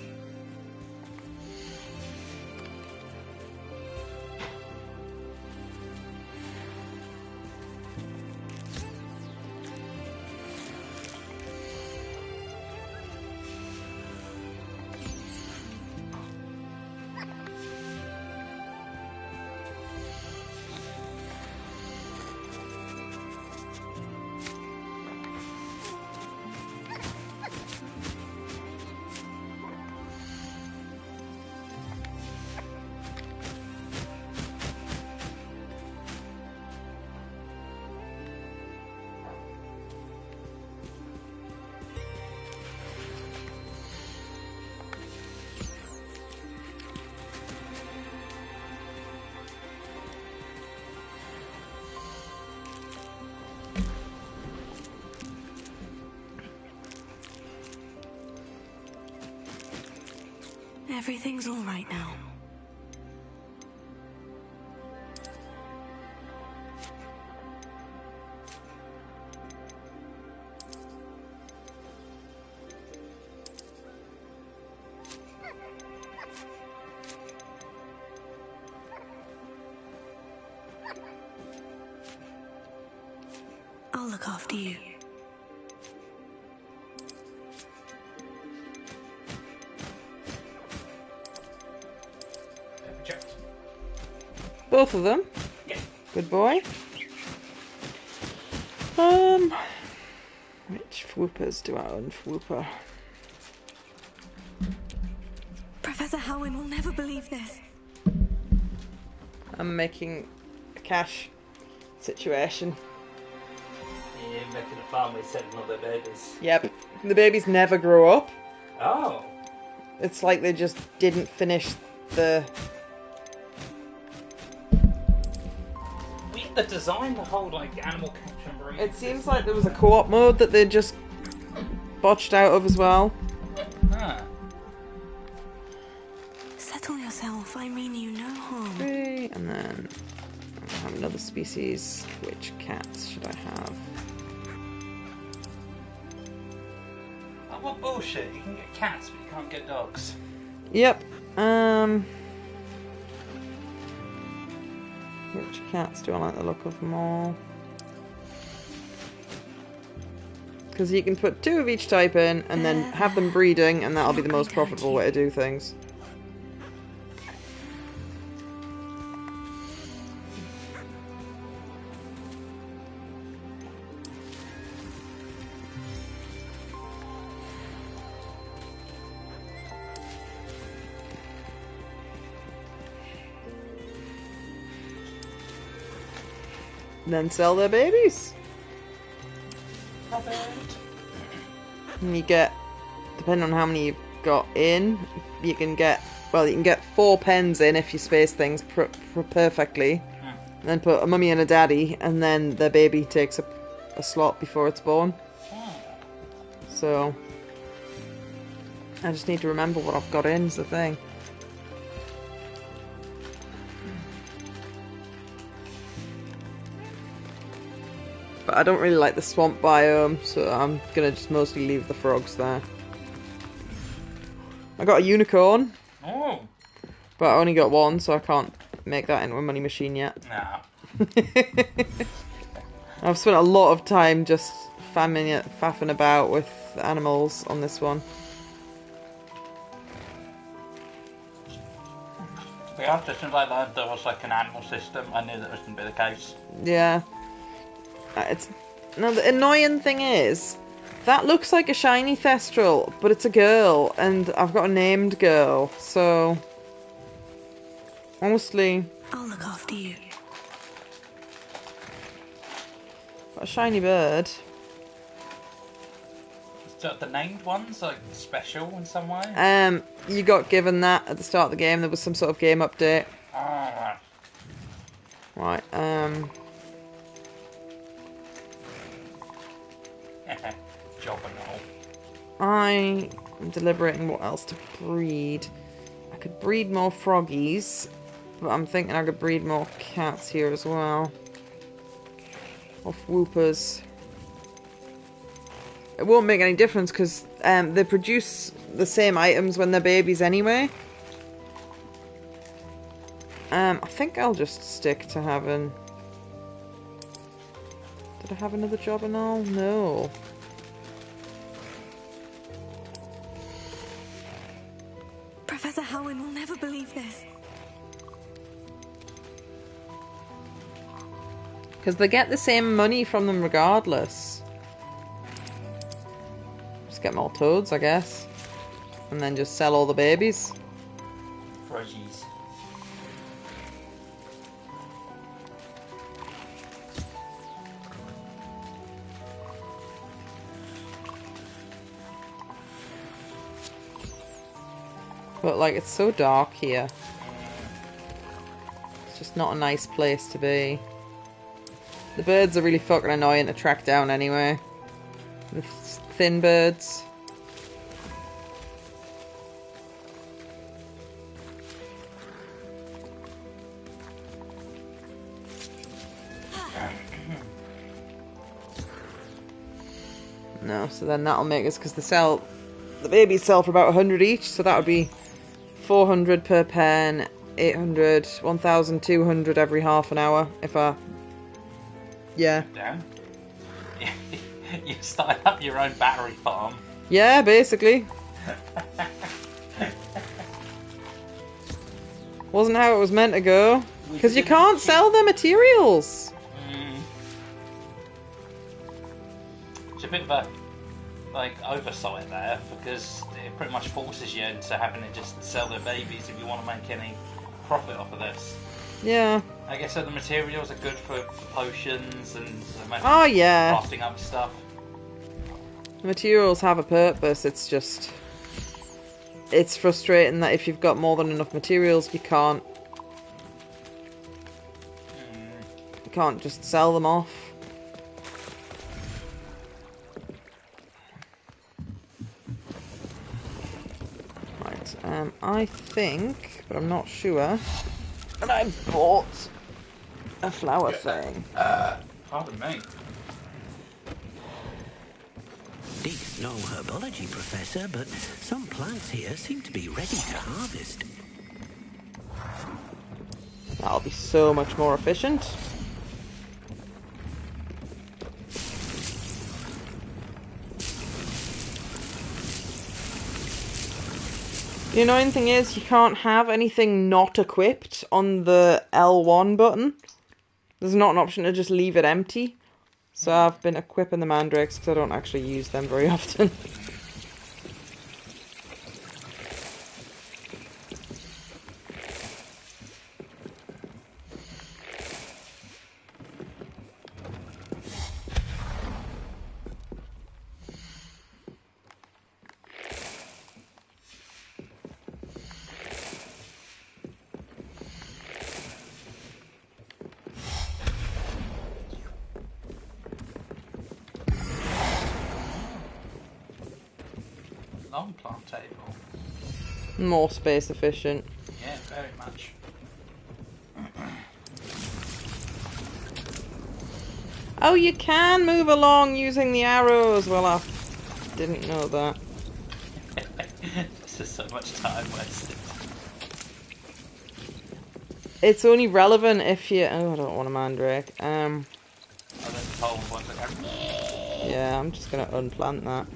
Everything's all right now. I'll look after you. Both of them? Yeah. Good boy. Which Fwoopers do I own? Fwooper. Professor Howin will never believe this. I'm making a cash situation. You're making a family setting up their babies. Yep. The babies never grow up. Oh. It's like they just didn't finish the... The design, the whole like animal capture and breeding. It seems like there was a co-op mode that they just botched out of as well. Ah. Settle yourself. I mean you no harm. 3, and then I have another species. Which cats should I have? Oh, what bullshit! You can get cats, but you can't get dogs. Yep. Which cats do I like the look of more? Because you can put 2 of each type in, and then have them breeding, and that'll be the most profitable way to do things. And then sell their babies. And you get, depending on how many you've got in, you can get, well, you can get 4 pens in if you space things perfectly. And then put a mummy and a daddy, and then their baby takes up a slot before it's born. So, I just need to remember what I've got in, is the thing. But I don't really like the swamp biome, so I'm gonna just mostly leave the frogs there. I got a unicorn. Oh. But I only got 1, so I can't make that into a money machine yet. Nah. I've spent a lot of time just faffing about with animals on this one. Yeah, just since I learned there was like an animal system, I knew that was going to be the case. Yeah. Now the annoying thing is, that looks like a shiny Thestral, but it's a girl, and I've got a named girl, so honestly, I'll look after you. Got a shiny bird. So the named ones like special in some way? You got given that at the start of the game. There was some sort of game update. Right, Job and all. I am deliberating what else to breed. I could breed more froggies, but I'm thinking I could breed more cats here as well. Or whoopers. It won't make any difference because they produce the same items when they're babies anyway. I think I'll just stick to having... Did I have another job and all? No. Professor Howin will never believe this. Because they get the same money from them regardless. Just get more toads, I guess. And then just sell all the babies. Froggies. But like, it's so dark here. It's just not a nice place to be. The birds are really fucking annoying to track down anyway. The thin birds. No, so then that'll make us, because the babies sell for about 100 each, so that would be 400 per pen, 800, 1,200 every half an hour, if I... Yeah. Damn. You started up your own battery farm. Yeah, basically. Wasn't how it was meant to go. Because you can't sell the materials. It's a bit of a oversight there, because it pretty much forces you into having to just sell their babies if you want to make any profit off of this. Yeah. I guess the materials are good for potions and oh yeah, crafting up stuff. The materials have a purpose. It's just, it's frustrating that if you've got more than enough materials, you can't just sell them off. Right, I think, but I'm not sure, that I bought a flower thing. Pardon me. Deep slow herbology, Professor, but some plants here seem to be ready to harvest. That'll be so much more efficient. The annoying thing is you can't have anything not equipped on the L1 button. There's not an option to just leave it empty. So I've been equipping the mandrakes because I don't actually use them very often. Long plant table. More space efficient. Yeah, very much. Oh, you can move along using the arrows. Well, I didn't know that. This is so much time wasted. It's only relevant if you... Oh, I don't want a mandrake. Oh, there's the whole one that Yeah, I'm just gonna unplant that.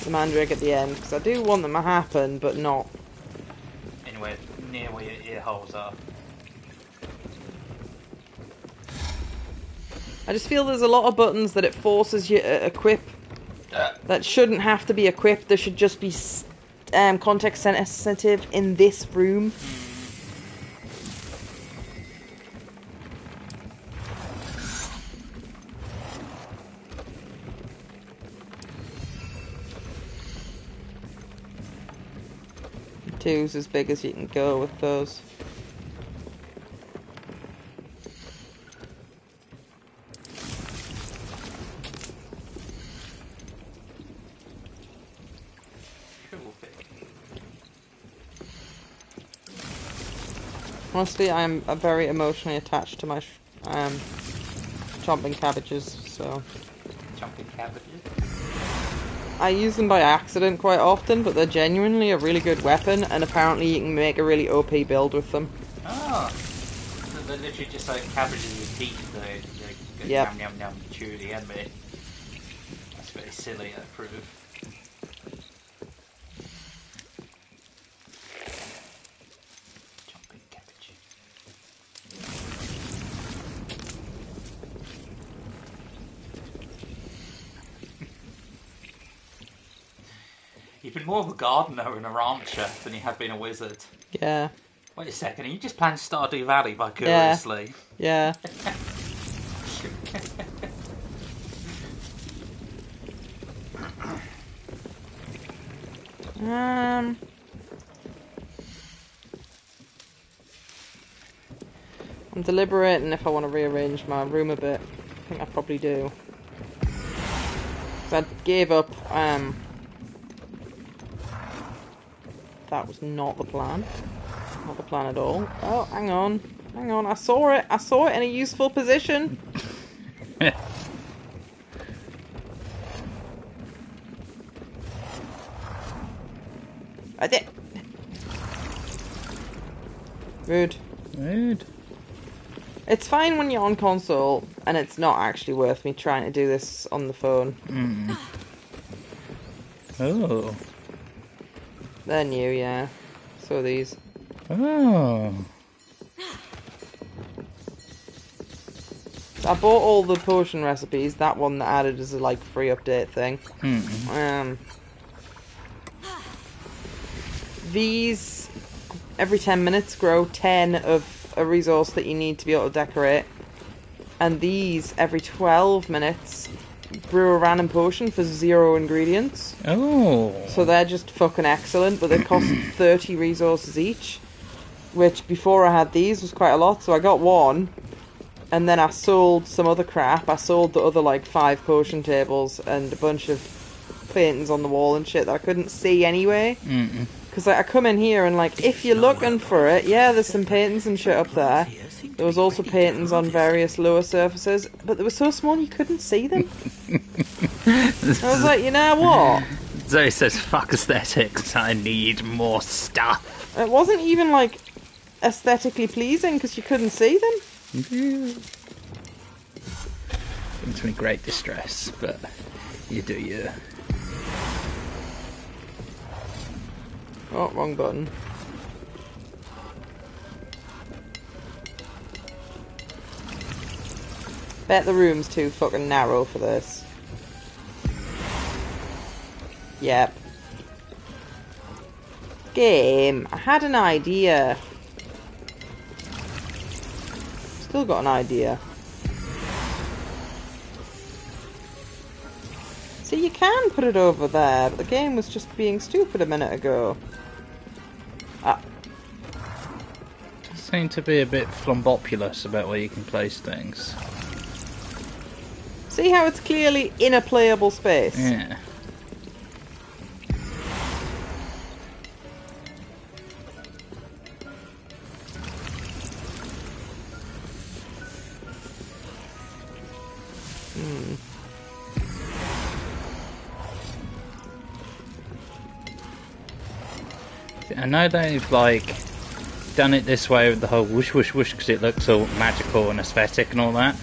The mandrake at the end, because I do want them to happen, but not. Anywhere near where your ear holes are. I just feel there's a lot of buttons that it forces you to equip that shouldn't have to be equipped. They should just be context sensitive in this room. Two's as big as you can go with those. Honestly, I'm very emotionally attached to my chomping cabbages, so... Chomping cabbages? I use them by accident quite often, but they're genuinely a really good weapon, and apparently you can make a really OP build with them. Oh! So they're literally just like cabbages with teeth, they Yep. yum yum yum chew the end bit. That's very silly, I approve. You've been more of a gardener and a rancher than you have been a wizard. Yeah. Wait a second, are you just playing Stardew Valley vicariously? Yeah. I'm deliberating if I want to rearrange my room a bit. I think I probably do. So I gave up, that was not the plan. Not the plan at all. Oh, hang on. Hang on, I saw it. I saw it in a useful position. I did. Rude. Rude. It's fine when you're on console, and it's not actually worth me trying to do this on the phone. Mm. Oh. They're new, yeah. So are these. Oh. I bought all the potion recipes. That one that added as a like free update thing. Mm. These every 10 minutes grow 10 of a resource that you need to be able to decorate, and these every 12 minutes brew a random potion for 0 ingredients. Oh. So they're just fucking excellent, but they cost 30 resources each, which before I had these was quite a lot. So I got one, and then I sold some other crap. I sold the other like 5 potion tables and a bunch of paintings on the wall and shit that I couldn't see anyway. Because like, I come in here and like, if you're looking for it, yeah, there's some paintings and shit up there. There was also paintings on various lower surfaces, but they were so small you couldn't see them. I was like, you know what? Zoe says, fuck aesthetics, I need more stuff. It wasn't even, like, aesthetically pleasing because you couldn't see them. Yeah. Into me great distress, but you do you. Oh, wrong button. Bet the room's too fucking narrow for this. Yep. Game. I had an idea. Still got an idea. See, you can put it over there, but the game was just being stupid a minute ago. Ah. Seem to be a bit flumbopulous about where you can place things. See how it's clearly in a playable space? Yeah. I know they've like done it this way with the whole whoosh whoosh whoosh because it looks all magical and aesthetic and all that,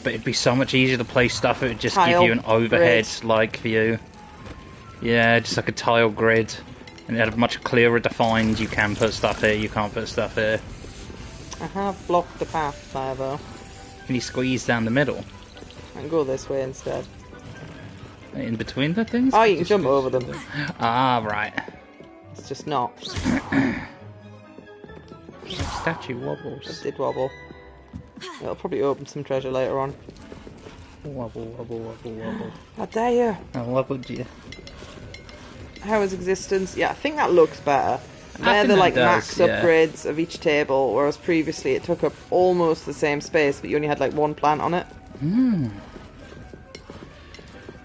but it'd be so much easier to place stuff. It would just give you an overhead like view. Yeah, just like a tile grid, and it had a much clearer defined. You can put stuff here, you can't put stuff here. I have blocked the path there though. Can you squeeze down the middle? I can go this way instead. In between the things? Oh, you can jump over them. Ah, right. It's just not. Statue wobbles. It did wobble. It'll probably open some treasure later on. Wobble, wobble, wobble, wobble. How dare you? I wobbled you. How is existence? Yeah, I think that looks better. They're the like max upgrades of each table, whereas previously it took up almost the same space, but you only had like one plant on it. Hmm.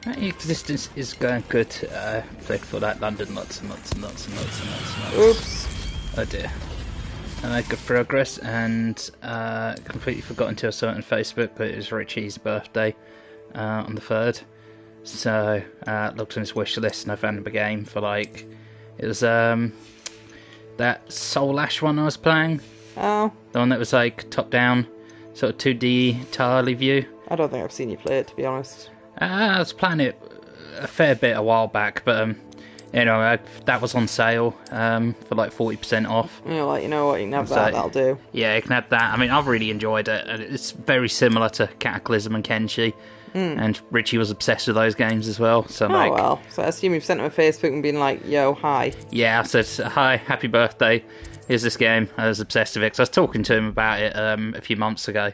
That existence is going good. Play for that London lots and lots and lots and lots and lots and lots. Oops. Oh dear. I made good progress and completely forgotten to a certain Facebook, but it was Richie's birthday on the 3rd. So looked on his wish list and I found him a game for like, it was that Soul Ash one I was playing. Oh. The one that was like top down, sort of 2D tiley view. I don't think I've seen you play it, to be honest. I was playing it a fair bit a while back, but you know, that was on sale for like 40% off. You know, like, you know what, you can have that, that'll do. Yeah, you can have that. I mean, I've really enjoyed it. It's very similar to Cataclysm and Kenshi. And Richie was obsessed with those games as well. So well. So I assume you've sent him a Facebook and been like, yo, hi. Yeah, I said, hi, happy birthday. Here's this game. I was obsessed with it because I was talking to him about it a few months ago.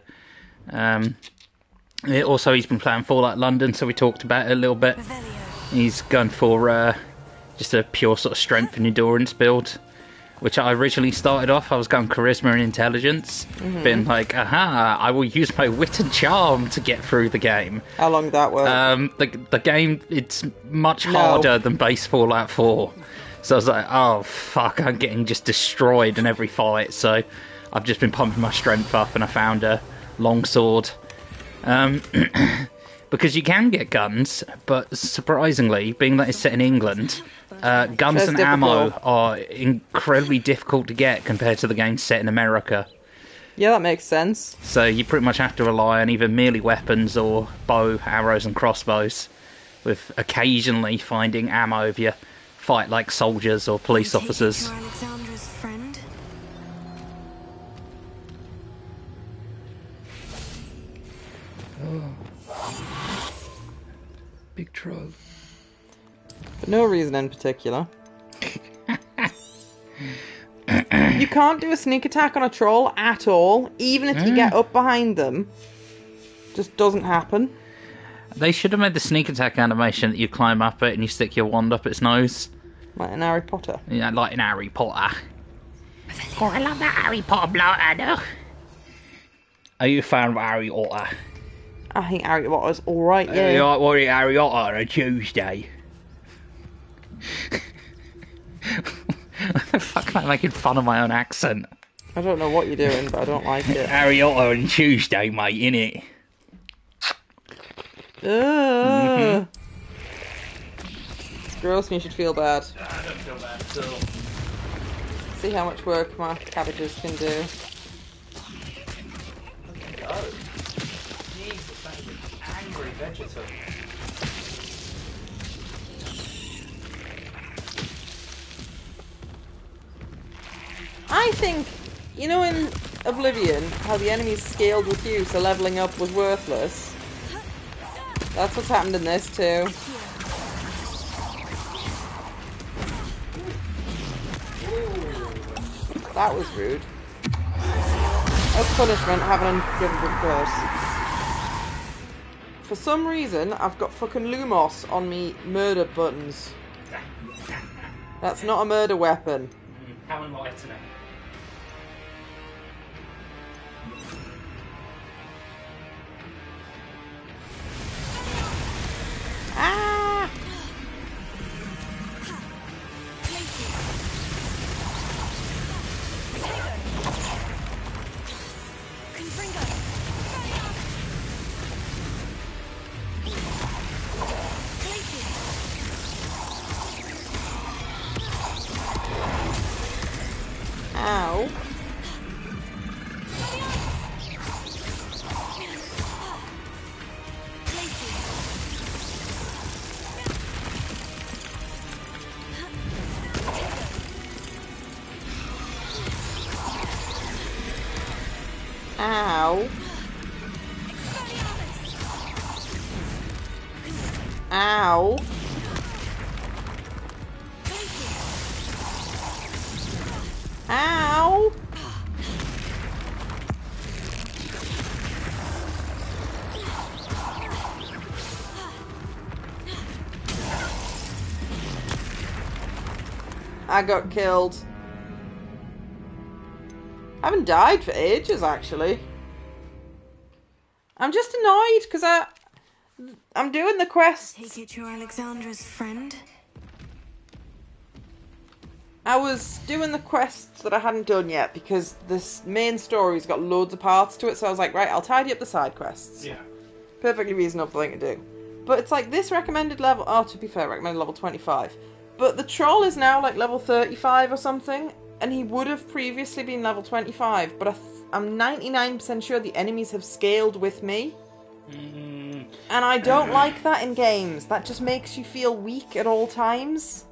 Also, he's been playing Fallout London, so we talked about it a little bit. He's gone for just a pure sort of strength and endurance build, which I originally started off. I was going charisma and intelligence, being like, aha, I will use my wit and charm to get through the game. How long did that work? The game, it's much harder than base Fallout 4. So I was like, oh fuck, I'm getting just destroyed in every fight. So I've just been pumping my strength up and I found a longsword. Because you can get guns, but surprisingly, being that it's set in England, guns and ammo are incredibly difficult to get compared to the games set in America. Yeah, that makes sense. So you pretty much have to rely on either melee weapons or bow, arrows and crossbows, with occasionally finding ammo if you fight like soldiers or police officers. Alexandra's friend? Oh. Big troll. For no reason in particular. You can't do a sneak attack on a troll at all, even if you get up behind them. Just doesn't happen. They should have made the sneak attack animation that you climb up it and you stick your wand up its nose. Like in Harry Potter. Yeah, like in Harry Potter. Oh, I love that Harry Potter bloke. Are you a fan of Harry Potter? I think Harry Potter's alright, yeah. You like watching Harry Potter on a Tuesday? What the fuck am I making fun of my own accent? I don't know what you're doing, but I don't like it. Harry Potter on Tuesday, mate, innit? It's gross and you should feel bad. I don't feel bad at all. See how much work my cabbages can do. Oh, Jesus, that is an angry vegetal. I think, you know in Oblivion, how the enemies scaled with you, so leveling up was worthless? That's what's happened in this too. That was rude. As punishment, having unforgivable curse. For some reason, I've got fucking Lumos on me murder buttons. That's not a murder weapon. How enlightening. Ah! Ow. Ow. Ow. Ow. I got killed. I haven't died for ages, actually. I'm just annoyed because I'm doing the quests. Take it you're Alexandra's friend? I was doing the quests that I hadn't done yet because this main story's got loads of parts to it, so I was like, right, I'll tidy up the side quests. Yeah. Perfectly reasonable thing to do. But it's like this recommended level, oh, to be fair, recommended level 25. But the troll is now like level 35 or something, and he would have previously been level 25, but I'm 99% sure the enemies have scaled with me. And I don't like that in games. That just makes you feel weak at all times.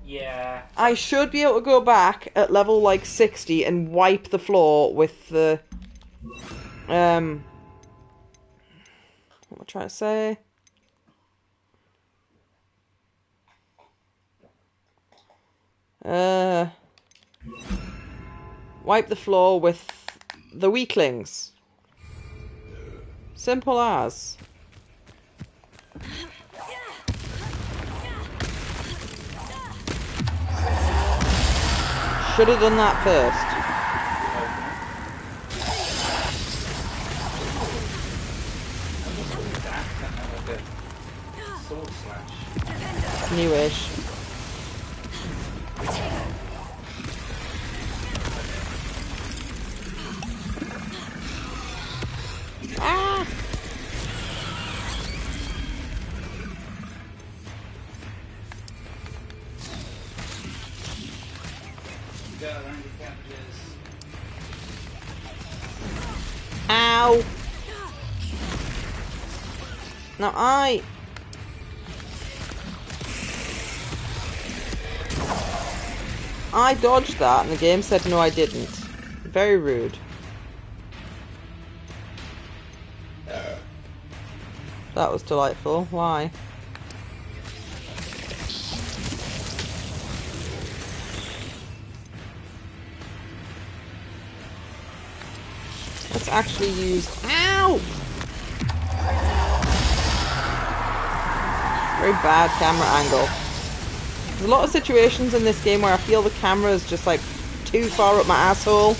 Yeah. I should be able to go back at level like 60 and wipe the floor with the what am I trying to say? Wipe the floor with the weaklings. Simple as. Should have done that first. Sword slash. Newish. Ah! Ow! Now I dodged that and the game said no I didn't. Very rude. That was delightful. Why? Let's actually use... Ow! Very bad camera angle. There's a lot of situations in this game where I feel the camera is just like too far up my asshole.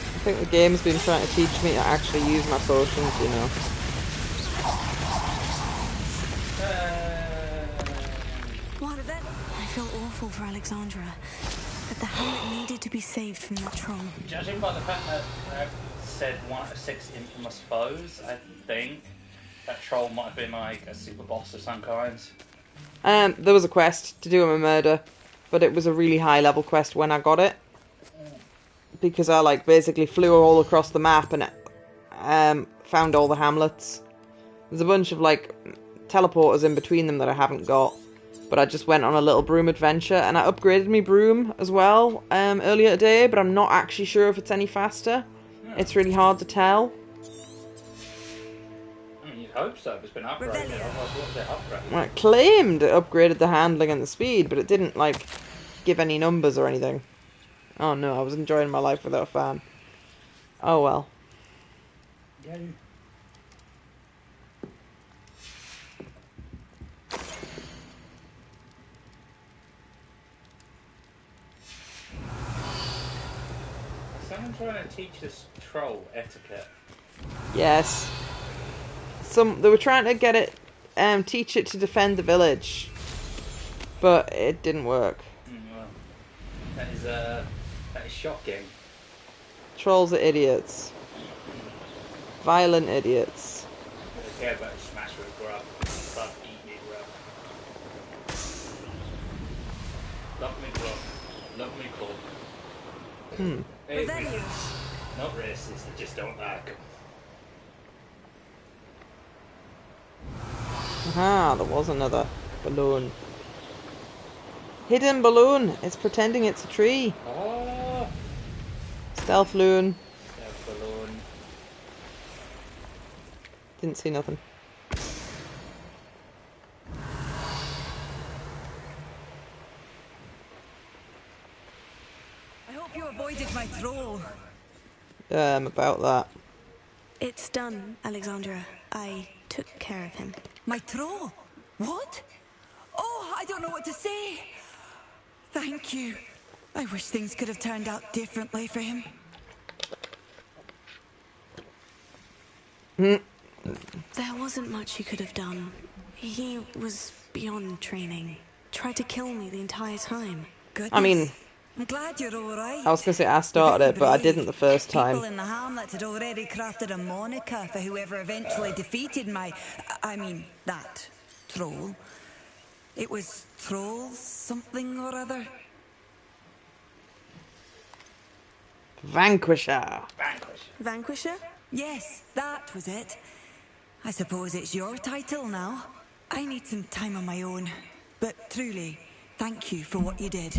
I think the game's been trying to teach me to actually use my potions, you know. I feel awful for Alexandra, but the hamlet needed to be saved from that troll. Judging by the fact that said 1 out of 6 infamous foes, I think that troll might have been like a super boss of some kind. There was a quest to do him a murder, but it was a really high level quest when I got it. Because I like basically flew all across the map and found all the hamlets. There's a bunch of like teleporters in between them that I haven't got. But I just went on a little broom adventure, and I upgraded my broom as well earlier today, but I'm not actually sure if it's any faster. It's really hard to tell. I mean, you'd hope so, if it's been upgraded. Otherwise, what was it upgraded? Well, it claimed it upgraded the handling and the speed, but it didn't, like, give any numbers or anything. Oh no, I was enjoying my life without a fan. Oh well. Yeah. Someone trying to teach this troll etiquette. Yes. They were trying to get it, teach it to defend the village, but it didn't work. Well, that is shocking. Trolls are idiots. Violent idiots. I don't care about smash with grub. Grub, eat me grub. Love me grub. Love me club. Aliens. Not racist, I just don't like them. Aha, there was another balloon. Hidden balloon! It's pretending it's a tree. Oh. Stealth loon. Stealth balloon. Didn't see nothing. I hope you avoided my troll. About that. It's done, Alexandra. I took care of him. My troll? What? Oh, I don't know what to say. Thank you. I wish things could have turned out differently for him. There wasn't much you could have done. He was beyond training. Tried to kill me the entire time. I mean, I'm glad you're all right. I was going to say I started it, but I didn't the first time. People in the hamlet had already crafted a moniker for whoever eventually defeated that troll. It was Troll something or other. Vanquisher. Vanquisher? Yes, that was it. I suppose it's your title now. I need some time on my own. But truly, thank you for what you did.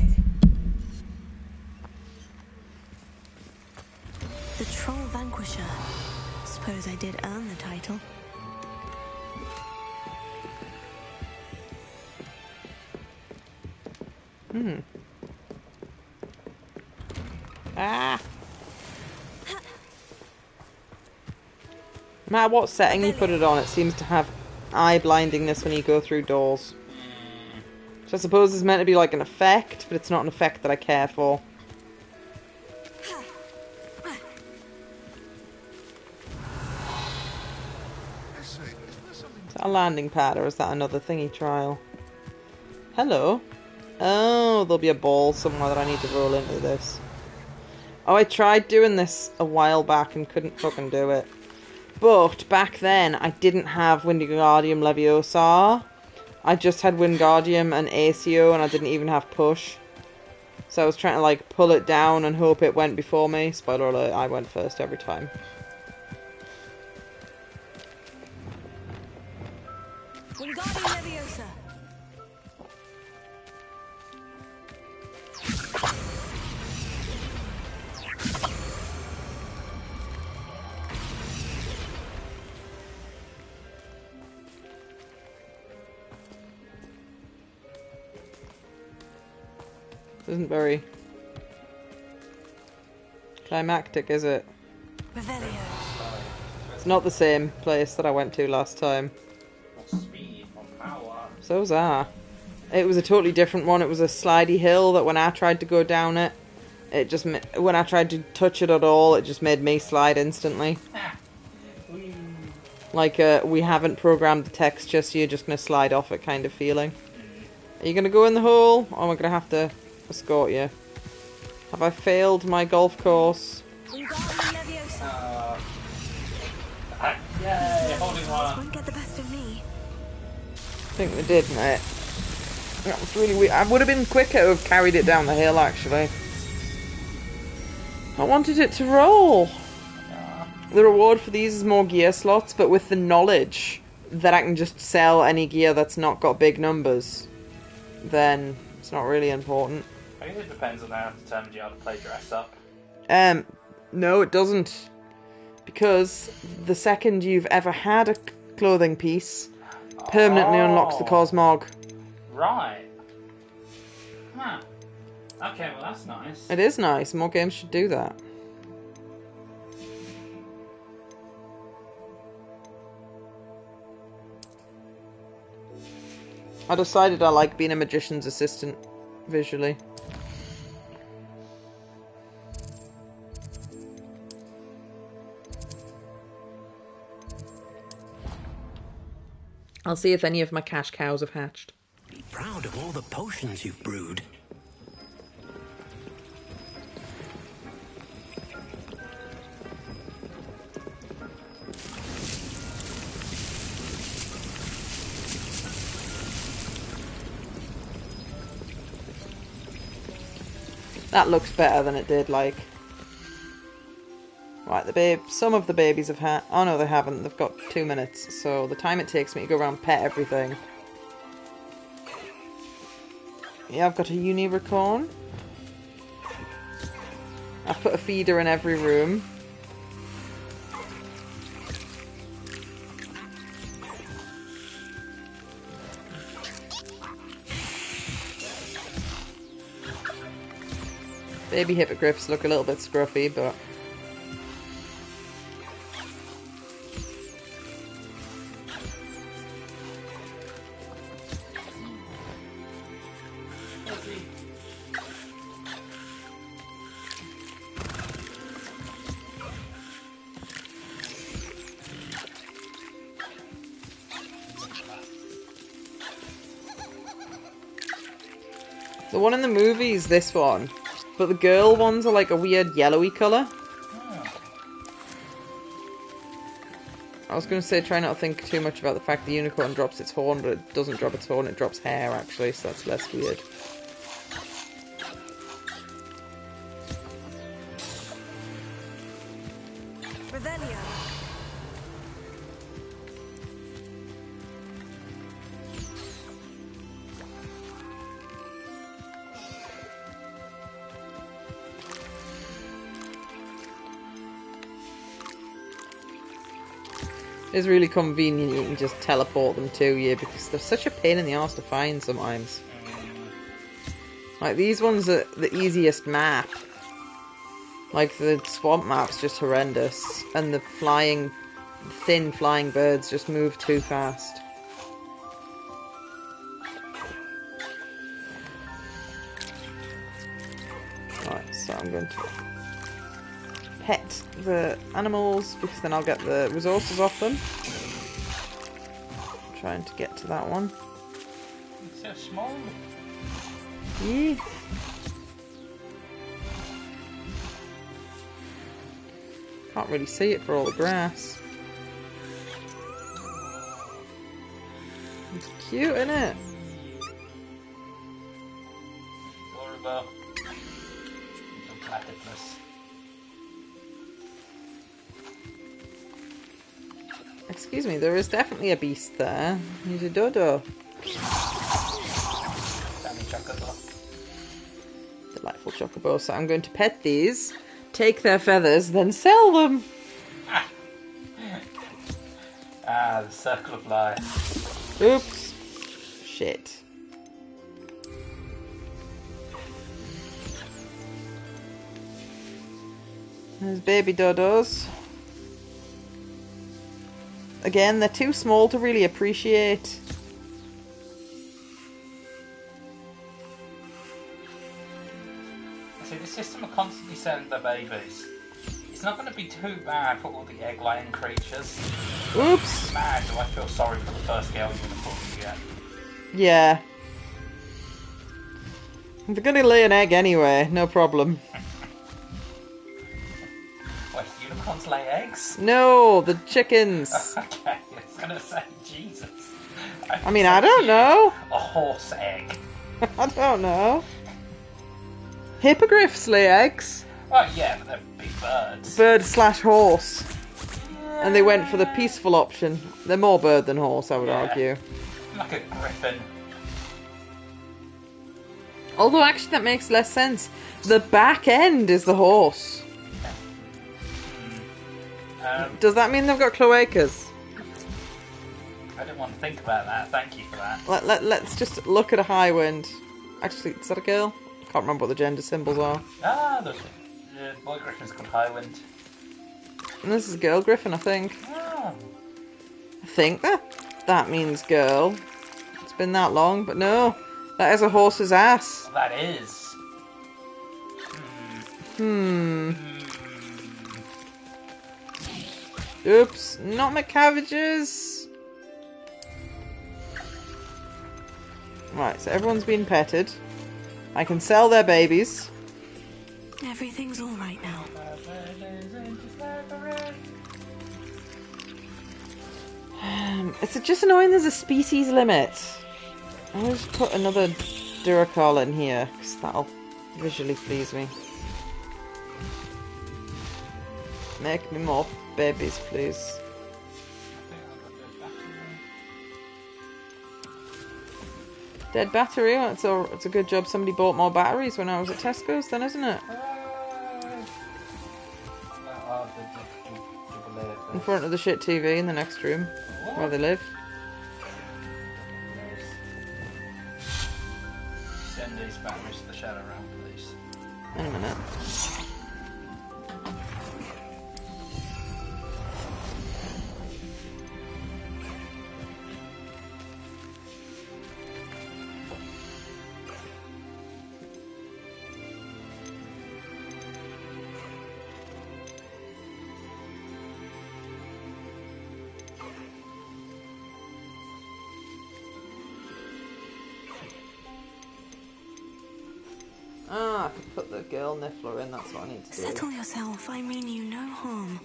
The Troll Vanquisher. Suppose I did earn the title. Ah! No matter what setting you put it on, it seems to have eye blindingness when you go through doors. Which I suppose is meant to be like an effect, but it's not an effect that I care for. Is that a landing pad, or is that another thingy trial? Hello. Oh, there'll be a ball somewhere that I need to roll into this. Oh, I tried doing this a while back and couldn't fucking do it. But back then, I didn't have Wingardium Leviosa. I just had Wingardium and ACO, and I didn't even have push. So I was trying to like pull it down and hope it went before me. Spoiler alert, I went first every time. Wingardium Leviosa. Isn't very climactic, is it? Revelio. It's not the same place that I went to last time. Speed, more power. So was I. It was a totally different one. It was a slidey hill that when I tried to go down it, it just when I tried to touch it at all, it just made me slide instantly. Like we haven't programmed the texture, so you're just gonna slide off it kind of feeling. Are you gonna go in the hole, or am I gonna have to escort you? Have I failed my golf course? Wingardium Leviosa. won't get the best of me. I think they did, mate. That was really weird. I would have been quicker to have carried it down the hill, actually. I wanted it to roll. The reward for these is more gear slots, but with the knowledge that I can just sell any gear that's not got big numbers, then it's not really important. I guess it depends on how determined you are to play dress up. No, it doesn't. Because the second you've ever had a clothing piece, permanently unlocks the Cosmog. Right. Huh. Okay, well that's nice. It is nice. More games should do that. I decided I like being a magician's assistant visually. I'll see if any of my cash cows have hatched. Be proud of all the potions you've brewed. That looks better than it did, like. Right, some of the babies have had... Oh no, they haven't. They've got 2 minutes. So the time it takes me to go around and pet everything. Yeah, I've got a unicorn. I've put a feeder in every room. Baby hippogriffs look a little bit scruffy, but... The one in the movie is this one, but the girl ones are like a weird yellowy colour. I was going to say try not to think too much about the fact the unicorn drops its horn, but it doesn't drop its horn, it drops hair actually, so that's less weird. Revelio. It's really convenient you can just teleport them to you because they're such a pain in the arse to find sometimes. Like these ones are the easiest map. Like the swamp map's just horrendous and the thin flying birds just move too fast. Right, so I'm going to pet the animals because then I'll get the resources off them. I'm trying to get to that one. It's so small. Yeah. Can't really see it for all the grass. It's cute, isn't it? Adorable. Some platypus. Excuse me, there is definitely a beast there. He's a dodo. Delightful chocobo. So I'm going to pet these, take their feathers, then sell them. The circle of life. Oops. Shit. There's baby dodos. Again, they're too small to really appreciate. See, the system of constantly selling the babies. It's not going to be too bad for all the egg-laying creatures. Oops. Man, do I feel sorry for the first girl unicorn you get. Yeah. They're gonna lay an egg anyway, no problem. Wait, unicorn unicorns lay eggs? No, the chickens. Okay, I was gonna say, Jesus. I mean, I don't know. A horse egg. I don't know. Hippogriffs lay eggs. Oh yeah, but they're big birds. Bird/horse. And they went for the peaceful option. They're more bird than horse, I would argue. Like a griffin. Although actually that makes less sense. The back end is the horse. Does that mean they've got cloacas? I didn't want to think about that. Thank you for that. Let's just look at a high wind. Actually, is that a girl? I can't remember what the gender symbols are. Ah, the boy griffin's called Highwind. And this is a girl griffin, I think. Oh. I think that means girl. It's been that long, but no. That is a horse's ass. Well, that is. Oops, not my cabbages. Right, so everyone's been petted. I can sell their babies. Everything's all right now. It's just annoying there's a species limit. I'll just put another Duracal in here, because that'll visually please me. Make me more babies, please. Dead battery? Well, it's a good job somebody bought more batteries when I was at Tesco's then, isn't it? In front of the shit TV in the next room, where they live. Send these batteries to the shadow realm, please. In a minute. Ah, I could put the girl niffler in, that's what I need to do. Settle yourself, I mean you no harm.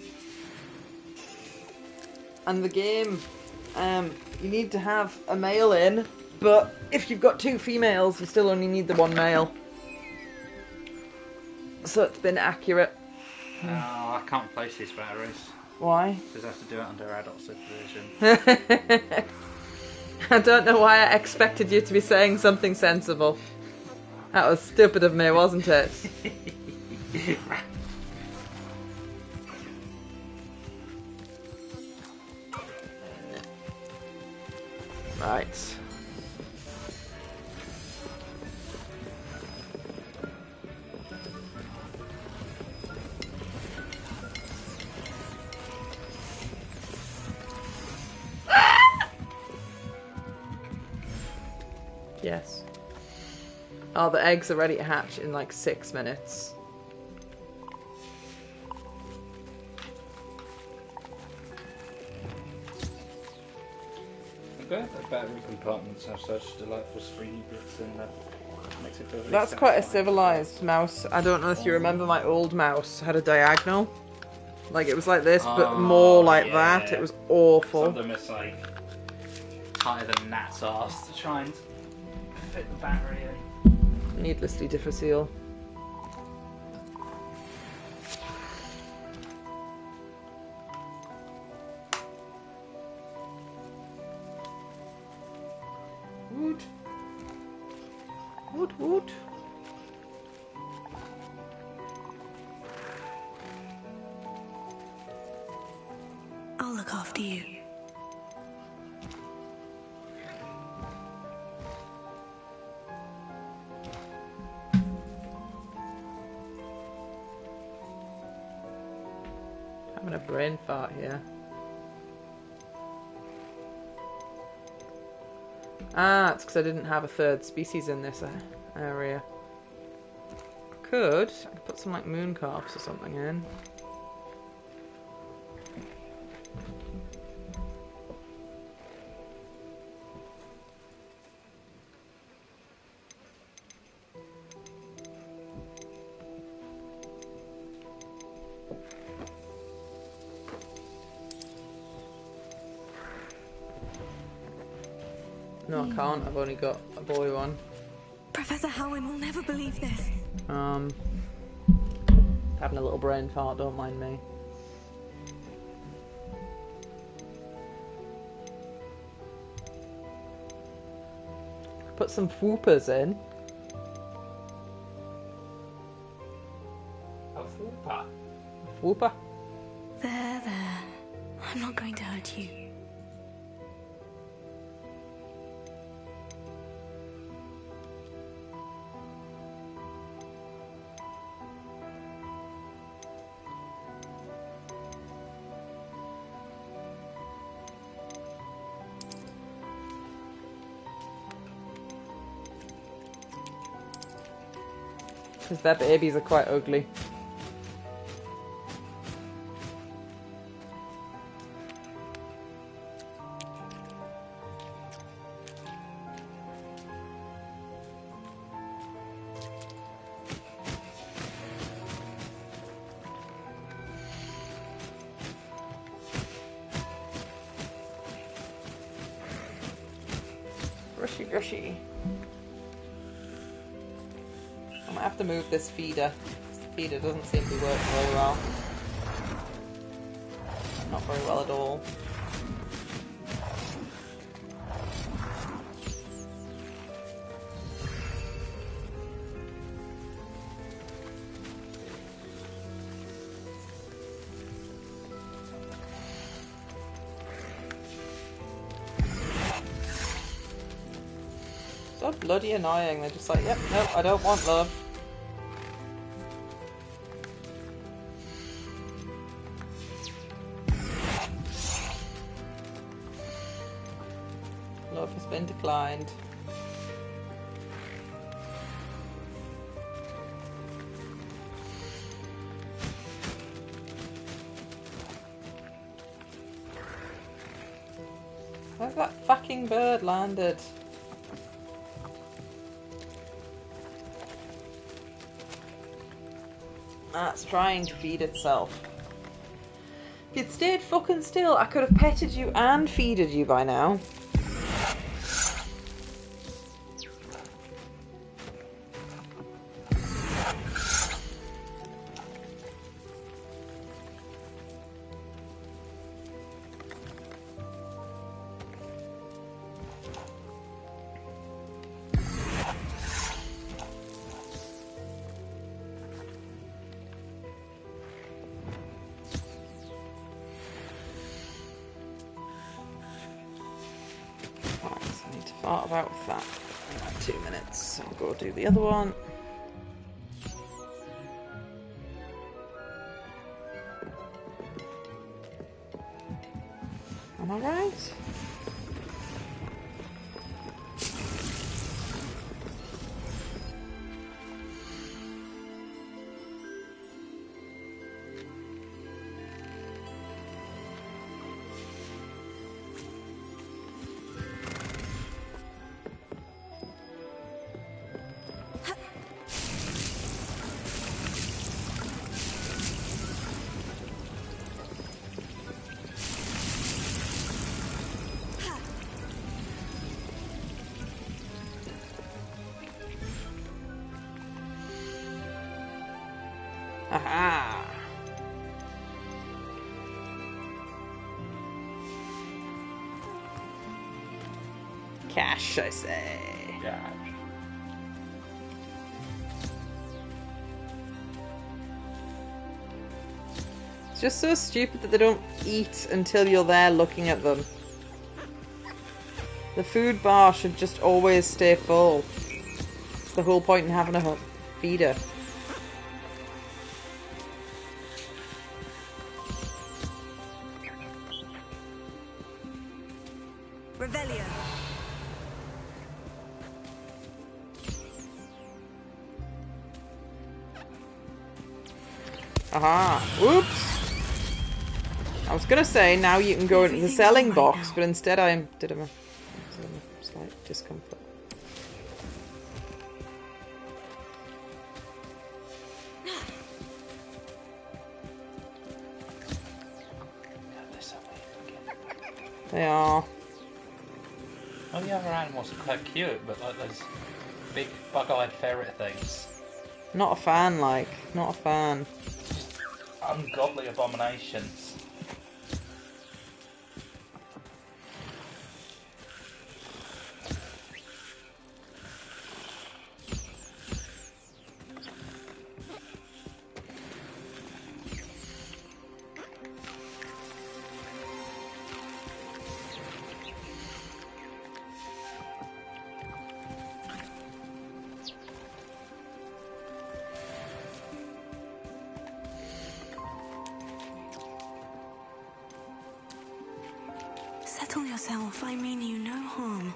And the game, you need to have a male in, but if you've got 2 females, you still only need the 1 male. So it's been accurate. Oh, I can't place these batteries. Why? Because I have to do it under adult supervision. I don't know why I expected you to be saying something sensible. That was stupid of me, wasn't it? Right. Yes. Oh, the eggs are ready to hatch in like 6 minutes. Okay, the battery compartments have such delightful stringy bits in them. Makes it perfectly That's quite a satisfying. civilized mouse. I don't know if you remember my old mouse had a diagonal. Like it was like this, but more like that. It was awful. Some of them is like tighter than gnat's arse to try and fit the battery in. Needlessly difficile. Wood. Wood, wood. I'll look after you. Having a brain fart here. Ah, it's because I didn't have a third species in this area. I could put some like moon calves or something in. No, I can't. I've only got a boy one. Professor Howin will never believe this. Having a little brain fart, don't mind me. Put some whoopers in. A whooper? Whooper? There. I'm not going to hurt you. Because their babies are quite ugly. Gushy. I might have to move this feeder. This feeder doesn't seem to be working very well. Not very well at all. So bloody annoying. They're just like, yep, nope, I don't want love. Love has been declined. Where's that fucking bird landed? That's trying to feed itself. If you'd stayed fucking still, I could have petted you and feeded you by now. Thought about that in like 2 minutes. I'll go do the other one. Am I right? Aha! Cash, I say. Cash. It's just so stupid that they don't eat until you're there looking at them. The food bar should just always stay full. It's the whole point in having a feeder. Revelio. Aha! Whoops! I was gonna say now you can go into the selling box, but instead I did a slight discomfort. They are. All the other animals are quite cute, but like those big bug-eyed ferret things. Not a fan, like. Not a fan. Ungodly abominations. Settle yourself, I mean you no harm.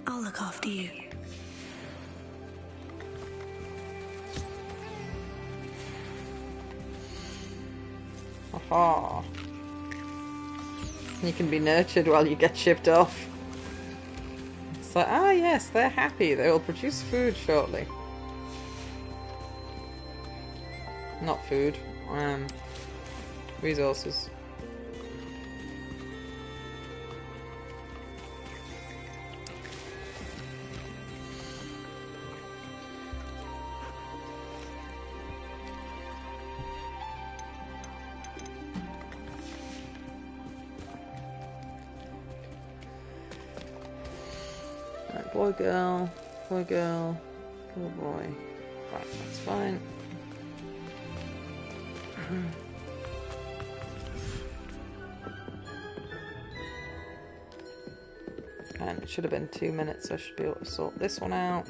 I'll look after you. Aha. You can be nurtured while you get shipped off. It's like, ah yes, they're happy. They will produce food shortly. Not food. Resources. Boy, girl, boy, girl, oh boy. Right, that's fine. And it should have been 2 minutes, so I should be able to sort this one out.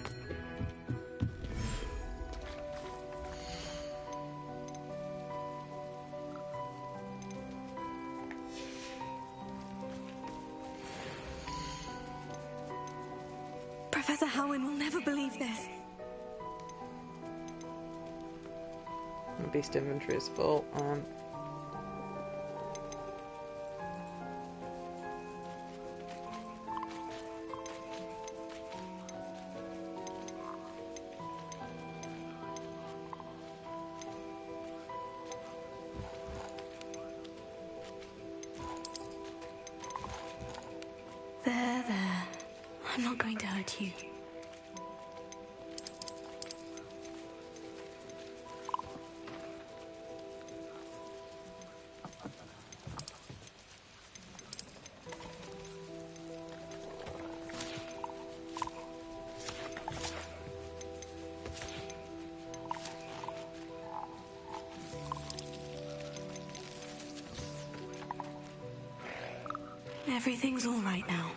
Professor Howin will never believe this. The beast inventory is full. There. I'm not going to hurt you. Everything's all right now.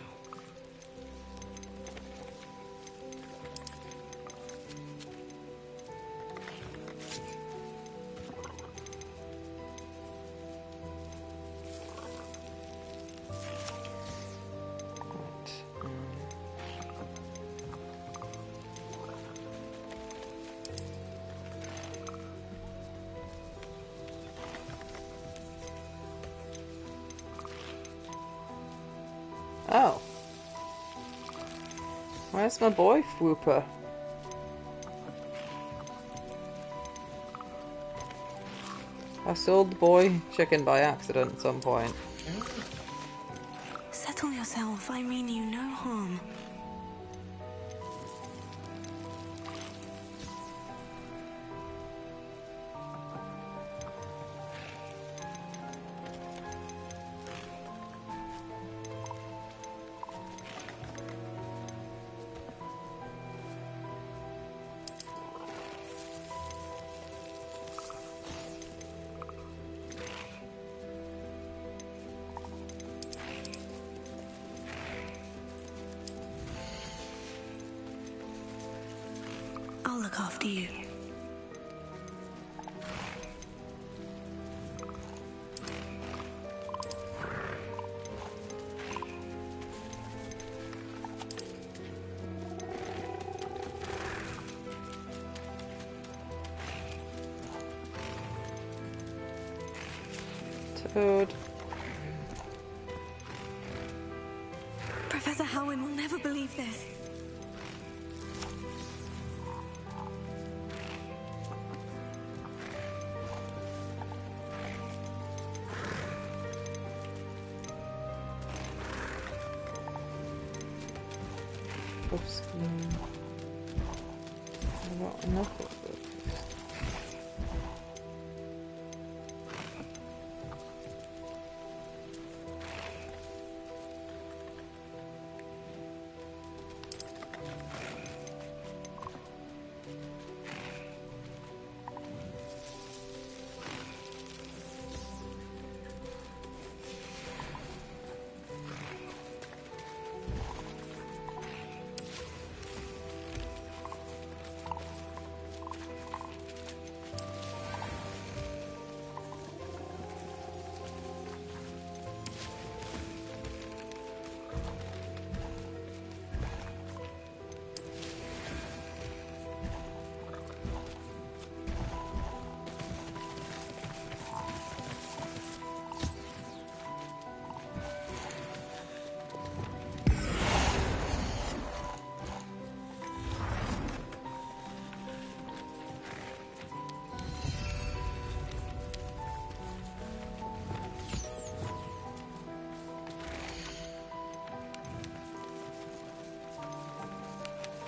Oh. Where's my boy, Whooper? I sold the boy chicken by accident at some point. Settle yourself, I mean you no harm. I'll look after you. food. Professor Howin will never believe this. I've got enough of it.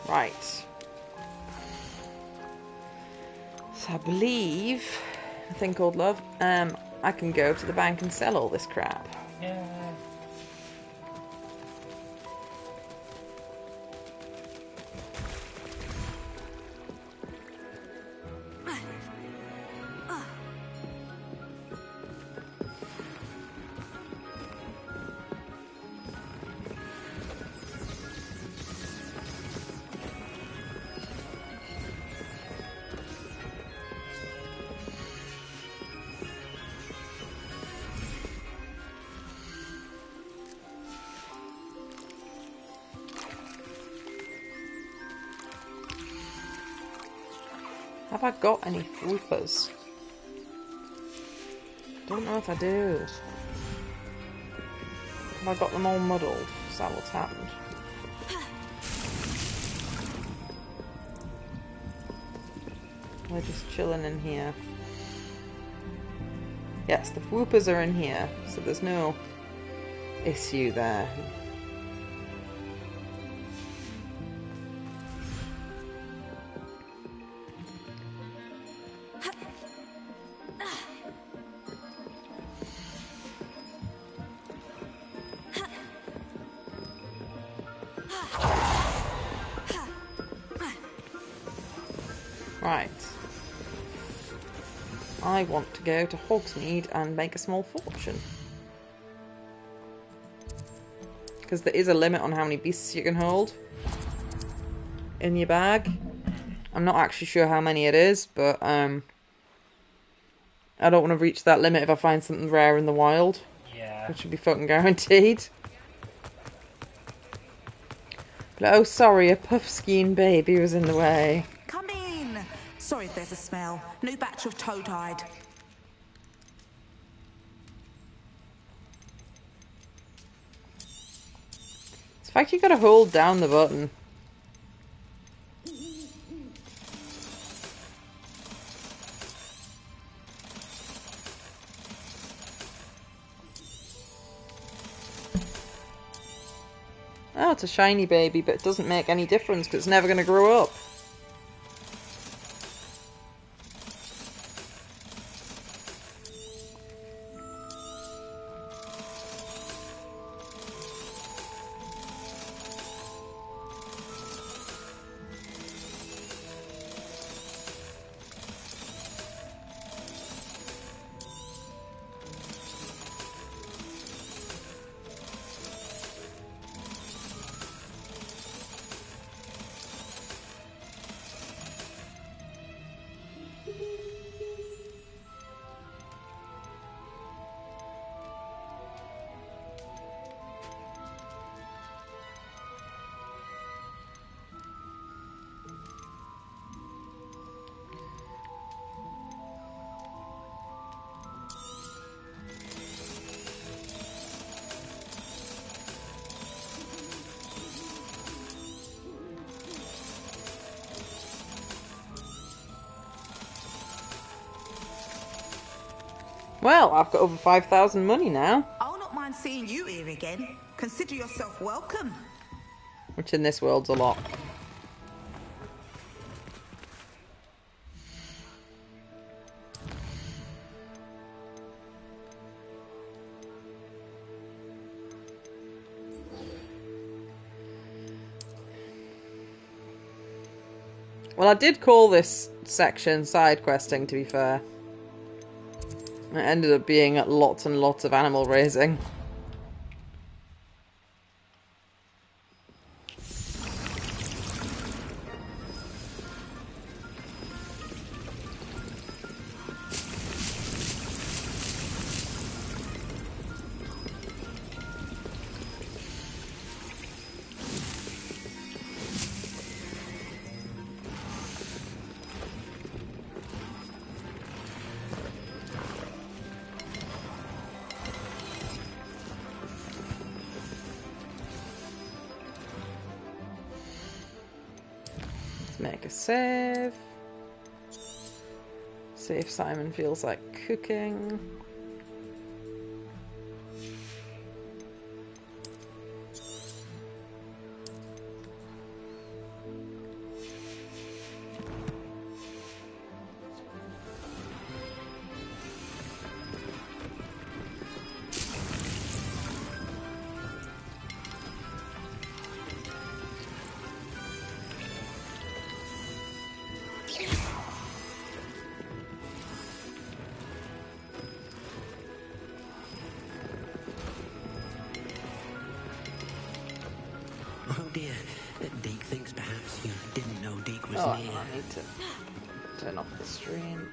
Right. So I think, old love, I can go to the bank and sell all this crap. Yeah. Have I got any whoopers? Don't know if I do. Have I got them all muddled? Is that what's happened? We're just chilling in here. Yes, the whoopers are in here, so there's no issue there. Right. I want to go to Hogsmeade and make a small fortune. Because there is a limit on how many beasts you can hold in your bag. I'm not actually sure how many it is, but I don't want to reach that limit if I find something rare in the wild. Yeah. Which would be fucking guaranteed. But, oh, sorry, a puff-skiing baby was in the way. Come in. Sorry if there's a smell. New batch of toad-hide. It's the fact you gotta hold down the button. Oh, it's a shiny baby, but it doesn't make any difference because it's never going to grow up. Well, I've got over 5,000 money now. I'll not mind seeing you here again. Consider yourself welcome. Which in this world's a lot. Well, I did call this section side questing, to be fair. It ended up being lots and lots of animal raising. Make a save. See if Simon feels like cooking. Oh dear, Deke thinks perhaps you didn't know Deke was Oh, near. I need to turn off the stream.